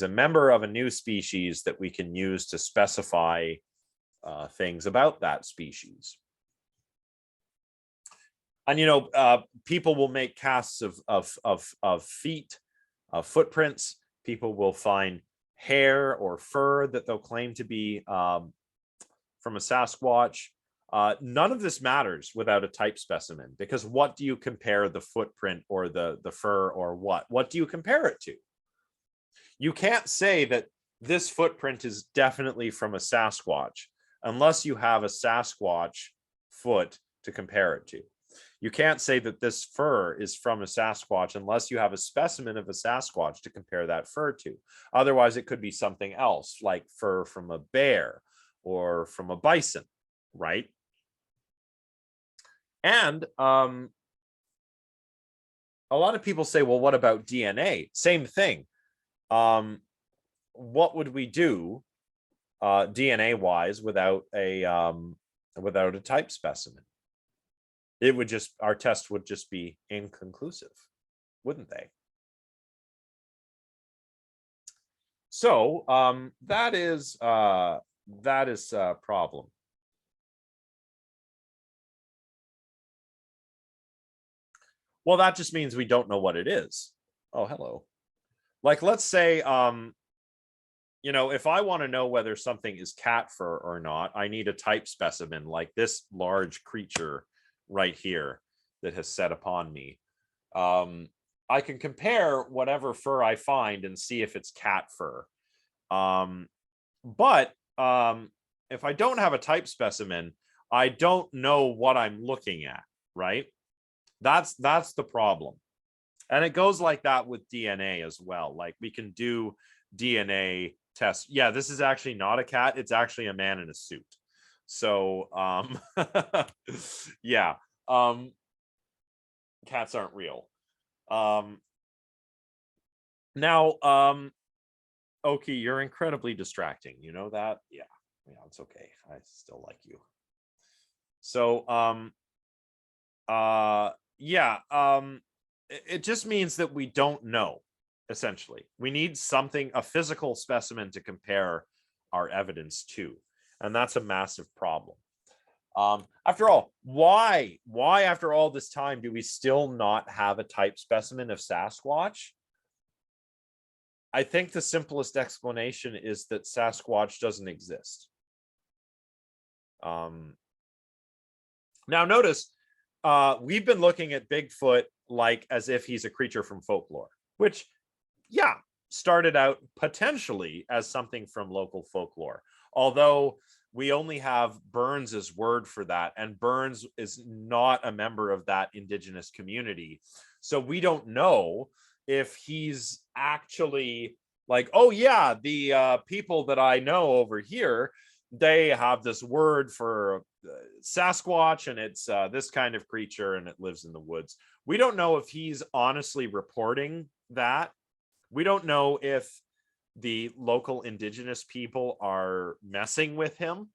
member of a new species that we can use to specify things about that species. And people will make casts of feet, footprints. People will find hair or fur that they'll claim to be from a Sasquatch. None of this matters without a type specimen, because what do you compare the footprint or the fur or what? What do you compare it to? You can't say that this footprint is definitely from a Sasquatch unless you have a Sasquatch foot to compare it to. You can't say that this fur is from a Sasquatch unless you have a specimen of a Sasquatch to compare that fur to. Otherwise, it could be something else, like fur from a bear or from a bison, right? And a lot of people say, well, what about DNA? Same thing. What would we do DNA wise without a type specimen? It would just, our test would just be inconclusive, wouldn't they? So that is a problem. Well, that just means we don't know what it is. Oh, hello. Like, let's say, if I want to know whether something is cat fur or not, I need a type specimen like this large creature right here that has set upon me. I can compare whatever fur I find and see if it's cat fur. But if I don't have a type specimen, I don't know what I'm looking at, right? That's the problem. And it goes like that with DNA as well. Like, we can do DNA tests. Yeah, this is actually not a cat. It's actually a man in a suit. So, yeah, cats aren't real. Now, Oki, you're incredibly distracting. You know that? Yeah, it's okay. I still like you. So, it just means that we don't know, essentially. We need something, a physical specimen to compare our evidence to. And that's a massive problem. After all, why after all this time do we still not have a type specimen of Sasquatch? I think the simplest explanation is that Sasquatch doesn't exist. Now notice, we've been looking at Bigfoot like as if he's a creature from folklore, which, yeah, started out potentially as something from local folklore. Although we only have Burns's word for that, and Burns is not a member of that indigenous community. So we don't know if he's actually like, oh yeah, the people that I know over here, they have this word for Sasquatch, and it's this kind of creature, and it lives in the woods. We don't know if he's honestly reporting that. We don't know if the local indigenous people are messing with him.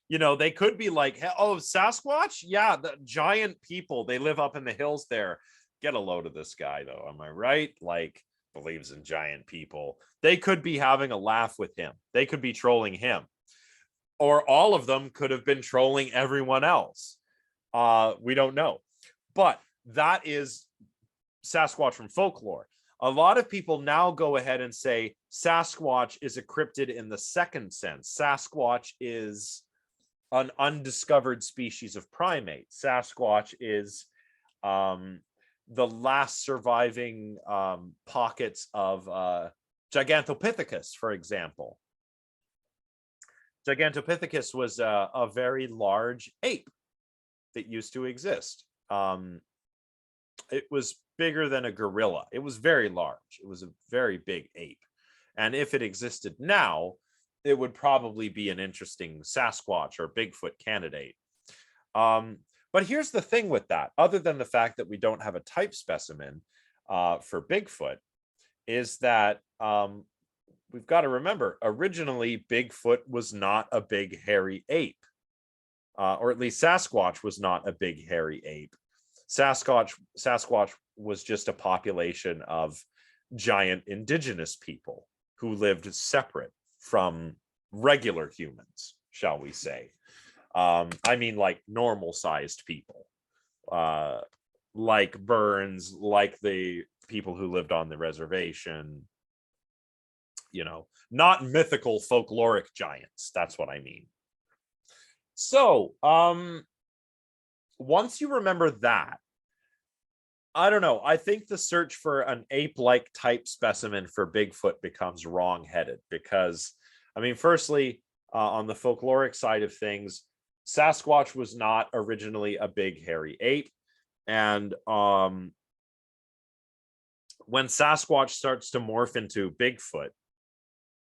You know, they could be like, oh, Sasquatch? Yeah, the giant people, they live up in the hills there. Get a load of this guy, though. Am I right? Like, believes in giant people. They could be having a laugh with him. They could be trolling him. Or all of them could have been trolling everyone else. We don't know. But that is Sasquatch from folklore. A lot of people now go ahead and say Sasquatch is a cryptid in the second sense. Sasquatch is an undiscovered species of primate. Sasquatch is the last surviving pockets of Gigantopithecus, for example. Gigantopithecus was a very large ape that used to exist. It was bigger than a gorilla. It was very large. It was a very big ape. And if it existed now, it would probably be an interesting Sasquatch or Bigfoot candidate. But here's the thing with that, other than the fact that we don't have a type specimen for Bigfoot, is that we've got to remember, originally Bigfoot was not a big hairy ape, or at least Sasquatch was not a big hairy ape. Sasquatch was just a population of giant indigenous people who lived separate from regular humans, shall we say. I mean, like normal sized people, like Burns, like the people who lived on the reservation, you know, not mythical folkloric giants. That's what I mean. So, once you remember that, I don't know. I think the search for an ape-like type specimen for Bigfoot becomes wrong-headed because, I mean, firstly, on the folkloric side of things, Sasquatch was not originally a big hairy ape. And when Sasquatch starts to morph into Bigfoot,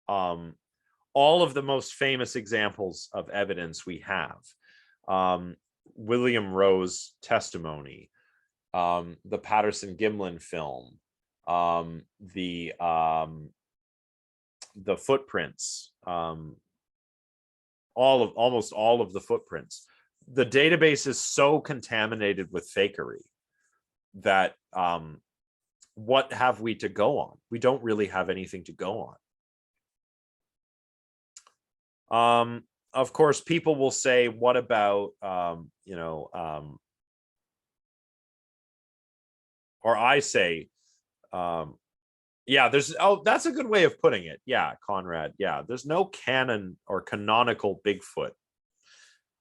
all of the most famous examples of evidence we have, William Rowe's testimony, the Patterson Gimlin film, the footprints, almost all of the footprints. The database is so contaminated with fakery that what have we to go on? We don't really have anything to go on. Of course, people will say, what about, or I say, yeah, that's a good way of putting it. Yeah, Conrad. Yeah, there's no canon or canonical Bigfoot.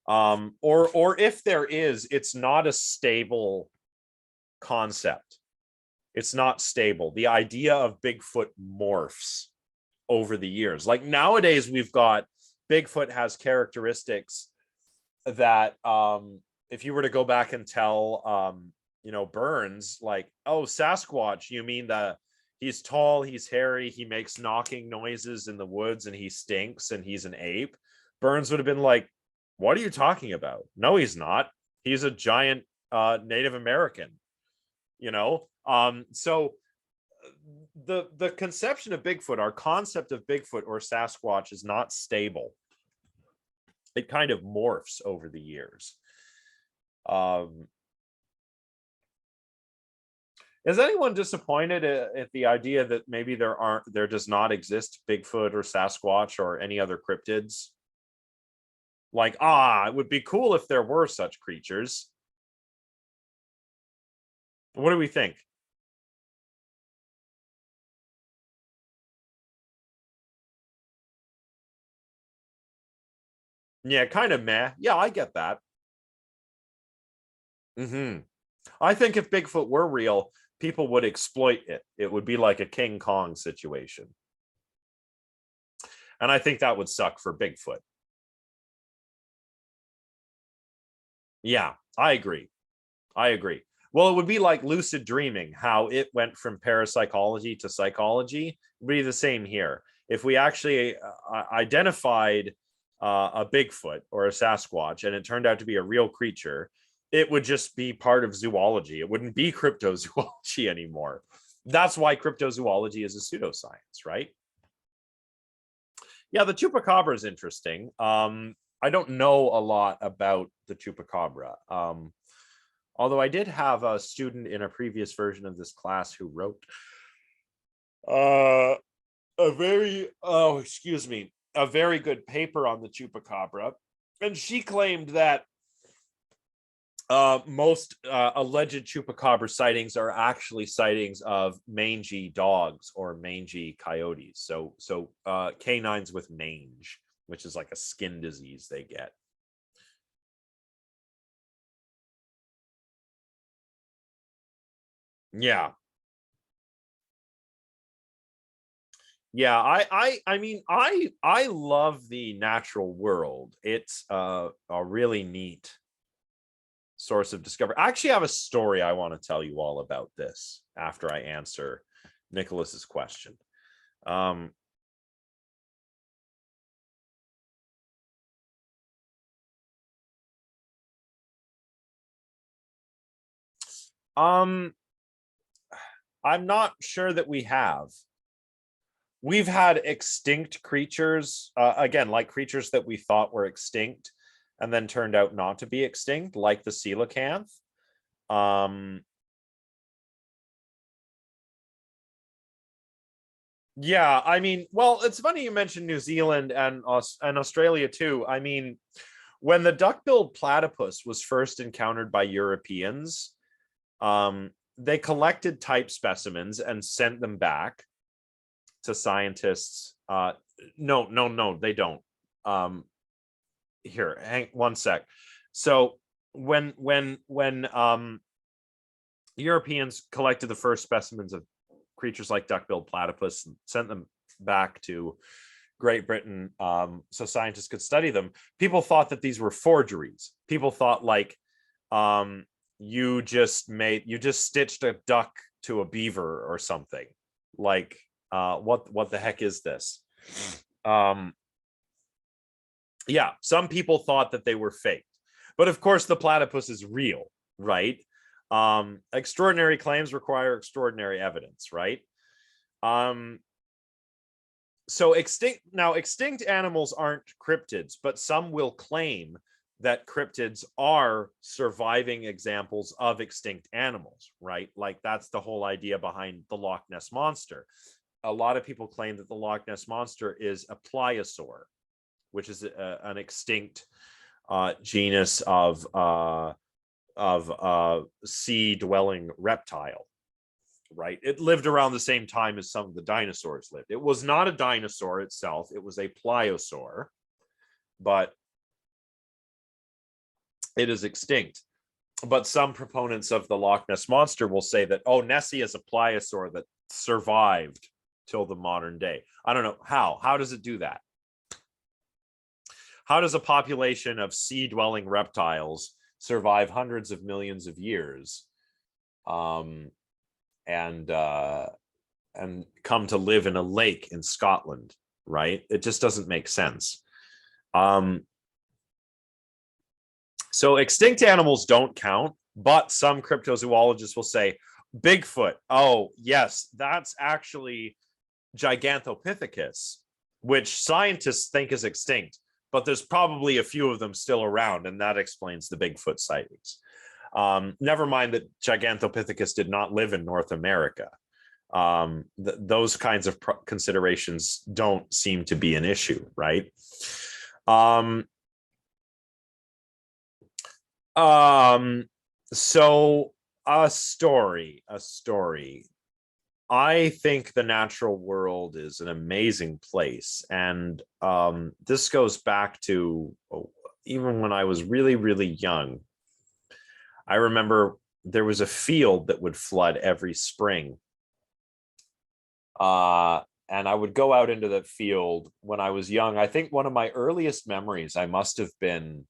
Or if there is, it's not a stable concept. It's not stable. The idea of Bigfoot morphs over the years. Like nowadays, we've got Bigfoot has characteristics that if you were to go back and tell Burns, like, oh, Sasquatch, you mean he's tall, he's hairy, he makes knocking noises in the woods, and he stinks, and he's an ape. Burns would have been like, what are you talking about? No, he's not. He's a giant Native American, so the conception of Bigfoot, our concept of Bigfoot or Sasquatch, is not stable. It kind of morphs over the years. Is anyone disappointed at the idea that maybe there does not exist Bigfoot or Sasquatch or any other cryptids? Like, it would be cool if there were such creatures. What do we think? Yeah, kind of meh. Yeah, I get that. I think if Bigfoot were real, people would exploit it. It would be like a King Kong situation. And I think that would suck for Bigfoot. Yeah, I agree. I agree. Well, it would be like lucid dreaming, how it went from parapsychology to psychology. It would be the same here. If we actually identified a Bigfoot or a Sasquatch and it turned out to be a real creature, it would just be part of zoology. It wouldn't be cryptozoology anymore. That's why cryptozoology is a pseudoscience, right? Yeah, the chupacabra is interesting. I don't know a lot about the chupacabra. Although I did have a student in a previous version of this class who wrote a very good paper on the chupacabra, and she claimed that most alleged chupacabra sightings are actually sightings of mangy dogs or mangy coyotes. So canines with mange, which is like a skin disease they get. Yeah. Yeah, I love the natural world. It's a really neat source of discovery. I actually have a story I want to tell you all about this after I answer Nicholas's question. Um, um, I'm not sure that we have. We've had extinct creatures, again, like creatures that we thought were extinct and then turned out not to be extinct, like the coelacanth. Yeah, I mean, well, it's funny you mentioned New Zealand and Australia too. I mean, when the duck-billed platypus was first encountered by Europeans, they collected type specimens and sent them back to scientists. No, they don't. Here, hang one sec. So when Europeans collected the first specimens of creatures like duck-billed platypus and sent them back to Great Britain, so scientists could study them, people thought that these were forgeries. People thought like you just stitched a duck to a beaver or something. Like what the heck is this? Yeah, some people thought that they were faked, but of course the platypus is real, right? Extraordinary claims require extraordinary evidence, right? So extinct animals aren't cryptids, but some will claim that cryptids are surviving examples of extinct animals, right? Like that's the whole idea behind the Loch Ness monster. A lot of people claim that the Loch Ness monster is a pliosaur, which is an extinct genus of sea-dwelling reptile, right? It lived around the same time as some of the dinosaurs lived. It was not a dinosaur itself. It was a pliosaur, but it is extinct. But some proponents of the Loch Ness monster will say that, oh, Nessie is a pliosaur that survived till the modern day. I don't know how. How does it do that? How does a population of sea-dwelling reptiles survive hundreds of millions of years and come to live in a lake in Scotland, right? It just doesn't make sense. So extinct animals don't count, but some cryptozoologists will say, Bigfoot, oh, yes, that's actually Gigantopithecus, which scientists think is extinct, but there's probably a few of them still around, and that explains the Bigfoot sightings. Never mind that Gigantopithecus did not live in North America. Those kinds of considerations don't seem to be an issue, right? So a story. I think the natural world is an amazing place. And this goes back to even when I was really, really young. I remember there was a field that would flood every spring. And I would go out into the field when I was young. I think one of my earliest memories, I must have been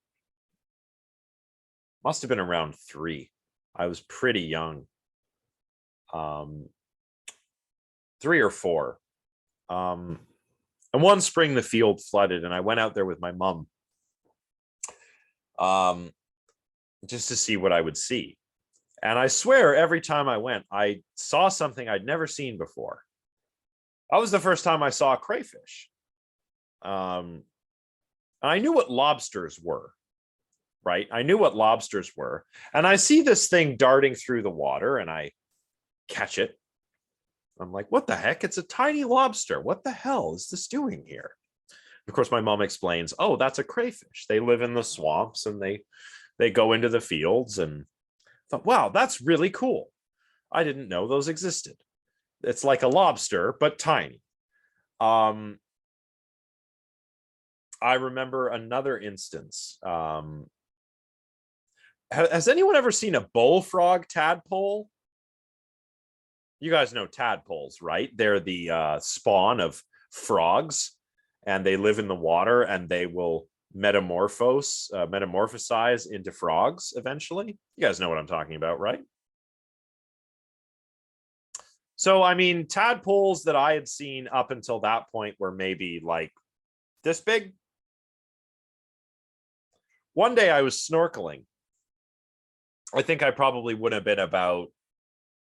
around 3. I was pretty young. 3 or 4. And one spring the field flooded and I went out there with my mom. Just to see what I would see. And I swear every time I went, I saw something I'd never seen before. That was the first time I saw a crayfish. And I knew what lobsters were, right? I knew what lobsters were. And I see this thing darting through the water and I catch it. I'm like, what the heck? It's a tiny lobster. What the hell is this doing here? Of course, my mom explains, oh, that's a crayfish. They live in the swamps and they go into the fields. And I thought, wow, that's really cool. I didn't know those existed. It's like a lobster, but tiny. I remember another instance. Has anyone ever seen a bullfrog tadpole? You guys know tadpoles, right? They're the spawn of frogs, and they live in the water, and they will metamorphosize into frogs eventually. You guys know what I'm talking about, right? So, I mean, tadpoles that I had seen up until that point were maybe like this big. One day I was snorkeling. I think I probably would have been about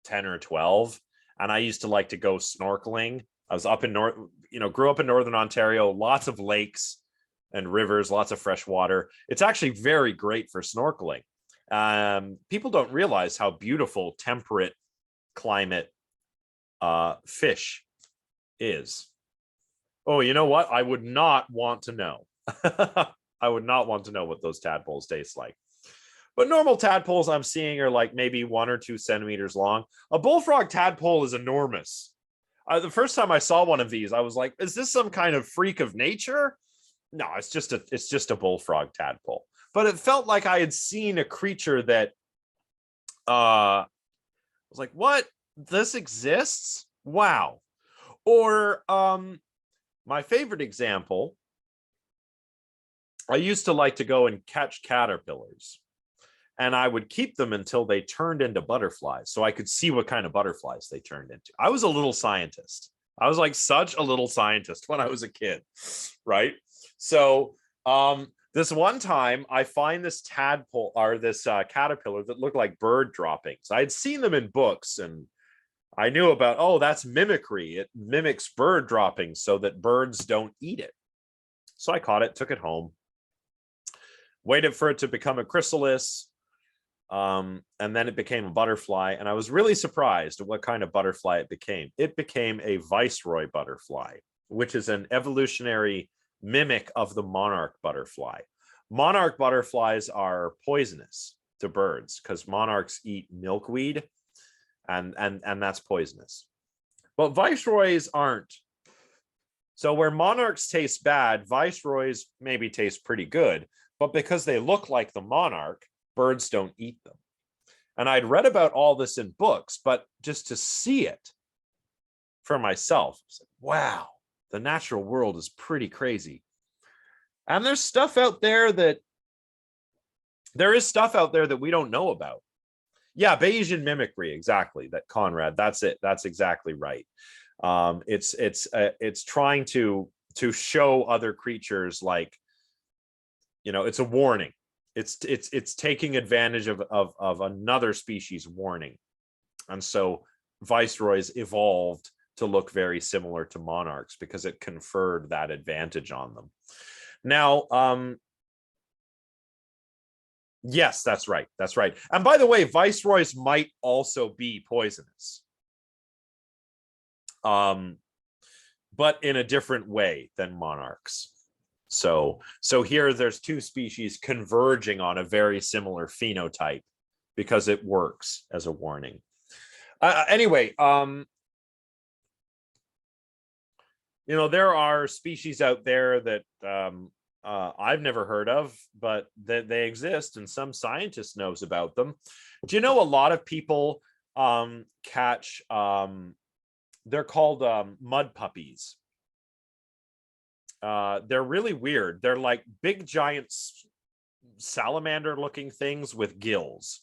10 or 12. And I used to like to go snorkeling. I was up in grew up in Northern Ontario, lots of lakes and rivers, lots of fresh water. It's actually very great for snorkeling. People don't realize how beautiful temperate climate fish is. Oh, you know what? I would not want to know. I would not want to know what those tadpoles taste like. But normal tadpoles I'm seeing are like maybe 1 or 2 centimeters long. A bullfrog tadpole is enormous. The first time I saw one of these, I was like, is this some kind of freak of nature? No, it's just a bullfrog tadpole. But it felt like I had seen a creature that was like, what? This exists? Wow. Or my favorite example, I used to like to go and catch caterpillars. And I would keep them until they turned into butterflies so I could see what kind of butterflies they turned into. I was a little scientist. I was like such a little scientist when I was a kid, right? So this one time I find this tadpole or this caterpillar that looked like bird droppings. I had seen them in books and I knew about, oh, that's mimicry. It mimics bird droppings so that birds don't eat it. So I caught it, took it home, waited for it to become a chrysalis. And then it became a butterfly. And I was really surprised at what kind of butterfly it became. It became a viceroy butterfly, which is an evolutionary mimic of the monarch butterfly. Monarch butterflies are poisonous to birds because monarchs eat milkweed, and that's poisonous. But viceroys aren't. So where monarchs taste bad, viceroys maybe taste pretty good, but because they look like the monarch, birds don't eat them. And I'd read about all this in books, but just to see it for myself, I was like, wow, the natural world is pretty crazy. And there's stuff out there that we don't know about. Yeah, Bayesian mimicry, exactly. That Conrad, that's it. That's exactly right. It's trying to show other creatures like, it's a warning. It's taking advantage of another species warning. And so viceroys evolved to look very similar to monarchs because it conferred that advantage on them. Now, yes, that's right. That's right. And by the way, viceroys might also be poisonous. But in a different way than monarchs. So here there's two species converging on a very similar phenotype because it works as a warning. Anyway, there are species out there that I've never heard of, but they exist, and some scientist knows about them. Do you know a lot of people catch? They're called mud puppies. They're really weird. They're like big, giant salamander-looking things with gills.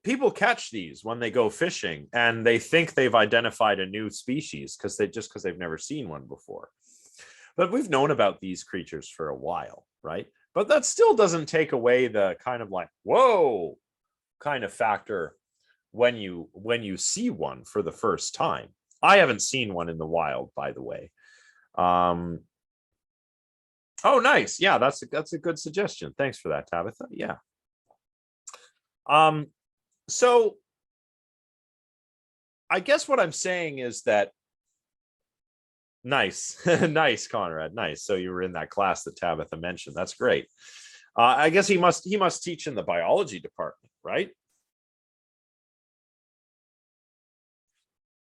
People catch these when they go fishing, and they think they've identified a new species because they've never seen one before. But we've known about these creatures for a while, right? But that still doesn't take away the kind of like, whoa, kind of factor when you see one for the first time. I haven't seen one in the wild, by the way. Oh, nice. Yeah, that's a good suggestion. Thanks for that, Tabitha. Yeah. So I guess what I'm saying is that nice, nice, Conrad, nice. So you were in that class that Tabitha mentioned. That's great. I guess he must teach in the biology department, right?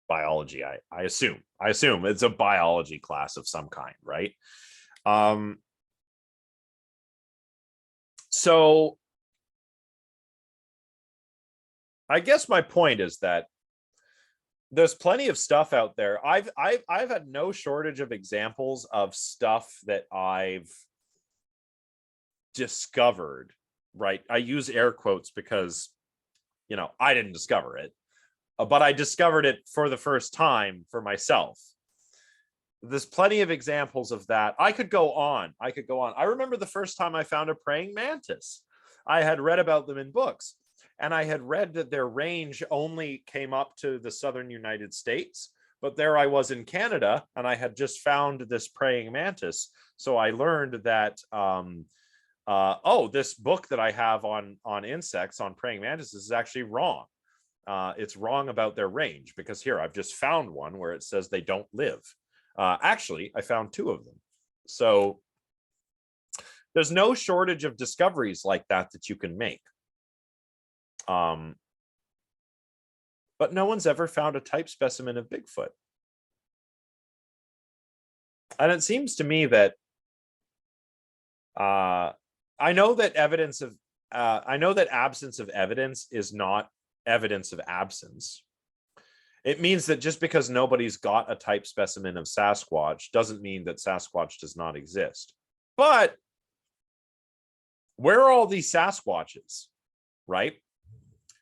Biology, I assume it's a biology class of some kind, right? So I guess my point is that there's plenty of stuff out there. I've had no shortage of examples of stuff that I've discovered, right? I use air quotes because, I didn't discover it, but I discovered it for the first time for myself. There's plenty of examples of that. I could go on. I remember the first time I found a praying mantis. I had read about them in books, and I had read that their range only came up to the southern United States. But there I was in Canada, and I had just found this praying mantis. So I learned that, this book that I have on insects, on praying mantises, is actually wrong. It's wrong about their range, because here I've just found one where it says they don't live. Actually, I found two of them. So there's no shortage of discoveries like that you can make. But no one's ever found a type specimen of Bigfoot. And it seems to me that I know that absence of evidence is not evidence of absence. It means that just because nobody's got a type specimen of Sasquatch doesn't mean that Sasquatch does not exist. But where are all these Sasquatches, right?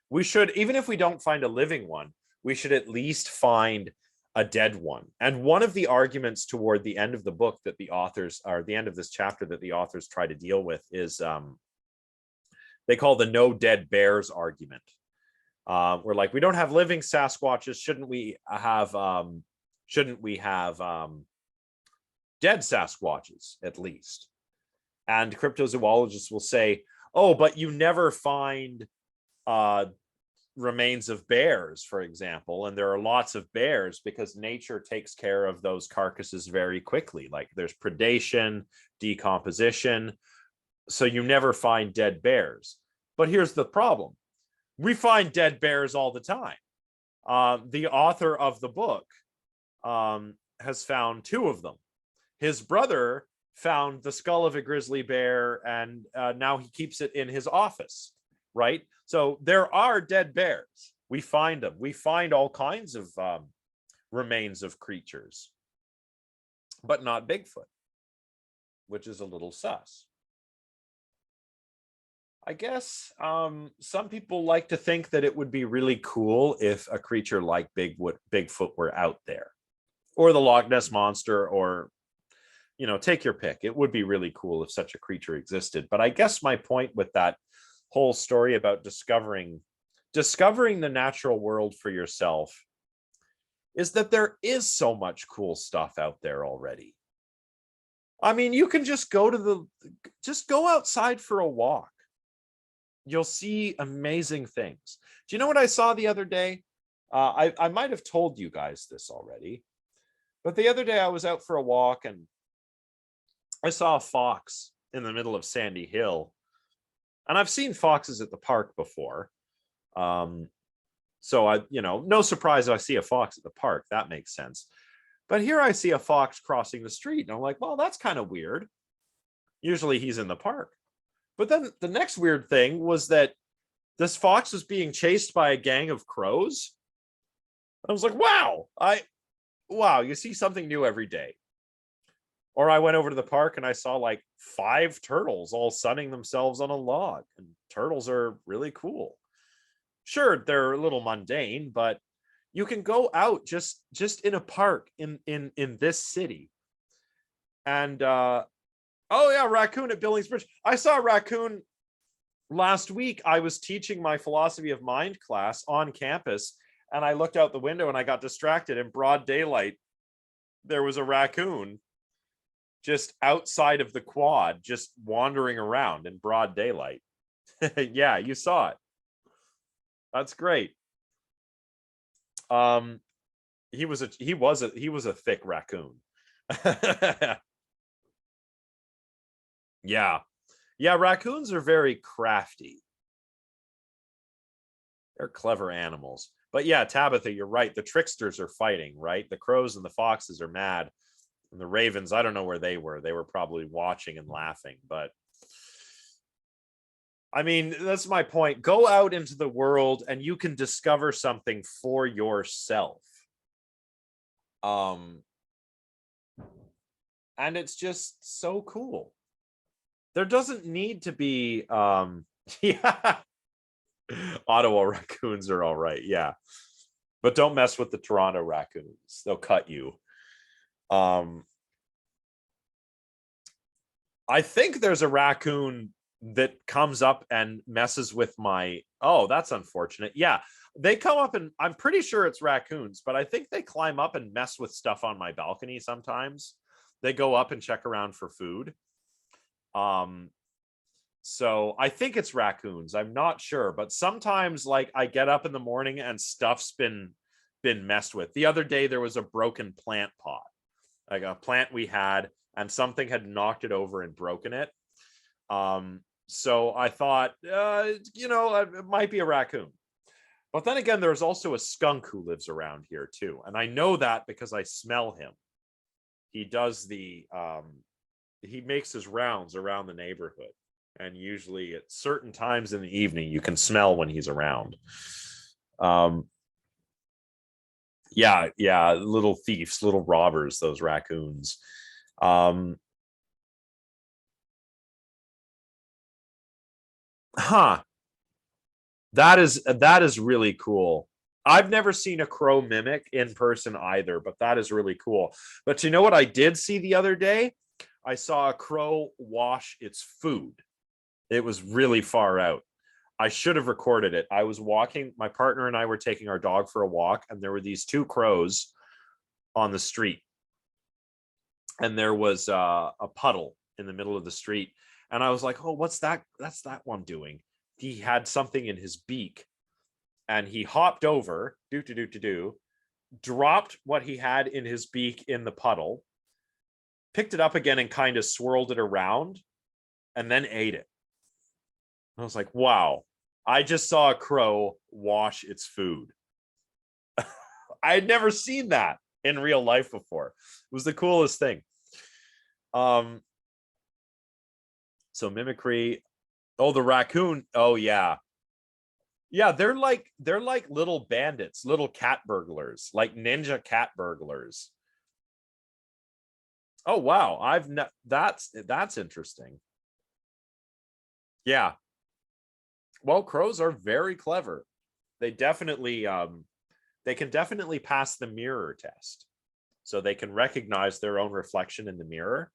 We should, even if we don't find a living one, we should at least find a dead one. And one of the arguments toward the end of the book that the authors, or the end of this chapter that the authors try to deal with, is they call the no dead bears argument. We're like, we don't have living Sasquatches. Shouldn't we have dead Sasquatches at least? And cryptozoologists will say, oh, but you never find remains of bears, for example, and there are lots of bears because nature takes care of those carcasses very quickly. Like there's predation, decomposition, so you never find dead bears. But here's the problem. We find dead bears all the time. The author of the book has found two of them. His brother found the skull of a grizzly bear, and now he keeps it in his office, right? So there are dead bears. We find them. We find all kinds of remains of creatures, but not Bigfoot, which is a little sus. I guess some people like to think that it would be really cool if a creature like Bigfoot were out there, or the Loch Ness Monster, or, take your pick. It would be really cool if such a creature existed. But I guess my point with that whole story about discovering the natural world for yourself is that there is so much cool stuff out there already. I mean, you can just go outside for a walk. You'll see amazing things. Do you know what I saw the other day? I might have told you guys this already. But the other day I was out for a walk and I saw a fox in the middle of Sandy Hill. And I've seen foxes at the park before. So I, no surprise if I see a fox at the park. That makes sense. But here I see a fox crossing the street and I'm like, well, that's kind of weird. Usually he's in the park. But then the next weird thing was that this fox was being chased by a gang of crows. I was like, wow, you see something new every day. Or I went over to the park and I saw like 5 turtles all sunning themselves on a log. And turtles are really cool. Sure, they're a little mundane, but you can go out just in a park in this city. And oh yeah, raccoon at Billings Bridge. I saw a raccoon last week. I was teaching my philosophy of mind class on campus, and I looked out the window and I got distracted. In broad daylight, there was a raccoon just outside of the quad, just wandering around in broad daylight. Yeah, you saw it. That's great. He was a thick raccoon. Yeah. Yeah, raccoons are very crafty. They're clever animals. But yeah, Tabitha, you're right. The tricksters are fighting, right? The crows and the foxes are mad. And the ravens, I don't know where they were. They were probably watching and laughing. But I mean, that's my point. Go out into the world and you can discover something for yourself. And it's just so cool. There doesn't need to be yeah. Ottawa raccoons are all right, yeah. But don't mess with the Toronto raccoons. They'll cut you. I think there's a raccoon that comes up and messes with my, oh, that's unfortunate. Yeah, they come up and I'm pretty sure it's raccoons, but I think they climb up and mess with stuff on my balcony sometimes. They go up and check around for food. So I think it's raccoons. I'm not sure, but sometimes like I get up in the morning and stuff's been messed with. The other day there was a broken plant pot, like a plant we had, and something had knocked it over and broken it. So I thought, it might be a raccoon. But then again, there's also a skunk who lives around here too, and I know that because I smell him. He does he makes his rounds around the neighborhood. And usually at certain times in the evening, you can smell when he's around. Yeah, little thieves, little robbers, those raccoons. That is really cool. I've never seen a crow mimic in person either, but that is really cool. But you know what I did see the other day? I saw a crow wash its food. It was really far out. I should have recorded it. I was walking, my partner and I were taking our dog for a walk, and there were these 2 crows on the street. And there was a puddle in the middle of the street. And I was like, oh, what's that? That's that one doing. He had something in his beak. And he hopped over, dropped what he had in his beak in the puddle, picked it up again and kind of swirled it around, and then ate it. I was like, wow, I just saw a crow wash its food. I had never seen that in real life before. It was the coolest thing. So mimicry. Oh, the raccoon. Oh, yeah. Yeah, they're like little bandits, little cat burglars, like ninja cat burglars. Oh, wow. That's interesting. Yeah. Well, crows are very clever. They definitely they can definitely pass the mirror test. So they can recognize their own reflection in the mirror.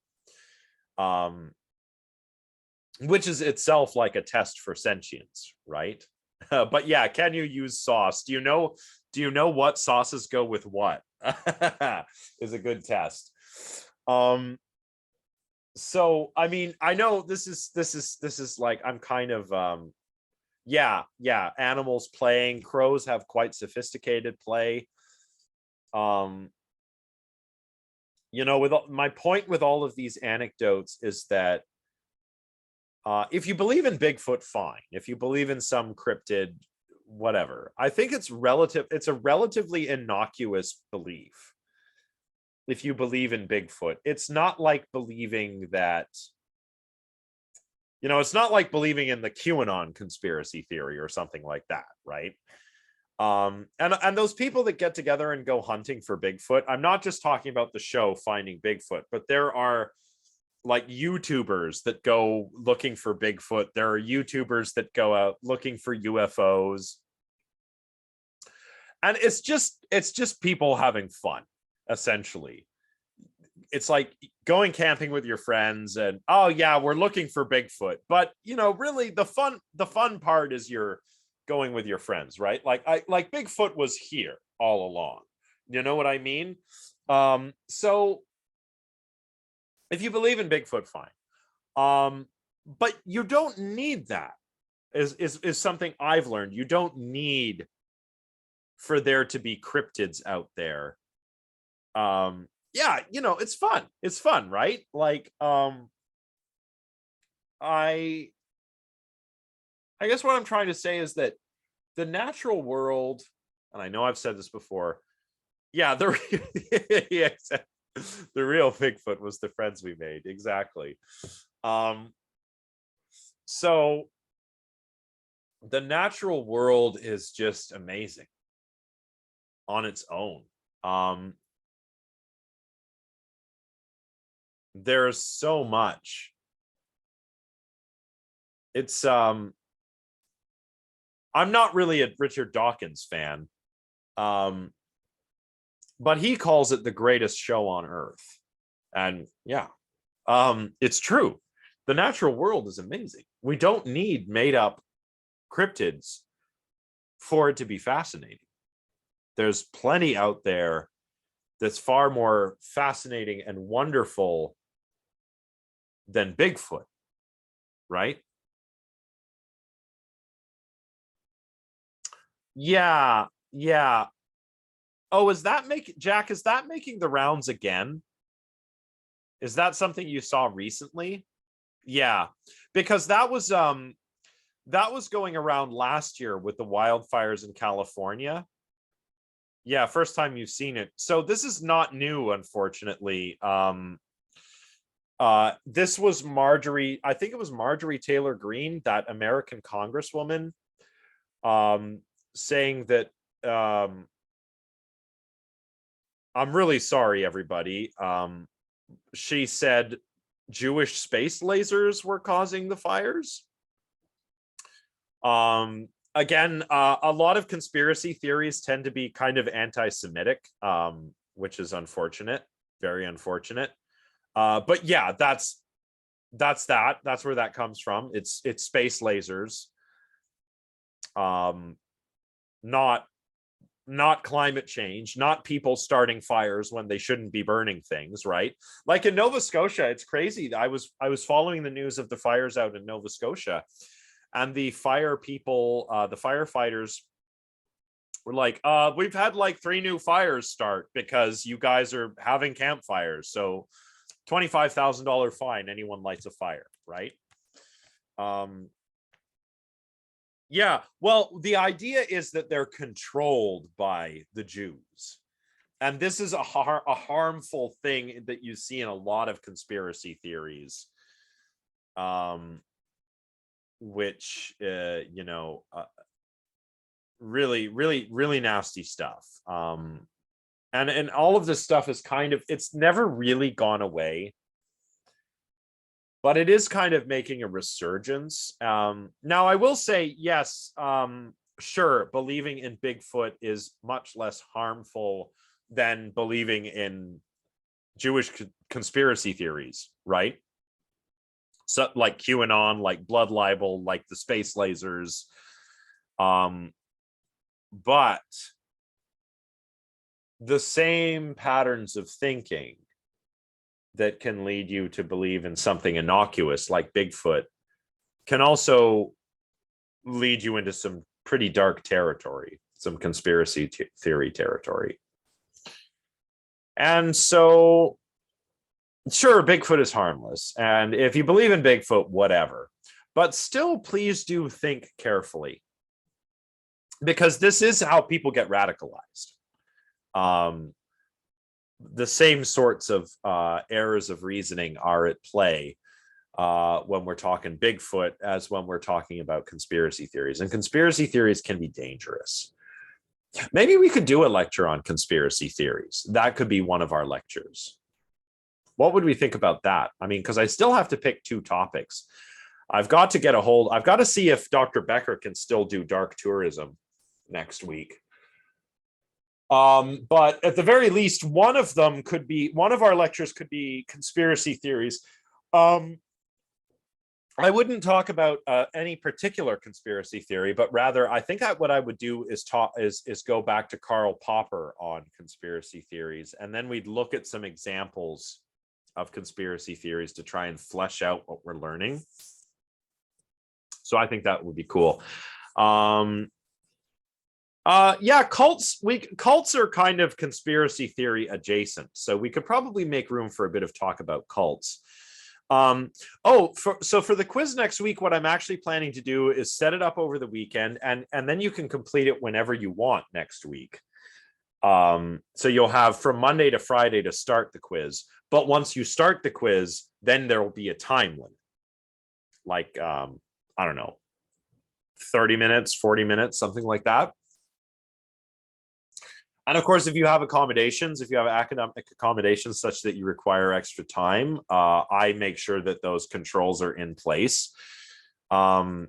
Which is itself like a test for sentience, right? But yeah, can you use sauce? Do you know what sauces go with what? Is a good test. So I mean, I know this is like I'm kind of yeah, animals playing. Crows have quite sophisticated play. you know, my point with all of these anecdotes is that if you believe in Bigfoot, fine. If you believe in some cryptid, whatever. I think it's a relatively innocuous belief. If you believe in Bigfoot, it's not like believing that, you know, it's not like believing in the QAnon conspiracy theory or something like that, right? And those people that get together and go hunting for Bigfoot, I'm not just talking about the show Finding Bigfoot, but there are like YouTubers that go looking for Bigfoot. There are YouTubers that go out looking for UFOs. And it's just people having fun, essentially. It's like going camping with your friends and, oh yeah, we're looking for Bigfoot. But you know, really the fun part is you're going with your friends, right? Like Bigfoot was here all along. You know what I mean? So if you believe in Bigfoot, fine. But you don't need that. Is something I've learned. You don't need for there to be cryptids out there. Yeah, you know, it's fun, right? Like I guess what I'm trying to say is that the natural world, and I know I've said this before, yeah, yeah, the real Bigfoot was the friends we made, exactly. So the natural world is just amazing on its own. There's so much. It's I'm not really a Richard Dawkins fan, but he calls it the greatest show on earth. And yeah, it's true. The natural world is amazing. We don't need made up cryptids for it to be fascinating. There's plenty out there that's far more fascinating and wonderful than Bigfoot, right? Yeah, yeah. Oh, is that Jack, is that making the rounds again? Is that something you saw recently? Yeah, because that was going around last year with the wildfires in California. Yeah, first time you've seen it. So this is not new, unfortunately. This was Marjorie, I think it was Marjorie Taylor Greene, that American congresswoman, saying that I'm really sorry, everybody. She said Jewish space lasers were causing the fires. Again, a lot of conspiracy theories tend to be kind of anti-Semitic, which is unfortunate, very unfortunate. But yeah, that's where that comes from. It's space lasers, not climate change, not people starting fires when they shouldn't be burning things, right? Like in Nova Scotia, it's crazy. I was following the news of the fires out in Nova Scotia, and the fire people, the firefighters were like, we've had like 3 new fires start because you guys are having campfires. So $25,000 fine, anyone lights a fire, right? Yeah, well, the idea is that they're controlled by the Jews. And this is a harmful thing that you see in a lot of conspiracy theories, which, you know, really, really, really nasty stuff. And all of this stuff is kind of, it's never really gone away, but it is kind of making a resurgence. Now, I will say, yes, sure, believing in Bigfoot is much less harmful than believing in Jewish conspiracy theories, right? So, like QAnon, like blood libel, like the space lasers. But the same patterns of thinking that can lead you to believe in something innocuous like Bigfoot can also lead you into some pretty dark territory, some conspiracy theory territory. And so, Sure, Bigfoot is harmless. And if you believe in Bigfoot, whatever. But still, please do think carefully, because this is how people get radicalized. The same sorts of errors of reasoning are at play when we're talking Bigfoot as when we're talking about conspiracy theories. And conspiracy theories can be dangerous. Maybe we could do a lecture on conspiracy theories. That could be one of our lectures. What would we think about that? I mean, because I still have to pick 2 topics. I've got to see if Dr. Becker can still do dark tourism next week. But at the very least, one of our lectures could be conspiracy theories. I wouldn't talk about any particular conspiracy theory, but rather I think what I would do is go back to Karl Popper on conspiracy theories, and then we'd look at some examples of conspiracy theories to try and flesh out what we're learning. So I think that would be cool. Yeah, cults are kind of conspiracy theory adjacent, so we could probably make room for a bit of talk about cults. So for the quiz next week, what I'm actually planning to do is set it up over the weekend, and then you can complete it whenever you want next week. So you'll have from Monday to Friday to start the quiz, but once you start the quiz, then there will be a time limit, like I don't know, 30 minutes, 40 minutes, something like that. And of course, if you have academic accommodations such that you require extra time, I make sure that those controls are in place. Yeah,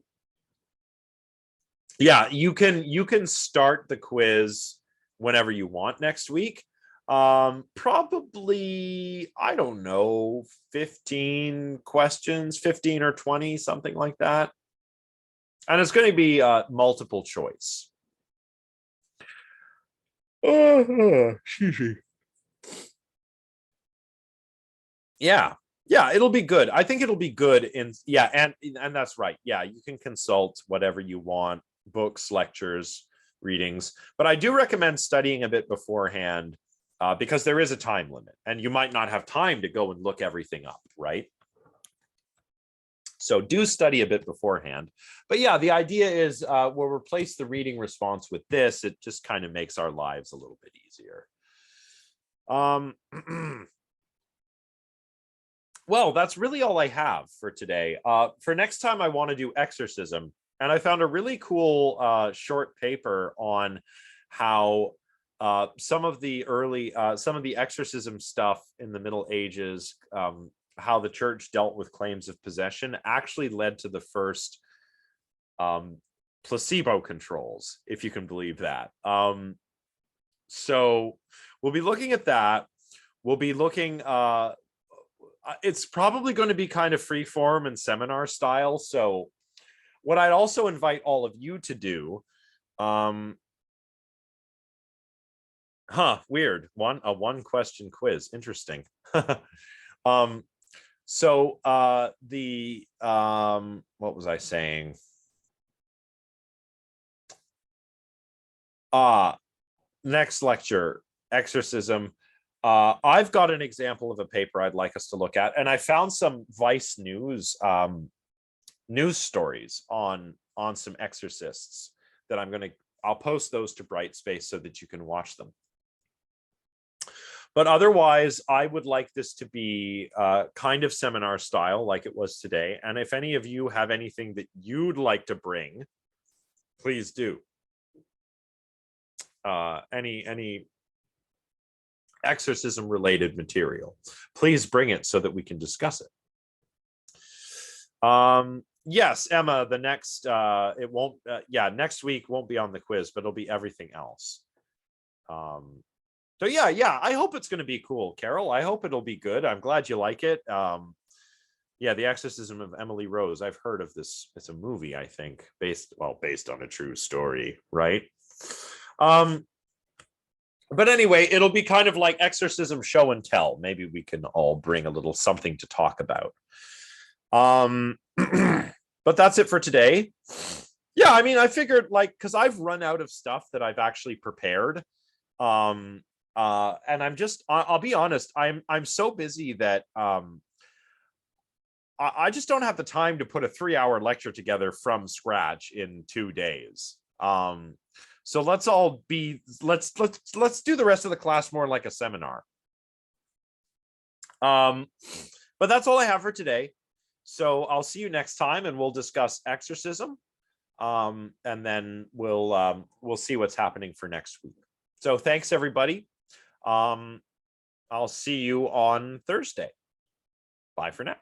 you can start the quiz whenever you want next week. Probably, I don't know, 15 questions, 15 or 20, something like that. And it's going to be multiple choice. Excuse me. Yeah, it'll be good. I think it'll be good. And that's right. Yeah, you can consult whatever you want, books, lectures, readings, but I do recommend studying a bit beforehand, because there is a time limit and you might not have time to go and look everything up, right? So do study a bit beforehand. But yeah, the idea is we'll replace the reading response with this. It just kind of makes our lives a little bit easier. Well, that's really all I have for today. For next time, I want to do exorcism. And I found a really cool short paper on how some of the exorcism stuff in the Middle Ages, how the church dealt with claims of possession, actually led to the first placebo controls, if you can believe that. So we'll be looking at that. We'll be looking, it's probably going to be kind of free form and seminar style. So what I'd also invite all of you to do, weird, a one question quiz, interesting. So what was I saying? Next lecture, exorcism. I've got an example of a paper I'd like us to look at, and I found some Vice News news stories on some exorcists that I'll post those to Brightspace so that you can watch them. But otherwise, I would like this to be kind of seminar style like it was today. And if any of you have anything that you'd like to bring, please do. Any exorcism related material, please bring it so that we can discuss it. Yes, Emma, the next, next week won't be on the quiz, but it'll be everything else. So yeah, I hope it's going to be cool, Carol. I hope it'll be good. I'm glad you like it. Yeah, The Exorcism of Emily Rose. I've heard of this. It's a movie, I think, based on a true story, right? But anyway, it'll be kind of like exorcism show and tell. Maybe we can all bring a little something to talk about. But that's it for today. Yeah, I mean, I figured because I've run out of stuff that I've actually prepared. And I'll be honest, I'm so busy that I just don't have the time to put a 3-hour lecture together from scratch in 2 days. So let's do the rest of the class more like a seminar. But that's all I have for today. So I'll see you next time, and we'll discuss exorcism. And then we'll see what's happening for next week. So thanks, everybody. I'll see you on Thursday. Bye for now.